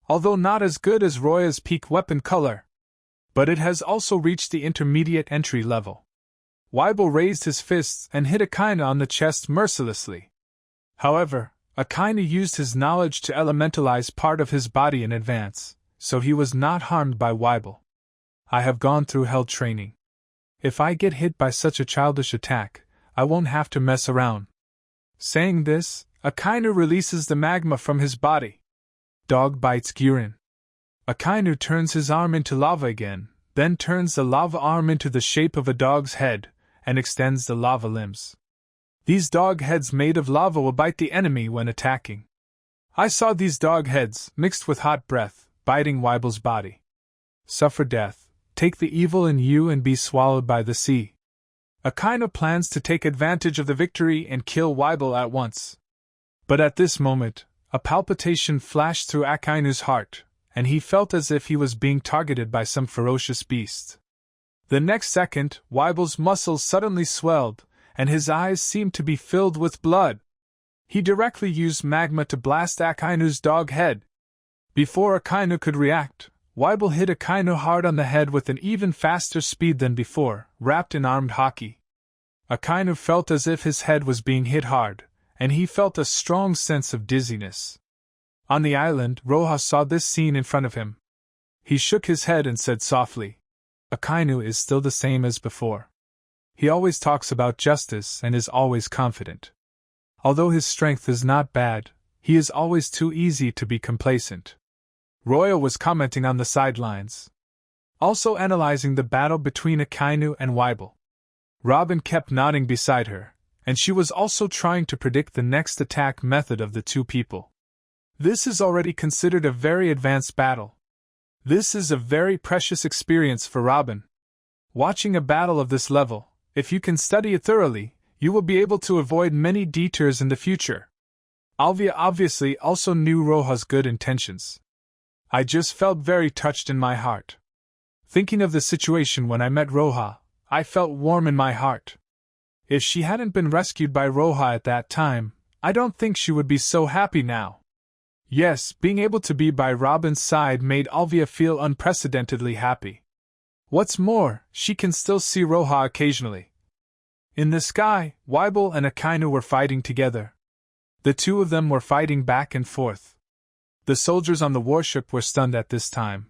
Although not as good as Roya's peak weapon color. But it has also reached the intermediate entry level. Weibel raised his fists and hit Akainu on the chest mercilessly. However, Akainu used his knowledge to elementalize part of his body in advance, so he was not harmed by Weibel. I have gone through hell training. If I get hit by such a childish attack, I won't have to mess around. Saying this, Akainu releases the magma from his body. Dog bites Gurin. Akainu turns his arm into lava again, then turns the lava arm into the shape of a dog's head, and extends the lava limbs. These dog heads made of lava will bite the enemy when attacking. I saw these dog heads, mixed with hot breath, biting Weibel's body. Suffer death, take the evil in you and be swallowed by the sea. Akainu plans to take advantage of the victory and kill Weibel at once. But at this moment, a palpitation flashed through Akainu's heart, and he felt as if he was being targeted by some ferocious beast. The next second, Weibel's muscles suddenly swelled, and his eyes seemed to be filled with blood. He directly used magma to blast Akainu's dog head. Before Akainu could react, Weibel hit Akainu hard on the head with an even faster speed than before, wrapped in armed hockey. Akainu felt as if his head was being hit hard, and he felt a strong sense of dizziness. On the island, Roja saw this scene in front of him. He shook his head and said softly, Akainu is still the same as before. He always talks about justice and is always confident. Although his strength is not bad, he is always too easy to be complacent. Roya was commenting on the sidelines, also analyzing the battle between Akainu and Weibel. Robin kept nodding beside her, and she was also trying to predict the next attack method of the 2 people. This is already considered a very advanced battle. This is a very precious experience for Robin. Watching a battle of this level, if you can study it thoroughly, you will be able to avoid many detours in the future. Alvia obviously also knew Roja's good intentions. I just felt very touched in my heart. Thinking of the situation when I met Roja, I felt warm in my heart. If she hadn't been rescued by Roja at that time, I don't think she would be so happy now. Yes, being able to be by Robin's side made Alvia feel unprecedentedly happy. What's more, she can still see Roja occasionally. In the sky, Weibel and Akainu were fighting together. The 2 of them were fighting back and forth. The soldiers on the warship were stunned at this time.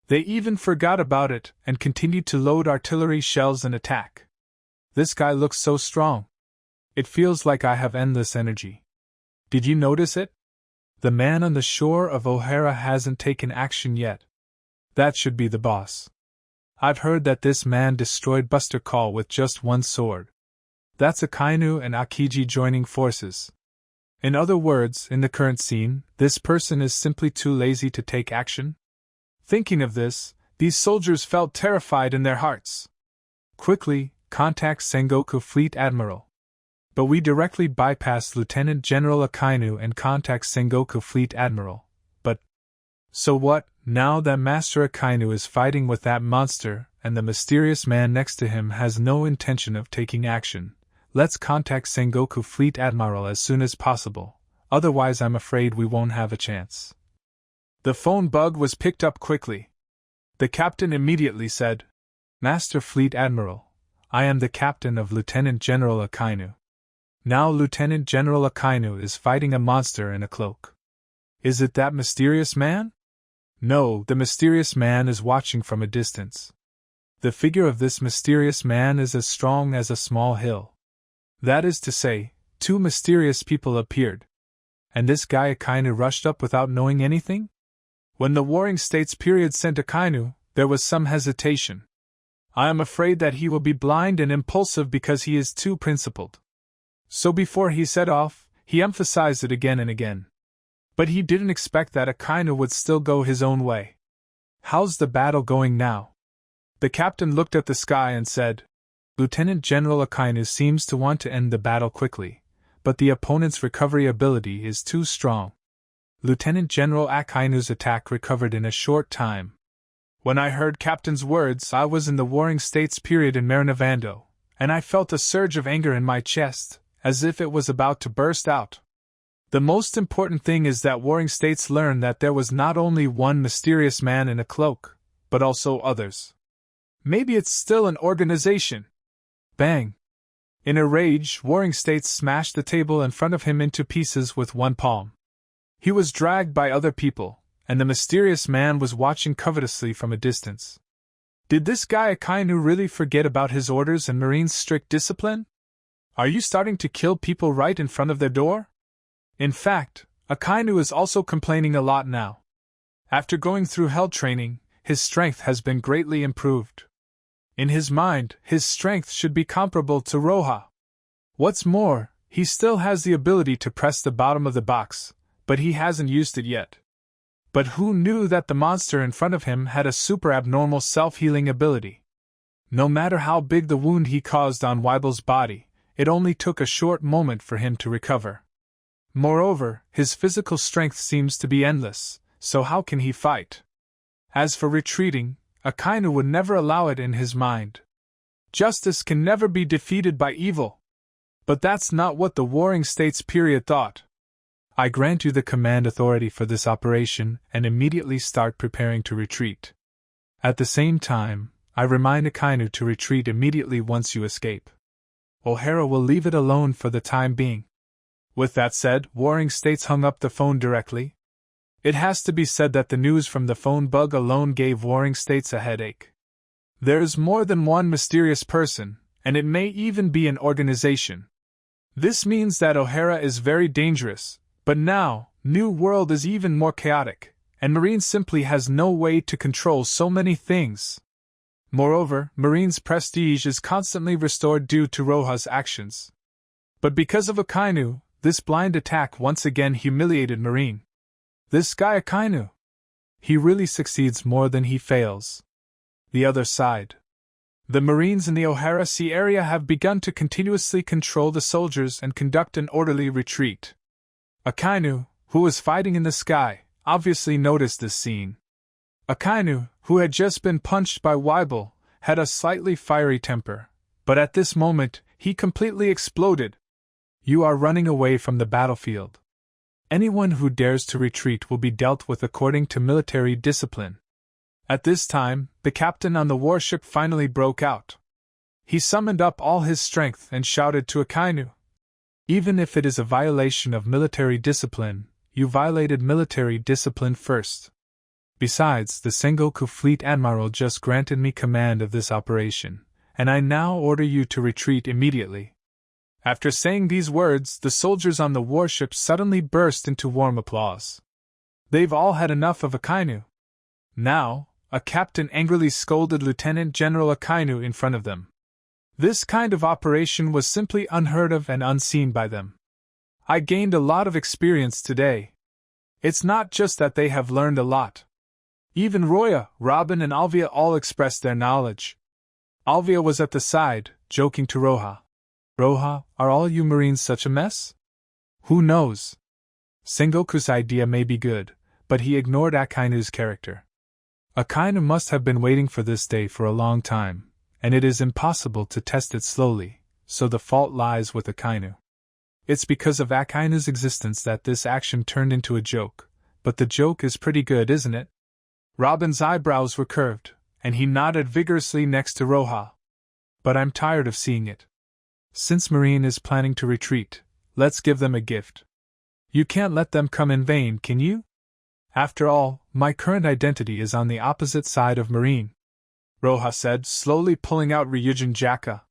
They even forgot about it and continued to load artillery shells and attack. This guy looks so strong. It feels like I have endless energy. Did you notice it? The man on the shore of O'Hara hasn't taken action yet. That should be the boss. I've heard that this man destroyed Buster Call with just 1 sword. That's Akainu and Akiji joining forces. In other words, in the current scene, this person is simply too lazy to take action? Thinking of this, these soldiers felt terrified in their hearts. Quickly, contact Sengoku Fleet Admiral. But we directly bypassed Lieutenant General Akainu and contact Sengoku Fleet Admiral. But so what, now that Master Akainu is fighting with that monster, and the mysterious man next to him has no intention of taking action, let's contact Sengoku Fleet Admiral as soon as possible, otherwise I'm afraid we won't have a chance. The phone bug was picked up quickly. The captain immediately said, Master Fleet Admiral, I am the captain of Lieutenant General Akainu. Now Lieutenant General Akainu is fighting a monster in a cloak. Is it that mysterious man? No, the mysterious man is watching from a distance. The figure of this mysterious man is as strong as a small hill. That is to say, two mysterious people appeared. And this guy Akainu rushed up without knowing anything? When the Warring States period sent Akainu, there was some hesitation. I am afraid that he will be blind and impulsive because he is too principled. So before he set off, he emphasized it again and again. But he didn't expect that Akainu would still go his own way. How's the battle going now? The captain looked at the sky and said, Lieutenant General Akainu seems to want to end the battle quickly, but the opponent's recovery ability is too strong. Lieutenant General Akainu's attack recovered in a short time. When I heard Captain's words, I was in the Warring States period in Marinavando, and I felt a surge of anger in my chest, as if it was about to burst out. The most important thing is that Warring States learn that there was not only one mysterious man in a cloak, but also others. Maybe it's still an organization. Bang! In a rage, Warring States smashed the table in front of him into pieces with one palm. He was dragged by other people, and the mysterious man was watching covetously from a distance. Did this guy Akainu really forget about his orders and Marine's strict discipline? Are you starting to kill people right in front of their door? In fact, Akainu is also complaining a lot now. After going through hell training, his strength has been greatly improved. In his mind, his strength should be comparable to Roha. What's more, he still has the ability to press the bottom of the box, but he hasn't used it yet. But who knew that the monster in front of him had a super abnormal self-healing ability? No matter how big the wound he caused on Weibel's body, it only took a short moment for him to recover. Moreover, his physical strength seems to be endless, so how can he fight? As for retreating, Akainu would never allow it in his mind. Justice can never be defeated by evil. But that's not what the Warring States period thought. I grant you the command authority for this operation and immediately start preparing to retreat. At the same time, I remind Akainu to retreat immediately once you escape. O'Hara will leave it alone for the time being. With that said, Warring States hung up the phone directly. It has to be said that the news from the phone bug alone gave Warring States a headache. There's more than one mysterious person, and it may even be an organization. This means that O'Hara is very dangerous, but now, New World is even more chaotic, and Marine simply has no way to control so many things. Moreover, Marine's prestige is constantly restored due to Roha's actions. But because of Akainu, this blind attack once again humiliated Marine. This guy Akainu. He really succeeds more than he fails. The other side. The Marines in the O'Hara Sea area have begun to continuously control the soldiers and conduct an orderly retreat. Akainu, who was fighting in the sky, obviously noticed this scene. Akainu, who had just been punched by Weibel, had a slightly fiery temper, but at this moment, he completely exploded. You are running away from the battlefield. Anyone who dares to retreat will be dealt with according to military discipline. At this time, the captain on the warship finally broke out. He summoned up all his strength and shouted to Akainu. Even if it is a violation of military discipline, you violated military discipline first. Besides, the Sengoku Fleet Admiral just granted me command of this operation, and I now order you to retreat immediately. After saying these words, the soldiers on the warship suddenly burst into warm applause. They've all had enough of Akainu. Now, a captain angrily scolded Lieutenant General Akainu in front of them. This kind of operation was simply unheard of and unseen by them. I gained a lot of experience today. It's not just that they have learned a lot. Even Roya, Robin and Alvia all expressed their knowledge. Alvia was at the side, joking to Roha. Roha, are all you Marines such a mess? Who knows? Sengoku's idea may be good, but he ignored Akainu's character. Akainu must have been waiting for this day for a long time, and it is impossible to test it slowly, so the fault lies with Akainu. It's because of Akainu's existence that this action turned into a joke, but the joke is pretty good, isn't it? Robin's eyebrows were curved, and he nodded vigorously next to Roha. But I'm tired of seeing it. Since Marine is planning to retreat, let's give them a gift. You can't let them come in vain, can you? After all, my current identity is on the opposite side of Marine. Roja said, slowly pulling out Ryujin Jakka.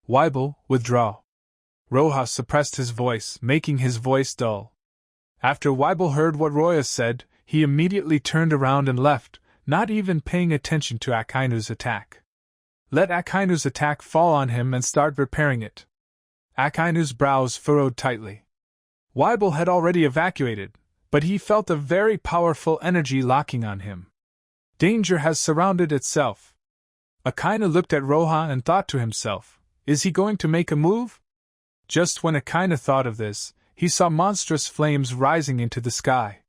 Weibel, withdraw. Roja suppressed his voice, making his voice dull. After Weibel heard what Roja said, he immediately turned around and left, not even paying attention to Akainu's attack. Let Akainu's attack fall on him and start repairing it. Akainu's brows furrowed tightly. Weibel had already evacuated, but he felt a very powerful energy locking on him. Danger has surrounded itself. Akainu looked at Roja and thought to himself, is he going to make a move? Just when Akainu thought of this, he saw monstrous flames rising into the sky.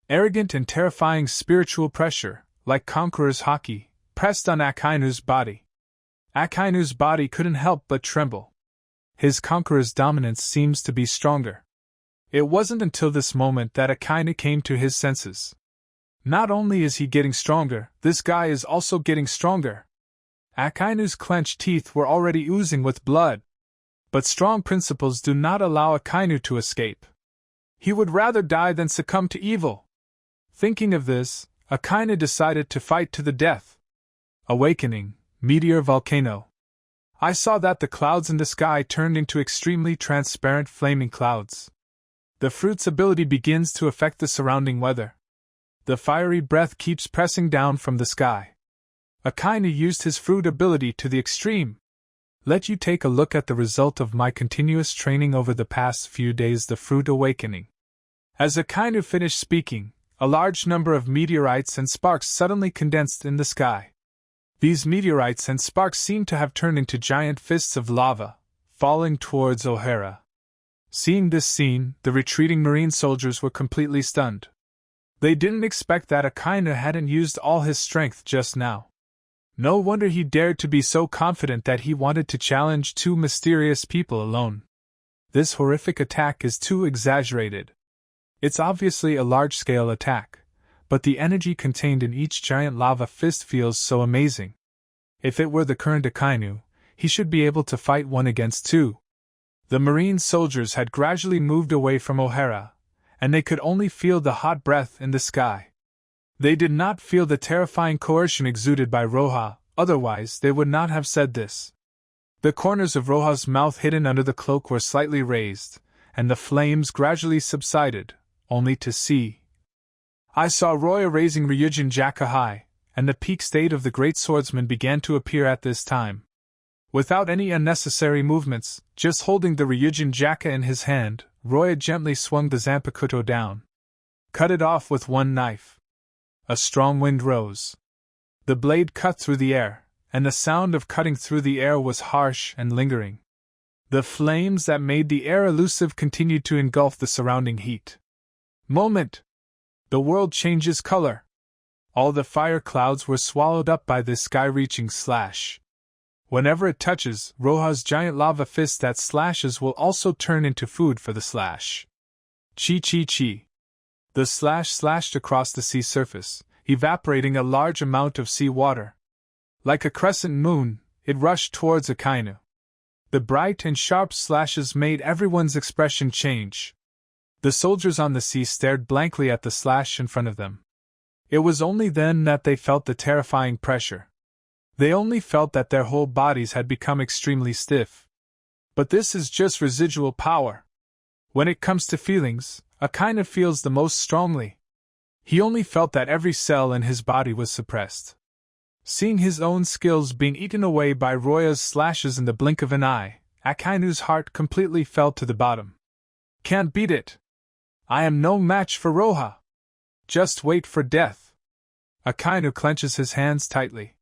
Arrogant and terrifying spiritual pressure, like conqueror's haki, pressed on Akainu's body. Akainu's body couldn't help but tremble. His conqueror's dominance seems to be stronger. It wasn't until this moment that Akainu came to his senses. Not only is he getting stronger, this guy is also getting stronger. Akainu's clenched teeth were already oozing with blood. But strong principles do not allow Akainu to escape. He would rather die than succumb to evil. Thinking of this, Akainu decided to fight to the death. Awakening, meteor volcano. I saw that the clouds in the sky turned into extremely transparent flaming clouds. The fruit's ability begins to affect the surrounding weather. The fiery breath keeps pressing down from the sky. Akainu used his fruit ability to the extreme. Let you take a look at the result of my continuous training over the past few days, the fruit awakening. As Akainu finished speaking, a large number of meteorites and sparks suddenly condensed in the sky. These meteorites and sparks seemed to have turned into giant fists of lava, falling towards O'Hara. Seeing this scene, the retreating Marine soldiers were completely stunned. They didn't expect that Akainu hadn't used all his strength just now. No wonder he dared to be so confident that he wanted to challenge two mysterious people alone. This horrific attack is too exaggerated. It's obviously a large-scale attack, but the energy contained in each giant lava fist feels so amazing. If it were the current Akainu, he should be able to fight one against two. The Marine soldiers had gradually moved away from O'Hara, and they could only feel the hot breath in the sky. They did not feel the terrifying coercion exuded by Roja, otherwise they would not have said this. The corners of Roja's mouth hidden under the cloak were slightly raised, and the flames gradually subsided, only to see. I saw Roya raising Ryujin Jakka high, and the peak state of the great swordsman began to appear at this time. Without any unnecessary movements, just holding the Ryujin Jakka in his hand, Roya gently swung the Zanpakuto down. Cut it off with one knife. A strong wind rose. The blade cut through the air, and the sound of cutting through the air was harsh and lingering. The flames that made the air elusive continued to engulf the surrounding heat. Moment! The world changes color. All the fire clouds were swallowed up by this sky-reaching slash. Whenever it touches, Roja's giant lava fist that slashes will also turn into food for the slash. Chi. The slash slashed across the sea surface, evaporating a large amount of sea water. Like a crescent moon, it rushed towards Akainu. The bright and sharp slashes made everyone's expression change. The soldiers on the sea stared blankly at the slash in front of them. It was only then that they felt the terrifying pressure. They only felt that their whole bodies had become extremely stiff. But this is just residual power. When it comes to feelings, Akainu feels the most strongly. He only felt that every cell in his body was suppressed. Seeing his own skills being eaten away by Roya's slashes in the blink of an eye, Akainu's heart completely fell to the bottom. Can't beat it. I am no match for Roja. Just wait for death. Akainu clenches his hands tightly.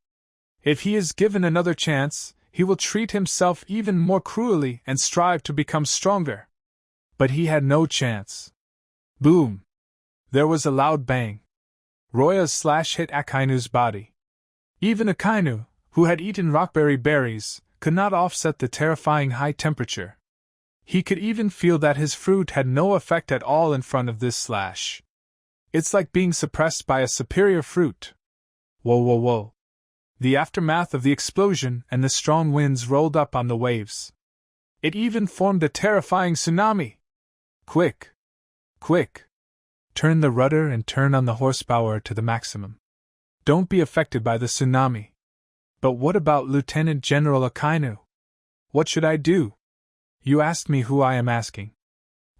If he is given another chance, he will treat himself even more cruelly and strive to become stronger. But he had no chance. Boom! There was a loud bang. Roya's slash hit Akainu's body. Even Akainu, who had eaten rockberry berries, could not offset the terrifying high temperature. He could even feel that his fruit had no effect at all in front of this slash. It's like being suppressed by a superior fruit. Whoa. The aftermath of the explosion and the strong winds rolled up on the waves. It even formed a terrifying tsunami. Quick! Quick! Turn the rudder and turn on the horsepower to the maximum. Don't be affected by the tsunami. But what about Lieutenant General Akainu? What should I do? You asked me who I am asking.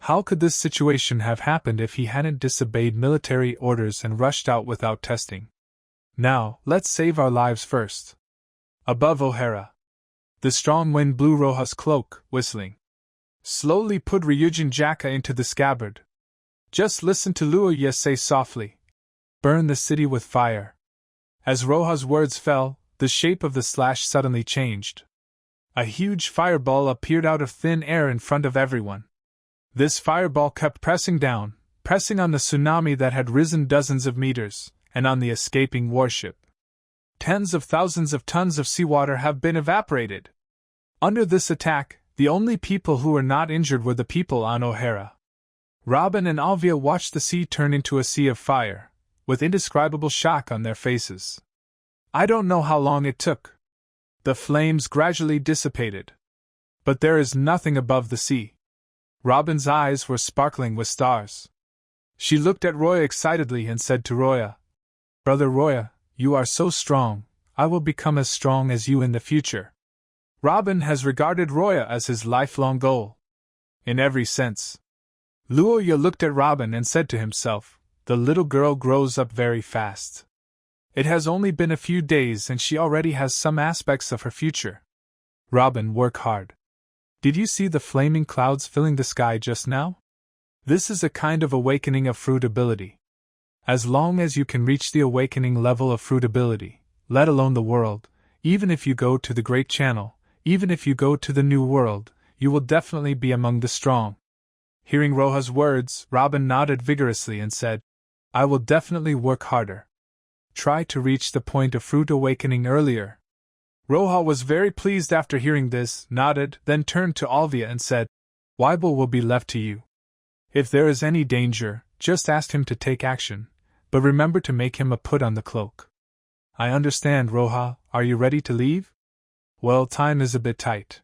How could this situation have happened if he hadn't disobeyed military orders and rushed out without testing? Now, let's save our lives first. Above O'Hara. The strong wind blew Roja's cloak, whistling. Slowly put Ryujin Jakka into the scabbard. Just listen to Luoya say softly. Burn the city with fire. As Roja's words fell, the shape of the slash suddenly changed. A huge fireball appeared out of thin air in front of everyone. This fireball kept pressing down, pressing on the tsunami that had risen dozens of meters, and on the escaping warship. Tens of thousands of tons of seawater have been evaporated. Under this attack, the only people who were not injured were the people on O'Hara. Robin and Alvia watched the sea turn into a sea of fire, with indescribable shock on their faces. I don't know how long it took. The flames gradually dissipated. But there is nothing above the sea. Robin's eyes were sparkling with stars. She looked at Roya excitedly and said to Roya, "Brother Roya, you are so strong, I will become as strong as you in the future." Robin has regarded Roya as his lifelong goal. In every sense. Luoya looked at Robin and said to himself, "The little girl grows up very fast. It has only been a few days and she already has some aspects of her future. Robin, work hard. Did you see the flaming clouds filling the sky just now? This is a kind of awakening of fruit ability. As long as you can reach the awakening level of fruit ability, let alone the world, even if you go to the Great Channel, even if you go to the New World, you will definitely be among the strong." Hearing Roja's words, Robin nodded vigorously and said, "I will definitely work harder. Try to reach the point of fruit awakening earlier." Roja was very pleased after hearing this, nodded, then turned to Alvia and said, "Weibel will be left to you. If there is any danger, just ask him to take action, but remember to make him a put on the cloak." "I understand, Roja. Are you ready to leave?" "Well, time is a bit tight.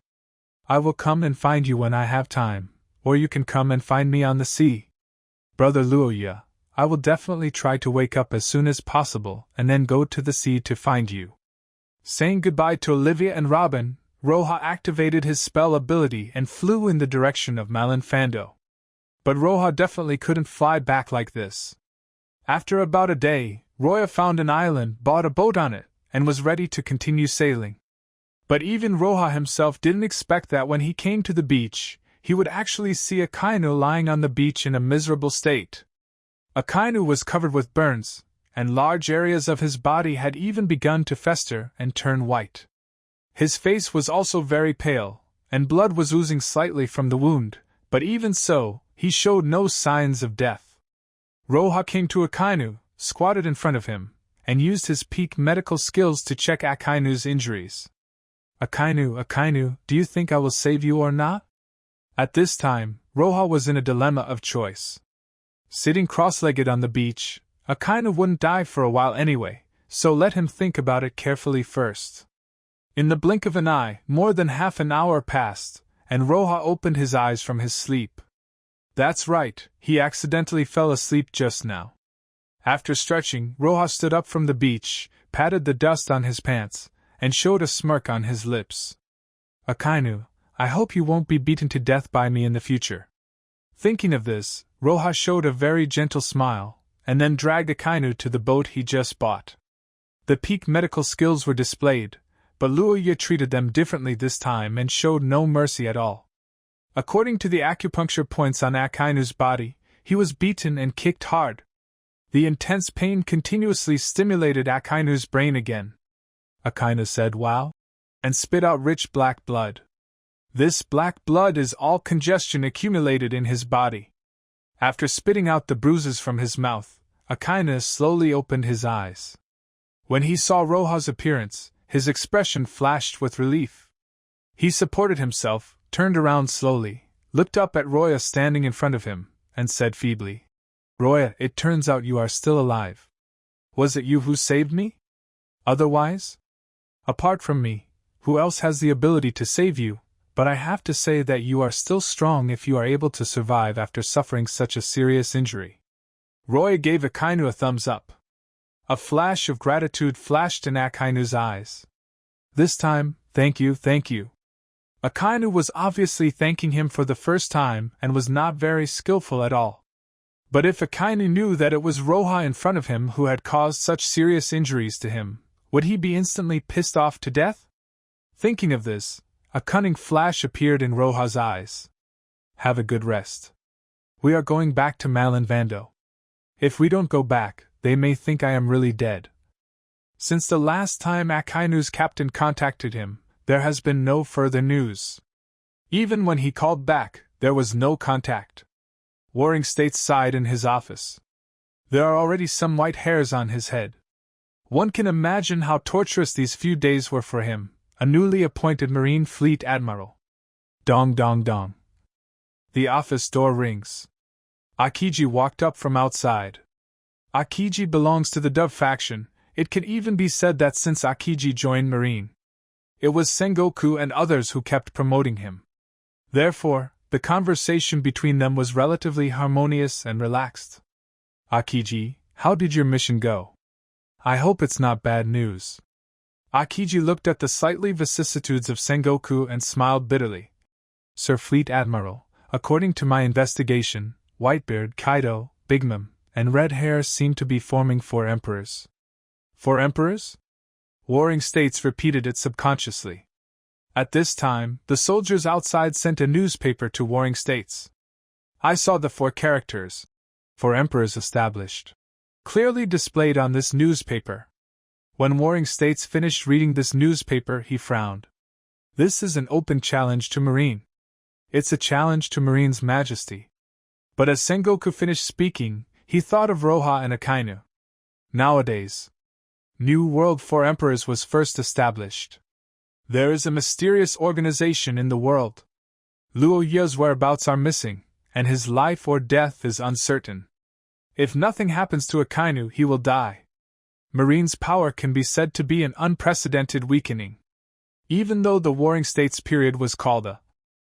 I will come and find you when I have time, or you can come and find me on the sea." "Brother Luoya, I will definitely try to wake up as soon as possible and then go to the sea to find you." Saying goodbye to Olivia and Robin, Roja activated his spell ability and flew in the direction of Malinfando. But Roja definitely couldn't fly back like this. After about a day, Roya found an island, bought a boat on it, and was ready to continue sailing. But even Roja himself didn't expect that when he came to the beach, he would actually see Akainu lying on the beach in a miserable state. Akainu was covered with burns, and large areas of his body had even begun to fester and turn white. His face was also very pale, and blood was oozing slightly from the wound, but even so, he showed no signs of death. Roja came to Akainu, squatted in front of him, and used his peak medical skills to check Akainu's injuries. Akainu, do you think I will save you or not?" At this time, Roja was in a dilemma of choice. Sitting cross-legged on the beach, Akainu wouldn't die for a while anyway, so let him think about it carefully first. In the blink of an eye, more than half an hour passed, and Roja opened his eyes from his sleep. That's right, he accidentally fell asleep just now. After stretching, Roja stood up from the beach, patted the dust on his pants, and showed a smirk on his lips. "Akainu, I hope you won't be beaten to death by me in the future." Thinking of this, Roja showed a very gentle smile, and then dragged Akainu to the boat he just bought. The peak medical skills were displayed, but Luoya treated them differently this time and showed no mercy at all. According to the acupuncture points on Akainu's body, he was beaten and kicked hard. The intense pain continuously stimulated Akainu's brain again. Akainu said, "Wow," and spit out rich black blood. This black blood is all congestion accumulated in his body. After spitting out the bruises from his mouth, Akainu slowly opened his eyes. When he saw Roja's appearance, his expression flashed with relief. He supported himself, turned around slowly, looked up at Roya standing in front of him, and said feebly, "Roya, it turns out you are still alive. Was it you who saved me? Otherwise? Apart from me, who else has the ability to save you, but I have to say that you are still strong if you are able to survive after suffering such a serious injury. Roya gave Akainu a thumbs up. A flash of gratitude flashed in Akainu's eyes. This time, thank you. Akainu was obviously thanking him for the first time and was not very skillful at all. But if Akainu knew that it was Roja in front of him who had caused such serious injuries to him, would he be instantly pissed off to death? Thinking of this, a cunning flash appeared in Roja's eyes. Have a good rest. We are going back to Malin Vando. If we don't go back, they may think I am really dead. Since the last time Akainu's captain contacted him, there has been no further news. Even when he called back, there was no contact. Warring States sighed in his office. There are already some white hairs on his head. One can imagine how torturous these few days were for him, a newly appointed Marine Fleet Admiral. Dong dong dong. The office door rings. Akiji walked up from outside. Akiji belongs to the Dove faction. It can even be said that since Akiji joined Marine, it was Sengoku and others who kept promoting him. Therefore, the conversation between them was relatively harmonious and relaxed. Akiji, how did your mission go? I hope it's not bad news. Akiji looked at the slightly vicissitudes of Sengoku and smiled bitterly. Sir Fleet Admiral, according to my investigation, Whitebeard, Kaido, Big Mom, and Red Hair seem to be forming 4 emperors. 4 emperors? Warring States repeated it subconsciously. At this time, the soldiers outside sent a newspaper to Warring States. I saw the 4 characters, 4 emperors established, clearly displayed on this newspaper. When Warring States finished reading this newspaper, he frowned. This is an open challenge to Marine. It's a challenge to Marine's majesty. But as Sengoku finished speaking, he thought of Roja and Akainu. Nowadays, New World 4 Emperors was first established. There is a mysterious organization in the world. Luo Ye's whereabouts are missing, and his life or death is uncertain. If nothing happens to Akainu, he will die. Marine's power can be said to be an unprecedented weakening. Even though the Warring States period was called a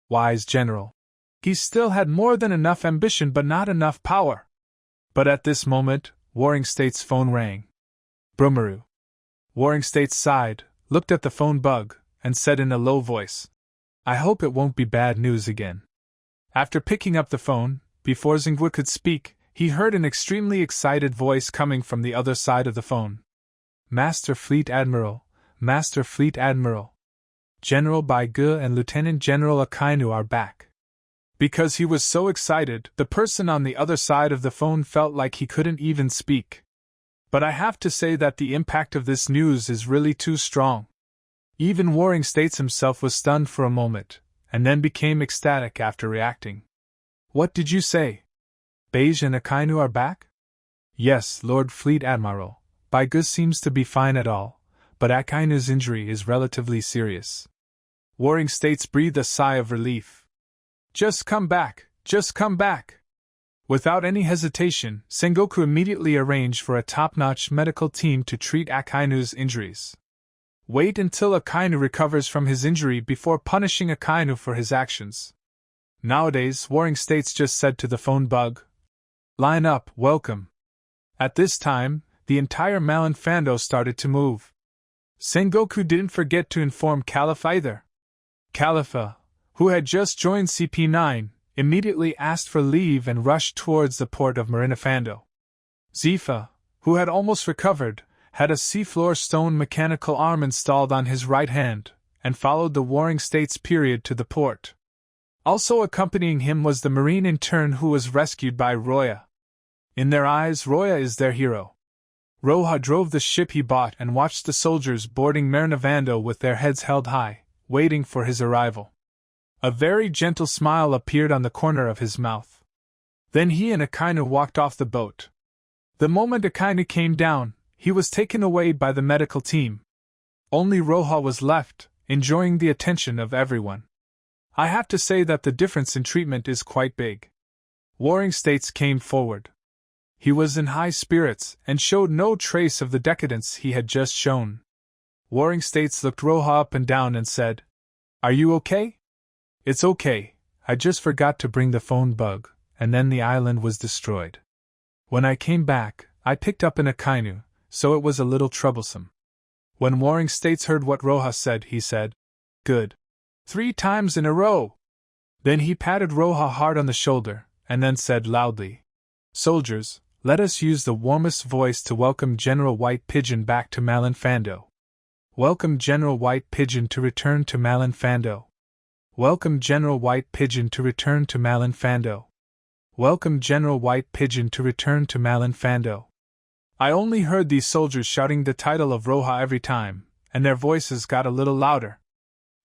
wise general, he still had more than enough ambition but not enough power. But at this moment, Warring States' phone rang. Brumaru. Warring States sighed, looked at the phone bug, and said in a low voice, I hope it won't be bad news again. After picking up the phone, before Xingwu could speak, he heard an extremely excited voice coming from the other side of the phone. Master Fleet Admiral, Master Fleet Admiral. General Baigu and Lieutenant General Akainu are back. Because he was so excited, the person on the other side of the phone felt like he couldn't even speak. But I have to say that the impact of this news is really too strong. Even Warring States himself was stunned for a moment, and then became ecstatic after reacting. What did you say? Beige and Akainu are back? Yes, Lord Fleet Admiral. Baigu seems to be fine at all, but Akainu's injury is relatively serious. Warring States breathed a sigh of relief. Just come back, just come back. Without any hesitation, Sengoku immediately arranged for a top-notch medical team to treat Akainu's injuries. Wait until Akainu recovers from his injury before punishing Akainu for his actions. Nowadays, Warring States just said to the phone bug, Line up, welcome. At this time, the entire Malin Fando started to move. Sengoku didn't forget to inform Caliph either. Caliph, who had just joined CP9, immediately asked for leave and rushed towards the port of Marinafando. Zifa, who had almost recovered, had a seafloor stone mechanical arm installed on his right hand, and followed the Warring States period to the port. Also accompanying him was the Marine intern who was rescued by Roya. In their eyes, Roya is their hero. Roja drove the ship he bought and watched the soldiers boarding Marinavando with their heads held high, waiting for his arrival. A very gentle smile appeared on the corner of his mouth. Then he and Akainu walked off the boat. The moment Akainu came down, he was taken away by the medical team. Only Roja was left, enjoying the attention of everyone. I have to say that the difference in treatment is quite big. Warring States came forward. He was in high spirits and showed no trace of the decadence he had just shown. Warring States looked Roja up and down and said, Are you okay? It's okay, I just forgot to bring the phone bug, and then the island was destroyed. When I came back, I picked up an Akainu, so it was a little troublesome. When Warring States heard what Roja said, he said, "Good. 3 times in a row!" Then he patted Roja hard on the shoulder, and then said loudly, "Soldiers, let us use the warmest voice to welcome General White Pigeon back to Malinfando. Welcome General White Pigeon to return to Malinfando. Welcome General White Pigeon to return to Malinfando. Welcome General White Pigeon to return to Malinfando." I only heard these soldiers shouting the title of Roja every time, and their voices got a little louder.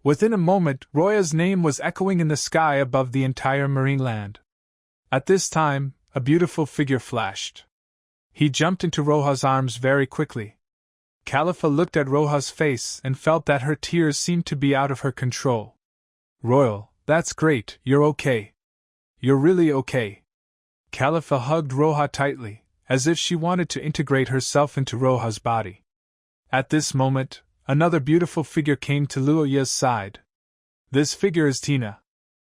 Within a moment, Roya's name was echoing in the sky above the entire marine land. At this time, a beautiful figure flashed. He jumped into Roja's arms very quickly. Khalifa looked at Roja's face and felt that her tears seemed to be out of her control. "Royal, that's great, you're okay. You're really okay." Khalifa hugged Roja tightly, as if she wanted to integrate herself into Roja's body. At this moment, another beautiful figure came to Luoya's side. This figure is Tina.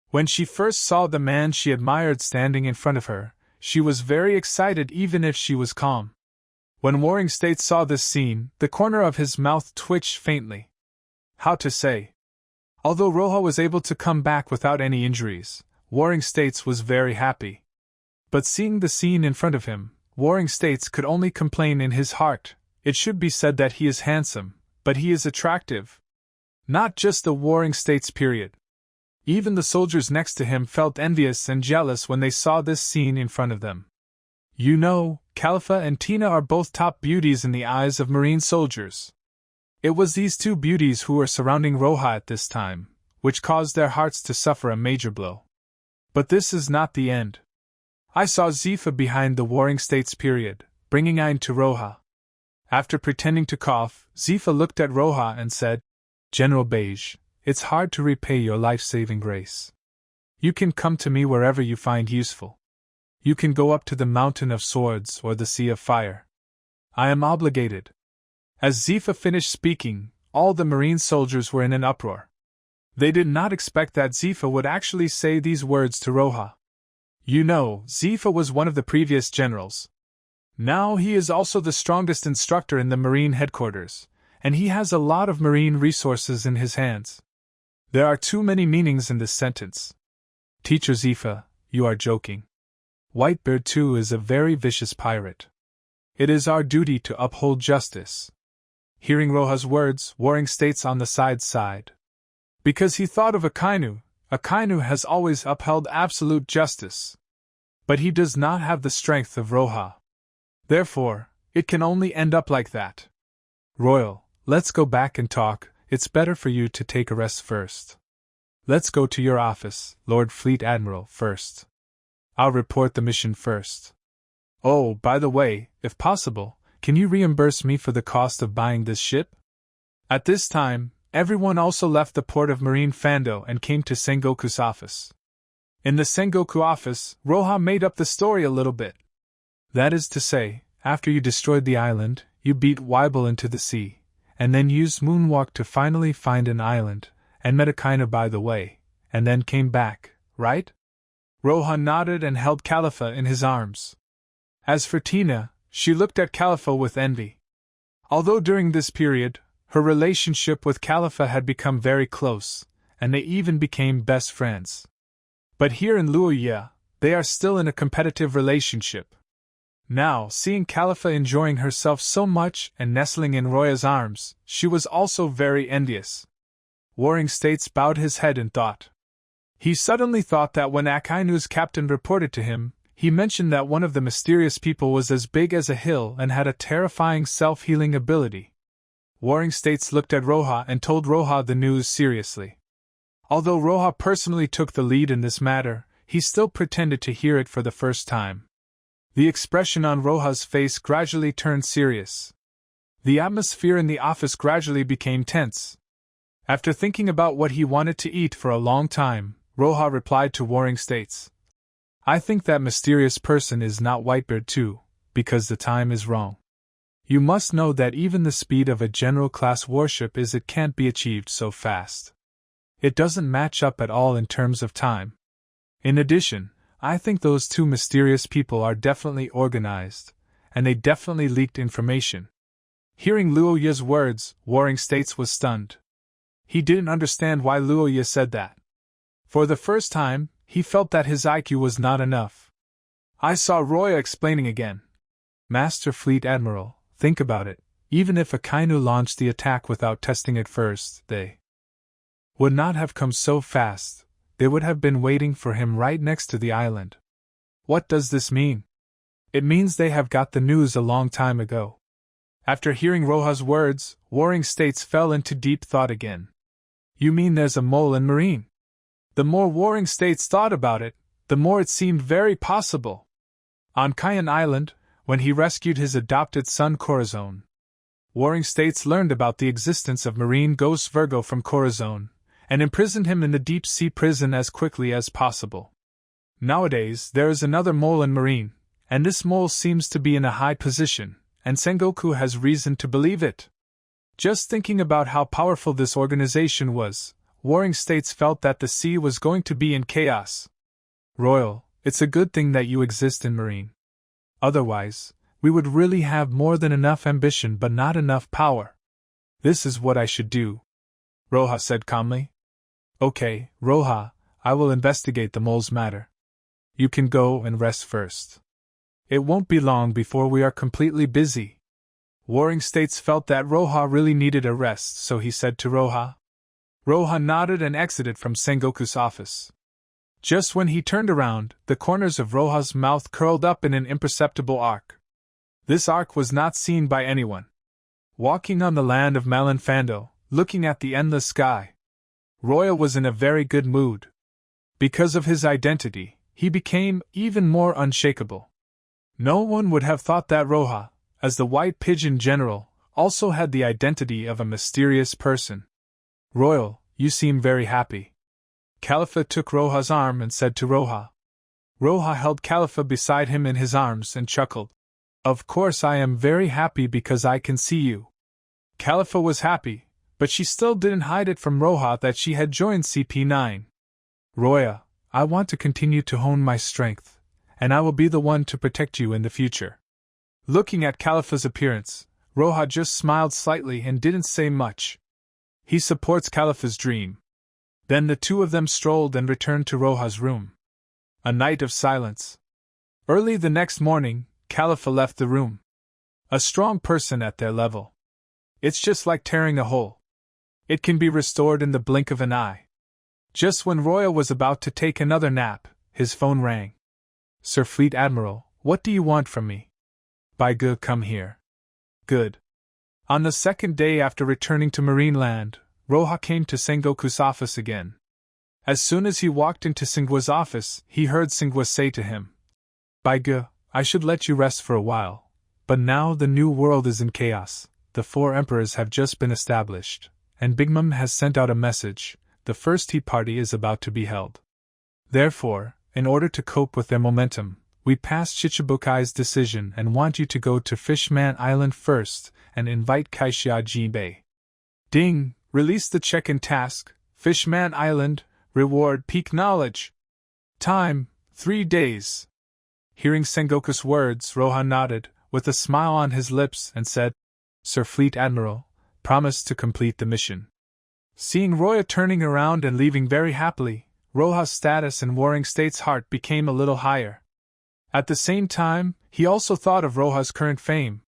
When she first saw the man she admired standing in front of her, she was very excited even if she was calm. When Warring States saw this scene, the corner of his mouth twitched faintly. How to say? Although Roja was able to come back without any injuries, Warring States was very happy. But seeing the scene in front of him, Warring States could only complain in his heart. It should be said that he is handsome, but he is attractive. Not just the Warring States period. Even the soldiers next to him felt envious and jealous when they saw this scene in front of them. You know, Khalifa and Tina are both top beauties in the eyes of marine soldiers. It was these 2 beauties who were surrounding Roja at this time, which caused their hearts to suffer a major blow. But this is not the end. I saw Zifa behind the Warring States period, bringing Ain to Roja. After pretending to cough, Zifa looked at Roja and said, "General Beige, it's hard to repay your life-saving grace. You can come to me wherever you find useful. You can go up to the Mountain of Swords or the Sea of Fire. I am obligated." As Zifa finished speaking, all the marine soldiers were in an uproar. They did not expect that Zifa would actually say these words to Roja. You know, Zifa was one of the previous generals. Now he is also the strongest instructor in the marine headquarters, and he has a lot of marine resources in his hands. There are too many meanings in this sentence. Teacher Zifa, you are joking. Whitebeard too is a very vicious pirate. It is our duty to uphold justice. Hearing Roja's words, Warring States on the side. Because he thought of Akainu has always upheld absolute justice. But he does not have the strength of Roja. Therefore, it can only end up like that. Royal, let's go back and talk. It's better for you to take a rest first. Let's go to your office, Lord Fleet Admiral, first. I'll report the mission first. Oh, by the way, if possible, can you reimburse me for the cost of buying this ship? At this time, everyone also left the port of Marine Fando and came to Sengoku's office. In the Sengoku office, Roja made up the story a little bit. That is to say, after you destroyed the island, you beat Weibel into the sea, and then used Moonwalk to finally find an island, and met Akainu by the way, and then came back, right? Roja nodded and held Khalifa in his arms. As for Tina, she looked at Khalifa with envy. Although during this period, her relationship with Khalifa had become very close, and they even became best friends. But here in Luoya, they are still in a competitive relationship. Now, seeing Khalifa enjoying herself so much and nestling in Roya's arms, she was also very envious. Warring States bowed his head in thought. He suddenly thought that when Akainu's captain reported to him, he mentioned that one of the mysterious people was as big as a hill and had a terrifying self-healing ability. Warring States looked at Roja and told Roja the news seriously. Although Roja personally took the lead in this matter, he still pretended to hear it for the first time. The expression on Roja's face gradually turned serious. The atmosphere in the office gradually became tense. After thinking about what he wanted to eat for a long time, Roja replied to Warring States. I think that mysterious person is not Whitebeard too, because the time is wrong. You must know that even the speed of a general-class warship can't be achieved so fast. It doesn't match up at all in terms of time. In addition, I think those two mysterious people are definitely organized, and they definitely leaked information. Hearing Luoya's words, Warring States was stunned. He didn't understand why Luoya said that. For the first time, he felt that his IQ was not enough. I saw Roya explaining again. Master Fleet Admiral, think about it. Even if Akainu launched the attack without testing it first, they would not have come so fast. They would have been waiting for him right next to the island. What does this mean? It means they have got the news a long time ago. After hearing Roja's words, Warring States fell into deep thought again. You mean there's a mole in Marine? The more Warring States thought about it, the more it seemed very possible. On Cayenne Island, when he rescued his adopted son Corazon, Warring States learned about the existence of marine ghost Virgo from Corazon, and imprisoned him in the deep-sea prison as quickly as possible. Nowadays there is another mole in Marine, and this mole seems to be in a high position, and Sengoku has reason to believe it. Just thinking about how powerful this organization was, Warring States felt that the sea was going to be in chaos. Royal, it's a good thing that you exist in Marine. Otherwise, we would really have more than enough ambition but not enough power. This is what I should do, Roja said calmly. Okay, Roja, I will investigate the mole's matter. You can go and rest first. It won't be long before we are completely busy. Warring States felt that Roja really needed a rest, so he said to Roja. Roja nodded and exited from Sengoku's office. Just when he turned around, the corners of Roja's mouth curled up in an imperceptible arc. This arc was not seen by anyone. Walking on the land of Malinfando, looking at the endless sky, Roya was in a very good mood. Because of his identity, he became even more unshakable. No one would have thought that Roja, as the White Pigeon General, also had the identity of a mysterious person. Royal, you seem very happy. Khalifa took Roja's arm and said to Roja. Roja held Khalifa beside him in his arms and chuckled. Of course I am very happy because I can see you. Khalifa was happy, but she still didn't hide it from Roja that she had joined CP9. Roya, I want to continue to hone my strength, and I will be the one to protect you in the future. Looking at Khalifa's appearance, Roja just smiled slightly and didn't say much. He supports Khalifa's dream. Then the two of them strolled and returned to Roja's room. A night of silence. Early the next morning, Khalifa left the room. A strong person at their level. It's just like tearing a hole. It can be restored in the blink of an eye. Just when Roya was about to take another nap, his phone rang. Sir Fleet Admiral, what do you want from me? By good, come here. Good. On the second day after returning to Marine Land, Roja came to Sengoku's office again. As soon as he walked into Sengua's office, he heard Sengua say to him, Baigu, I should let you rest for a while, but now the new world is in chaos. The 4 emperors have just been established, and Big Mom has sent out a message. The first tea party is about to be held. Therefore, in order to cope with their momentum, we passed Chichibukai's decision and want you to go to Fishman Island first and invite Kaixia Jinbei. Ding! Release the check-in task, Fishman Island, reward peak knowledge. Time, 3 days. Hearing Sengoku's words, Roja nodded, with a smile on his lips, and said, Sir Fleet Admiral, promise to complete the mission. Seeing Roya turning around and leaving very happily, Roja's status in Warring States' heart became a little higher. At the same time, he also thought of Roja's current fame.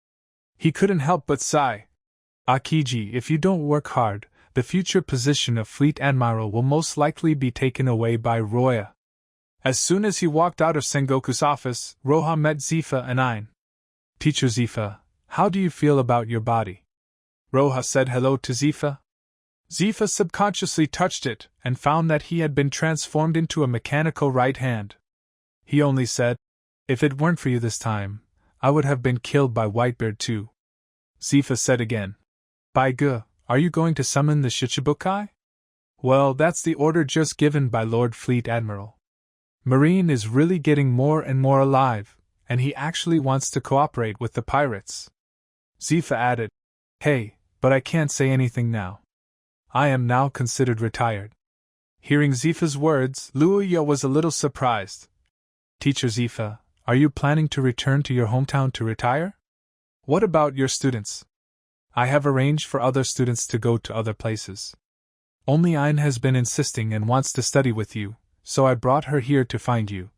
He couldn't help but sigh. Akiji, if you don't work hard, the future position of Fleet Admiral will most likely be taken away by Roya. As soon as he walked out of Sengoku's office, Roja met Zifa and Ain. Teacher Zifa, how do you feel about your body? Roja said hello to Zifa. Zifa subconsciously touched it and found that he had been transformed into a mechanical right hand. He only said, If it weren't for you this time, I would have been killed by Whitebeard too. Zifa said again, Baigu, are you going to summon the Shichibukai? Well, that's the order just given by Lord Fleet Admiral. Marine is really getting more and more alive, and he actually wants to cooperate with the pirates. Zifa added, Hey, but I can't say anything now. I am now considered retired. Hearing Zifa's words, Luya was a little surprised. Teacher Zifa, are you planning to return to your hometown to retire? What about your students? I have arranged for other students to go to other places. Only Ayn has been insisting and wants to study with you, so I brought her here to find you.